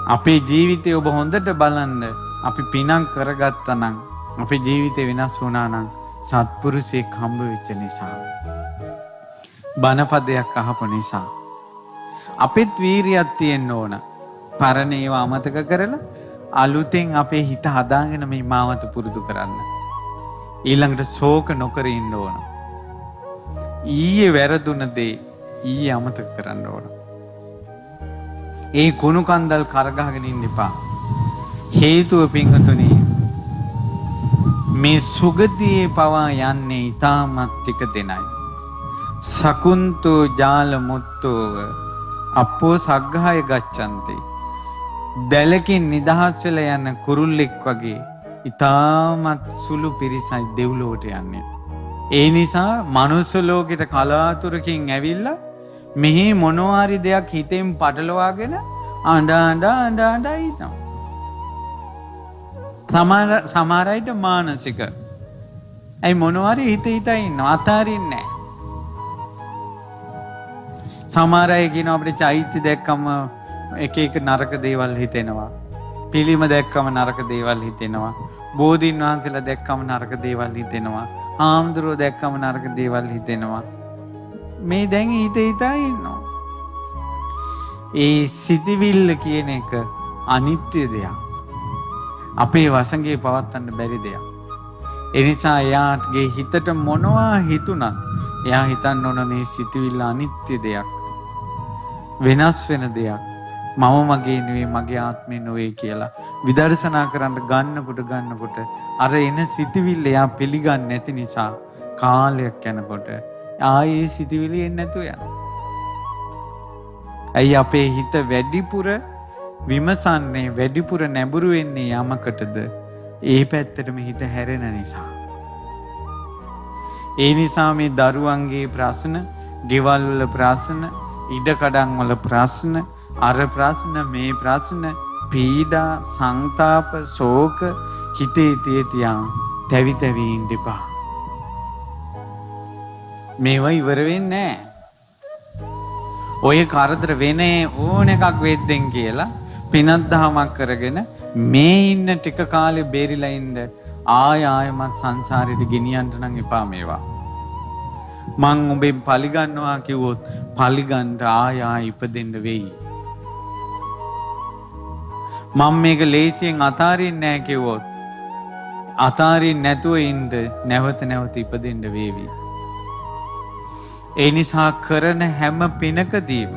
අපේ ජීවිතය ඔබ හොඳට බලන්න. අපි පිනක් කරගත්තා නම් අපේ ජීවිතේ වෙනස් වුණා නම් සත්පුරුෂයෙක් හම්බ වෙච්ච නිසා, බණපදයක් අහපු නිසා අපිත් වීරියක් තියෙන්න ඕන. පරණ ඒවා අමතක කරලා අලුතෙන් අපේ හිත හදාගෙන මේ මාවත පුරුදු කරන්න. ඊළඟට ශෝක නොකර ඉන්න ඕන. ඊයේ වැරදුන දේ ඊයේ අමතක කරන්න ඕන. ඒ කුණු කන්දල් කරගහගෙන ඉන්න එපා. හේතුව පිංගතුනි, මේ සුගතියේ පවා යන්නේ ඊටමත් ටික දෙනයි. සකුන්තෝ ජාල මුත්තෝව අපෝ සග්ගහය ගච්ඡන්තේ. දැලකින් නිදහස් වෙලා යන කුරුල්ලෙක් වගේ ඊටමත් සුළු පිරිසයි දෙව්ලොවට යන්නේ. ඒ නිසා මනුස්ස ලෝකෙට කලාතුරකින් ඇවිල්ලා මෙහි මොනවාරි දෙයක් හිතෙන් පටලවාගෙන අඬ ඉන්නවා. සමහර අයට මානසික. ඇයි මොනවාරි හිත ඉන්නවා, අතාරින්නේ නැහැ. සමහර අය කියන අපිට චෛත්‍ය දැක්කම එක එක නරක දේවල් හිතෙනවා. පිළිම දැක්කම නරක දේවල් හිතෙනවා. බෝධීන් වහන්සේලා දැක්කම නරක දේවල් හිතෙනවා. ආම්දුරෝ දැක්කම නරක දේවල් හිතෙනවා. මේ දැන් හිත ඉන්නවා. ඒ සිතිවිල්ල කියන එක අනිත්‍ය දෙයක්. අපේ වසඟේ පවත්වන්න බැරි දෙයක්. ඒ නිසා එයාගේ හිතට මොනවා හිතුණත් එයා හිතන්න ඕන මේ සිතිවිල්ල අනිත්‍ය දෙයක්. වෙනස් වෙන දෙයක්. මම මගේ නෙවෙයි, මගේ ආත්මේ නෙවෙයි කියලා විදර්ශනා කරන්න ගන්නකොට අර එන සිතිවිල්ල එයා පිළිගන්නේ නැති නිසා කාලයක් යනකොට ආයේ සිතිවිලි එන්නේ නැතුව යනවා. ඇයි අපේ හිත වැඩිපුර විමසන්නේ, වැඩිපුර නැඹුරු වෙන්නේ යමකටද? ඒ පැත්තටම හිත හැරෙන නිසා. ඒ නිසා මේ දරුවන්ගේ ප්‍රශ්න, ගෙවල් වල ප්‍රශ්න, ඉඩකඩම් වල ප්‍රශ්න, අර ප්‍රශ්න, මේ ප්‍රශ්න, පීඩා, සංතාප, ශෝක හිතේ තියා තැවි ඉන්න එපා. මේවා ඉවර වෙන්නේ නැහැ. ඔය කරදර වෙන ඕන එකක් වෙද්දෙන් කියලා පිනක් දහමක් කරගෙන මේ ඉන්න ටික කාලේ බේරිලා ඉන්න ආයමත් සංසාරෙට ගෙනියන්න නම් එපා මේවා. මං ඔබෙන් පලිගන්නවා කිව්වොත් පලිගන්න ආයා ඉපදෙන්න වෙයි. මම මේක ලේසියෙන් අතාරින්නේ නැහැ කිව්වොත් අතාරින්න නැතුව ඉන්න නැවත ඉපදෙන්න වේවි. ඒ නිසා කරන හැම පිනකදීම,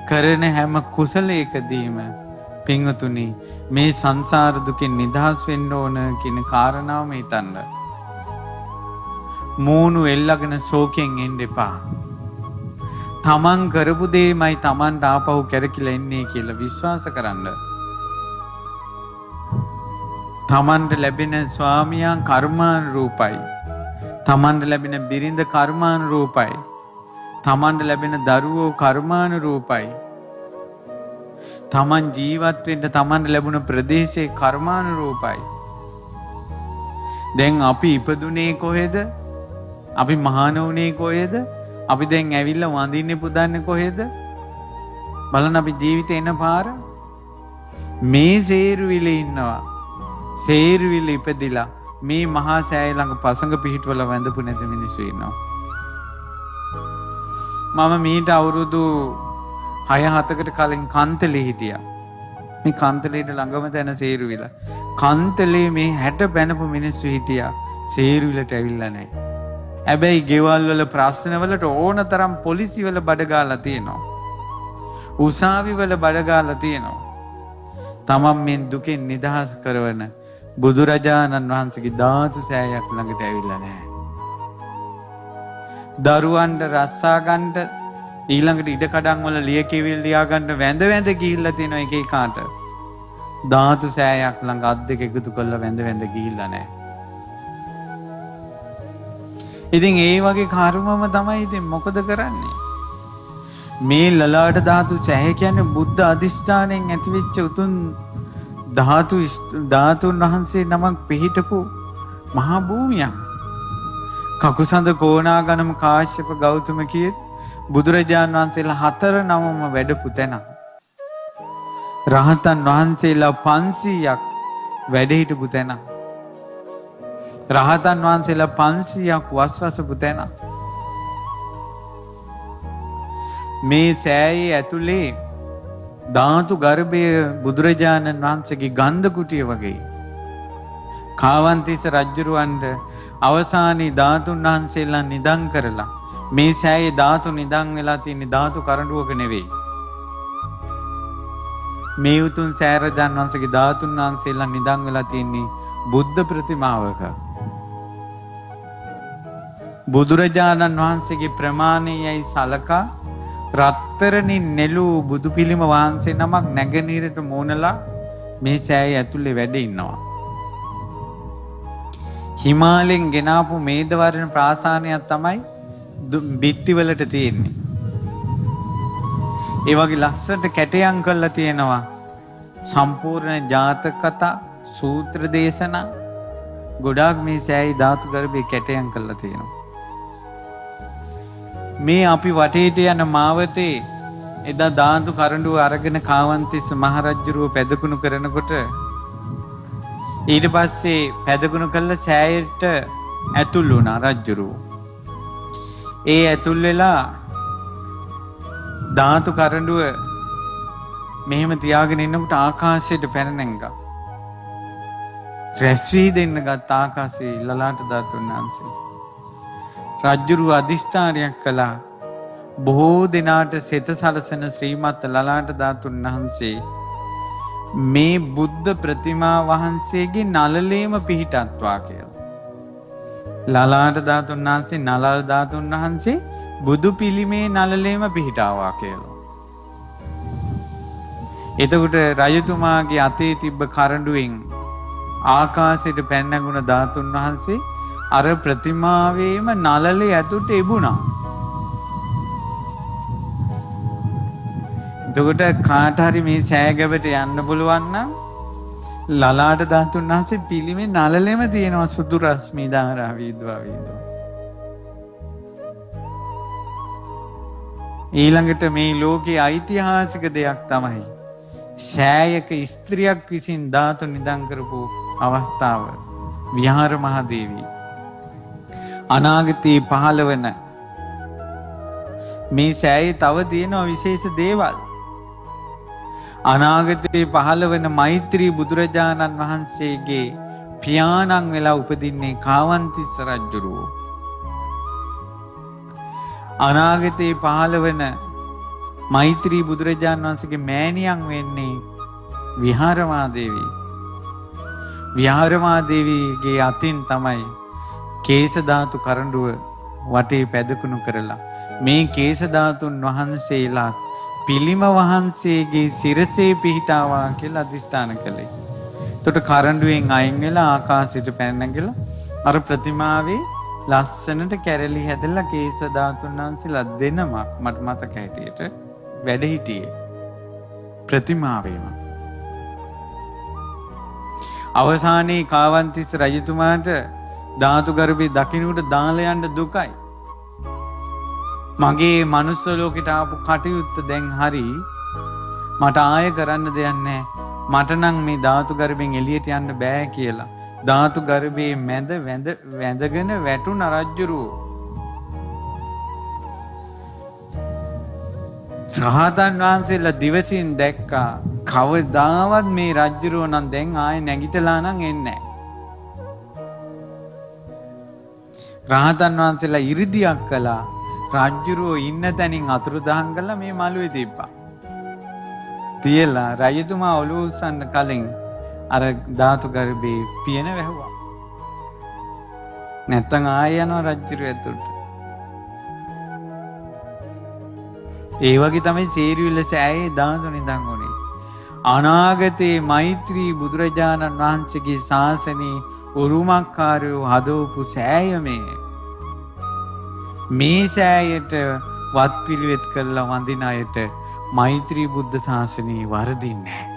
කරන හැම කුසලයකදීම පින්වතුනි මේ සංසාර දුකෙන් නිදහස් වෙන්න ඕන කියන කාරණාවම හිතන්න. මූණු එල්ලගෙන ශෝකයෙන් එන්න එපා. තමන් කරපු දෙයමයි තමන්ට ආපහු කැරකිලා එන්නේ කියලා විශ්වාස කරන්න. තමන්ට ලැබෙන ස්වාමියා කර්මානුරූපයි. තමන්ට ලැබෙන බිරිඳ කර්මානුරූපයි. තමන්ට ලැබෙන දරුවෝ කර්මානුරූපයි. තමන් ජීවත් වෙන්න තමන්ට ලැබුණ ප්‍රදේශේ කර්මානුරූපයි. දැන් අපි ඉපදුනේ කොහෙද? අපි මහාන වුණේ කොහෙද? අපි දැන් ඇවිල්ලා වඳින්නේ පුදන්නේ කොහෙද? බලන්න අපි ජීවිතේ එන පාර. මේ සේරුවිලේ ඉන්නවා. සේරුවිලේ ඉපදිලා මේ මහා සෑය ළඟ පසඟ පිහිටවල වැඳපු නැති මිනිස්සු ඉන්නවා. මම මීට අවුරුදු 6-7කට කලින් කන්තලේ හිටියා. මේ කන්තලේට ළඟම තැන සේරුවිල. කන්තලේ මේ 60 බැනපු මිනිස්සු හිටියා. සේරුවිලට ඇවිල්ලා නැහැ. හැබැයි ගෙවල් වල ප්‍රශ්න වලට ඕන තරම් පොලිසි වල බඩ ගාලා තියෙනවා. උසාවි වල බඩ ගාලා තියෙනවා. තමන් මේ දුකෙන් නිදහස් කරවන බුදුරජාණන් වහන්සේගේ ධාතු සෑයක් ළඟට ඇවිල්ලා නැහැ. දරුවන්ට රස්සා ගන්න, ඊළඟට ඉඩකඩම් වල ලියකියවිලි ලියා ගන්න වැඳ ගිහිල්ලා තියෙන එක එකාට ධාතු සෑයක් ළඟ අත් දෙක එකතු කරලා වැඳ ගිහිල්ලා නැහැ. ඉතින් ඒ වගේ කර්මම තමයි ඉතින් මොකද කරන්නේ? මේ ලලාට ධාතු සෑය කියන්නේ බුද්ධ අධිෂ්ඨානයෙන් ඇතිවෙච්ච උතුම් ධාතුන් වහන්සේ නමක් පිහිටපු මහා භූමියක්. කකුසඳ කෝණාගනම කාශ්‍යප ගෞතම කිය බුදුරජාණන් වහන්සේලා 4 නමම වැඩපු තැන. රහතන් වහන්සේලා 500ක් වැඩ හිටපු තැන. රහතන් වහන්සේලා 500ක් වස්වසපු තැන. මේ සෑයේ ඇතුලේ ධාතු ගර්භය බුදුරජාණන් වහන්සේගේ ගන්ධ කුටිය වගේ. කාවන්තිස්ස රජුරවන්ට අවසානයේ ධාතුන් වහන්සේලා නිදන් කරලා මේ සෑයේ ධාතු නිදන් වෙලා තියෙන ධාතු කරඬුවක නෙවෙයි. මේ උතුම් සෑරජාන් වහන්සේගේ ධාතුන් වහන්සේලා නිදන් වෙලා තියෙන්නේ බුද්ධ ප්‍රතිමාවක. බුදුරජාණන් වහන්සේගේ ප්‍රමාණයයි සලකා රත්තරණින් නෙළූ බුදු පිළිම වහන්සේ නමක් නැගෙනහිරට මෝනලා මේ සෑය ඇතුලේ වැඩ ඉන්නවා. හිමාලයෙන් ගෙනාපු මේදවර්ණ ප්‍රාසානයක් තමයි බිත්තිවලට තියෙන්නේ. ඒ වගේ ලස්සනට කැටයම් කරලා තියෙනවා. සම්පූර්ණ ජාතක කතා, සූත්‍ර දේශනා ගොඩාක් මේ සෑයි ධාතු ගර්භයේ කැටයම් කරලා තියෙනවා. මේ අපි වටේට යන මාවතේ එදා ධාතු කරඬුව අරගෙන කාවන්තිස්ස මහරජුරුව පැදකුණු කරනකොට ඊට පස්සේ පැදකුණු කළ සෑයට ඇතුල් වුණා රජුරුව. ඒ ඇතුල් වෙලා ධාතු කරඬුව මෙහෙම තියාගෙන ඉන්නකොට ආකාශයට පැන නැංගා. රැස්වී දෙන්න ගත් ආකාශයේ ලලාට ධාතුන් වහන්සේ. රජුරුව අධිෂ්ඨානයක් කළා. බොහෝ දිනාට සෙත සලසන ශ්‍රීමත් ලලාට ධාතුන් වහන්සේ මේ බුද්ධ ප්‍රතිමා වහන්සේගේ නළලේම පිහිටත්වා කියලා. ලලාට ධාතුන් වහන්සේ නළල ධාතුන් වහන්සේ බුදු පිළිමේ නළලේම පිහිටාවා කියලා. එතකොට රජතුමාගේ අතේ තිබ්බ කරඬුවෙන් ආකාශයට පැන නැගුණ ධාතුන් වහන්සේ අර ප්‍රතිමාවේම නළලේ ඇතුළට එබුණා. එතකොට කාට හරි මේ සෑගැබට යන්න පුළුවන් නම් ලලාට ධාතුන් වහන්සේ පිළිමේ නළලෙම තියෙනවා සුදු රශ්මි ධාරා වීද්වා වීදෝ. ඊළඟට මේ ලෝකයේ ඓතිහාසික දෙයක් තමයි සෑයක ස්ත්‍රියක් විසින් ධාතු නිදන් කරපු අවස්ථාව. විහාර මහදේවී අනාගතයේ පහළ වන මේ සෑයේ තව තියෙනවා විශේෂ දේවල්. අනාගතයේ පහළ වන මෛත්‍රී බුදුරජාණන් වහන්සේගේ පියාණන් වෙලා උපදින්නේ කාවන්තිස්ස රජුරුවෝ. අනාගතයේ පහළ වන මෛත්‍රී බුදුරජාණන් වහන්සේගේ මෑණියන් වෙන්නේ විහාරමාදේවී. විහාරමාදේවීගේ අතින් තමයි කේස ධාතු කරඬුව වටේ පැදකුණු කරලා මේ කේස ධාතුන් වහන්සේලා පිළිම වහන්සේගේ සිරසේ පිහිටාවා කියලා අධිෂ්ඨාන කළේ. එතකොට කරඬුවෙන් අයින් වෙලා ආකාශයට පැන නැගලා අර ප්‍රතිමාවේ ලස්සනට කැරලි හැදලා කේස ධාතුන් වහන්සේලා දෙනමක් මට මතක හැටියට වැඩ හිටියේ ප්‍රතිමාවේම. අවසානයේ කාවන්තිස්ස රජතුමාට ධාතු ගර්භයේ දකින්නට දාලා යන්න දුකයි. මගේ මනුස්ස ලෝකෙට ආපු කටයුත්ත දැන් හරි. මට ආය කරන්න දෙයක් නැහැ. මට නම් මේ ධාතු ගර්භයෙන් එළියට යන්න බෑ කියලා. ධාතු ගර්භයේ මැද වැඳගෙන වැටුණ රජුරුව. රහතන් වහන්සේලා දිවසින් දැක්කා කවදාවත් මේ රජුරුව නම් දැන් ආයේ නැගිටලා නම් එන්නේ නැහැ. රහතන් වහන්සේලා ඉරිදියක් කළා. රජුරුව ඉන්න තැනින් අතුරුදහන් කළා මේ මළුවේ තිබ්බා. තියලා රජතුමා ඔළුව උස්සන්න කලින් අර ධාතු ගර්භයේ පියන වැහුවා. නැත්තම් ආය යනවා රජුරුව ඇතුළට. ඒ වගේ තමයි සේරිවිල සෑයේ ධාතු නිදන් උනේ. අනාගතේ මෛත්‍රී බුදුරජාණන් වහන්සේගේ ශාසනයේ උරුමකාරයෝ හදවපු සෑය මේ සෑයට වත් පිළිවෙත් කරලා වඳින අයට මෛත්‍රී බුද්ධ ශාසනයේ වරදින්නේ නැහැ.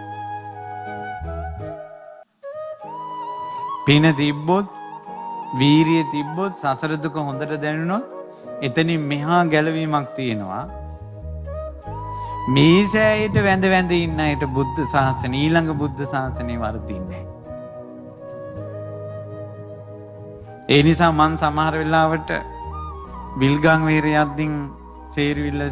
පින තිබ්බොත් වීරිය තිබ්බොත් සසර දුක හොඳට දැනුනොත් එතනින් මෙහා ගැලවීමක් තියෙනවා. මේ සෑයට වැඳ වැඳ ඉන්න අයට බුද්ධ ශාසනය ඊළඟ බුද්ධ ශාසනය වරදින්නේ නැහැ. ඒ නිසා මං සමහර වෙලාවට විල්ගම් වීරයන්දින් සේරුවිල්ල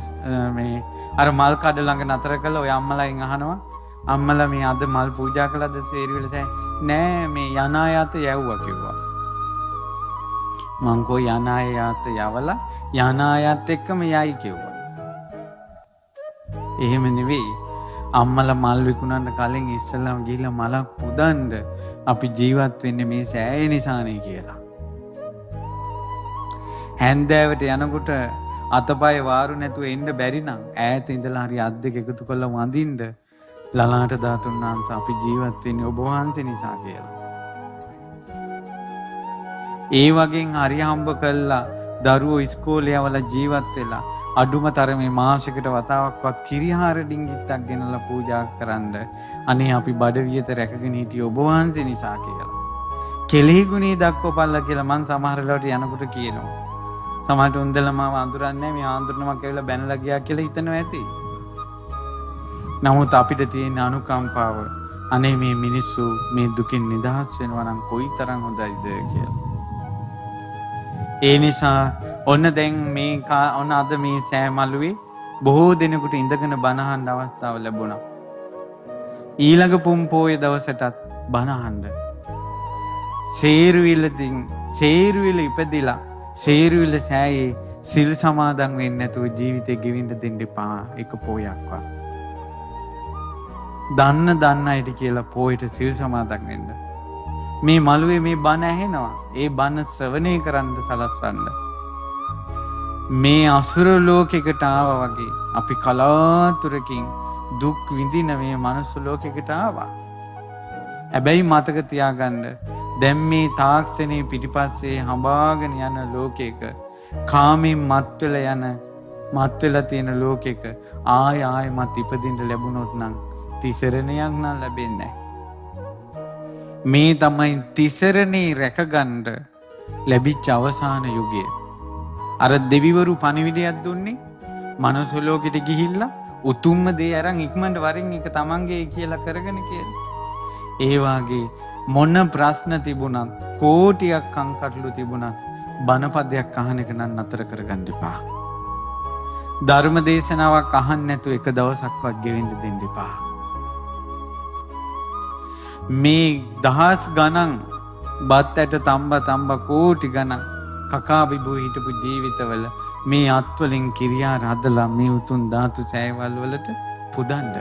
මේ අර මල් කඩ ළඟ නතර කළා. ඔය අම්මලාගෙන් අහනවා, අම්මලා මේ අද මල් පූජා කළාද සේරුවිල්ල? නෑ මේ යනායත යවුවා කිව්වා. මං කෝ යනායත යවලා යනායත් එක්කම යයි කිව්වා. එහෙම නෙවෙයි. අම්මලා මල් විකුණන්න කලින් ඉස්සෙල්ලාම ගිහිල්ලා මලක් පුදන්න අපි ජීවත් වෙන්නේ මේ සෑය නිසානේ කියලා. හැන්දෑවට යනකොට අතපය වාරු නැතුව එන්න බැරි නම් ඈත ඉඳලා හරි අත් දෙක එකතු කරලා වඳින්න ලලාට ධාතුන් වහන්සේ අපි ජීවත් වෙන්නේ ඔබ වහන්සේ නිසා කියලා. ඒ වගේන් හරි හම්බ කළා දරුවෝ ඉස්කෝලේ යවලා ජීවත් වෙලා අඩුම තරමේ මාසයකට වතාවක්වත් කිරිහාර ඩිංගිත්තක් ගෙනලා පූජා කරන්න අනේ අපි බඩ වියත රැකගෙන හිටියේ ඔබ වහන්සේ නිසා කියලා. කෙලෙහි ගුණේ දක්වපල්ලා කියලා මං සමහර වෙලාවට යනකොට කියනවා. සමහරට උන්දලා මාව අඳුරන්නේ මේ ආඳුරනමක් ඇවිල්ලා බැනලා ගියා කියලා හිතනවා ඇති. නමුත් අපිට තියෙන අනුකම්පාව අනේ මේ මිනිස්සු මේ දුකින් නිදහස් වෙනවා නම් කොයිතරම් හොඳයිද කියලා. ඒ නිසා ඔන්න දැන් මේ ඔන්න අද මේ සෑමලුවේ බොහෝ දෙනෙකුට ඉඳගෙන බණ අහන්න අවස්ථාව ලැබුණා. ඊළඟ පුම්පෝයේ දවසටත් බණ අහන්න. සේරුවිල ඉපදිලා සේරුවිල සෑයේ සිල් සමාදන් වෙන්නේ නැතුව ජීවිතේ ගෙවින්න දෙන්න එපා. එක පොයක්වත්. දන්න අයට කියලා පොයට සිල් සමාදන් වෙන්න. මේ මළුවේ මේ බණ ඇහෙනවා. ඒ බණ ශ්‍රවණය කරන්න සලස්වන්න. මේ අසුර ලෝකයකට ආවා වගේ අපි කලාතුරකින් දුක් විඳින මේ මනුස්ස ලෝකයකට ආවා. හැබැයි මතක තියාගන්න දැන් මේ තාක්ෂණයේ පිටිපස්සේ හඹාගෙන යන ලෝකයක කාමෙන් මත් වෙලා තියෙන ලෝකයක ආයෙමත් ඉපදින්න ලැබුණොත් නම් තිසරණයක් නම් ලැබෙන්නේ නැහැ. මේ තමයි තිසරණේ රැකගන්න ලැබිච්ච අවසාන යුගය. අර දෙවිවරු පණිවිඩයක් දුන්නේ මනුස්ස ලෝකෙට ගිහිල්ලා උතුම්ම දේ අරන් ඉක්මනට වරින් එක තමන්ගේ කියලා කරගෙන කියලා. ඒ වාගේ මොන ප්‍රශ්න තිබුණත් කෝටියක් කංකටලු තිබුණත් බණපදයක් අහන එක නම් නතර කරගන්න එපා. ධර්ම දේශනාවක් අහන්න නැතුව එක දවසක්වත් ගෙවෙන්න දෙන්න එපා. මේ දහස් ගණන් බත් ඇට තම්බ කෝටි ගණන් කකා බිබු හිටපු ජීවිතවල මේ අත්වලින් කිරියාර හදලා මේ උතුම් ධාතු සෑයවල් වලට පුදන්න.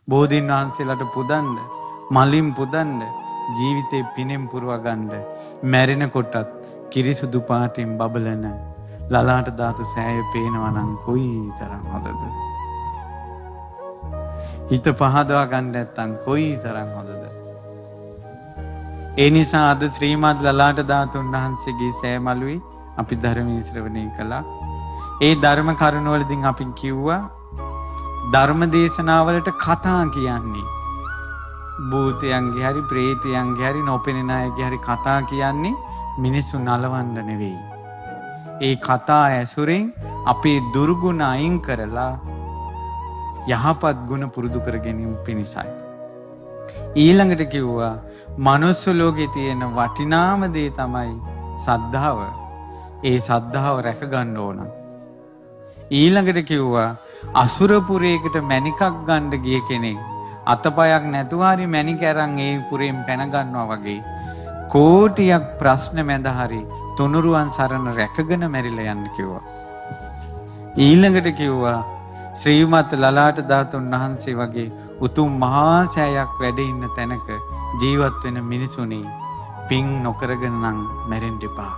බෝධීන් වහන්සේලාට පුදන්න. මලින් පුදන්න. ජීවිතේ පිනෙන් පුරව ගන්න. මැරෙනකොටත් කිරිසුදු පාටින් බබලන ලලාට ධාතු සෑය පේනවා නම් කොයිතරම් හොඳද? හිත පහදවා ගන්න නැත්තම් කොයිතරම් හොඳද? ඒ නිසා අද ශ්‍රීමත් ලලාට ධාතුන් වහන්සේගේ සෑමලුවේ අපි ධර්මයේ ශ්‍රවණය කළා. ඒ ධර්ම කරුණවලදී අපි කිව්වා ධර්ම දේශනාවලට කතා කියන්නේ භූතයන්ගේ හරි ප්‍රේතයන්ගේ හරි නොපෙනෙන අයගේ හරි කතා කියන්නේ මිනිස්සු නලවන්න නෙවෙයි. ඒ කතා ඇසුරෙන් අපේ දුර්ගුණ අයින් කරලා යහපත් ගුණ පුරුදු කර ගැනීම පිණිසයි. ඊළඟට කිව්වා මනුස්ස ලෝකේ තියෙන වටිනාම දේ තමයි සද්ධාව. ඒ සද්ධාව රැක ගන්න ඕන. ඊළඟට කිව්වා අසුරපුරයකට මණිකක් ගන්න ගිය කෙනෙක් අතපයක් නැතුව හරි මණික අරන් ඒ පුරෙන් පැන ගන්නවා වගේ කෝටියක් ප්‍රශ්න මැද හරි තුනුරුවන් සරණ රැකගෙන මැරිලා යන්න කිව්වා. ඊළඟට කිව්වා ශ්‍රීමත් ලලාට ධාතුන් වහන්සේ වගේ උතුම් මහා සෑයක් වැඩ ඉන්න තැනක ජීවත් වෙන මිනිසුනි පින් නොකරගෙන නම් මැරෙන්න එපා.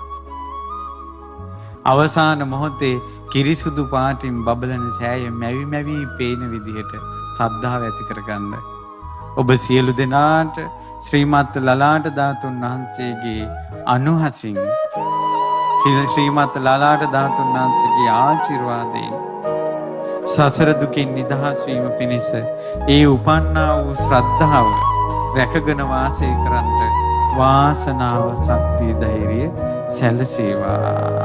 අවසාන මොහොතේ කිරිසුදු පාටින් බබලන සෑය මැවි පේන විදිහට සද්ධාව ඇති කරගන්න. ඔබ සියලු දෙනාට ශ්‍රීමත් ලලාට ධාතුන් වහන්සේගේ අනුහසින් ශ්‍රීමත් ලලාට ධාතුන් වහන්සේගේ ආශිර්වාදයෙන් සසර දුකින් නිදහස් වීම පිණිස ඒ උපන්නා වූ ශ්‍රද්ධාව රැකගෙන වාසය කරන්ට වාසනාව ශක්තිය ධෛර්යය සැලසේවා.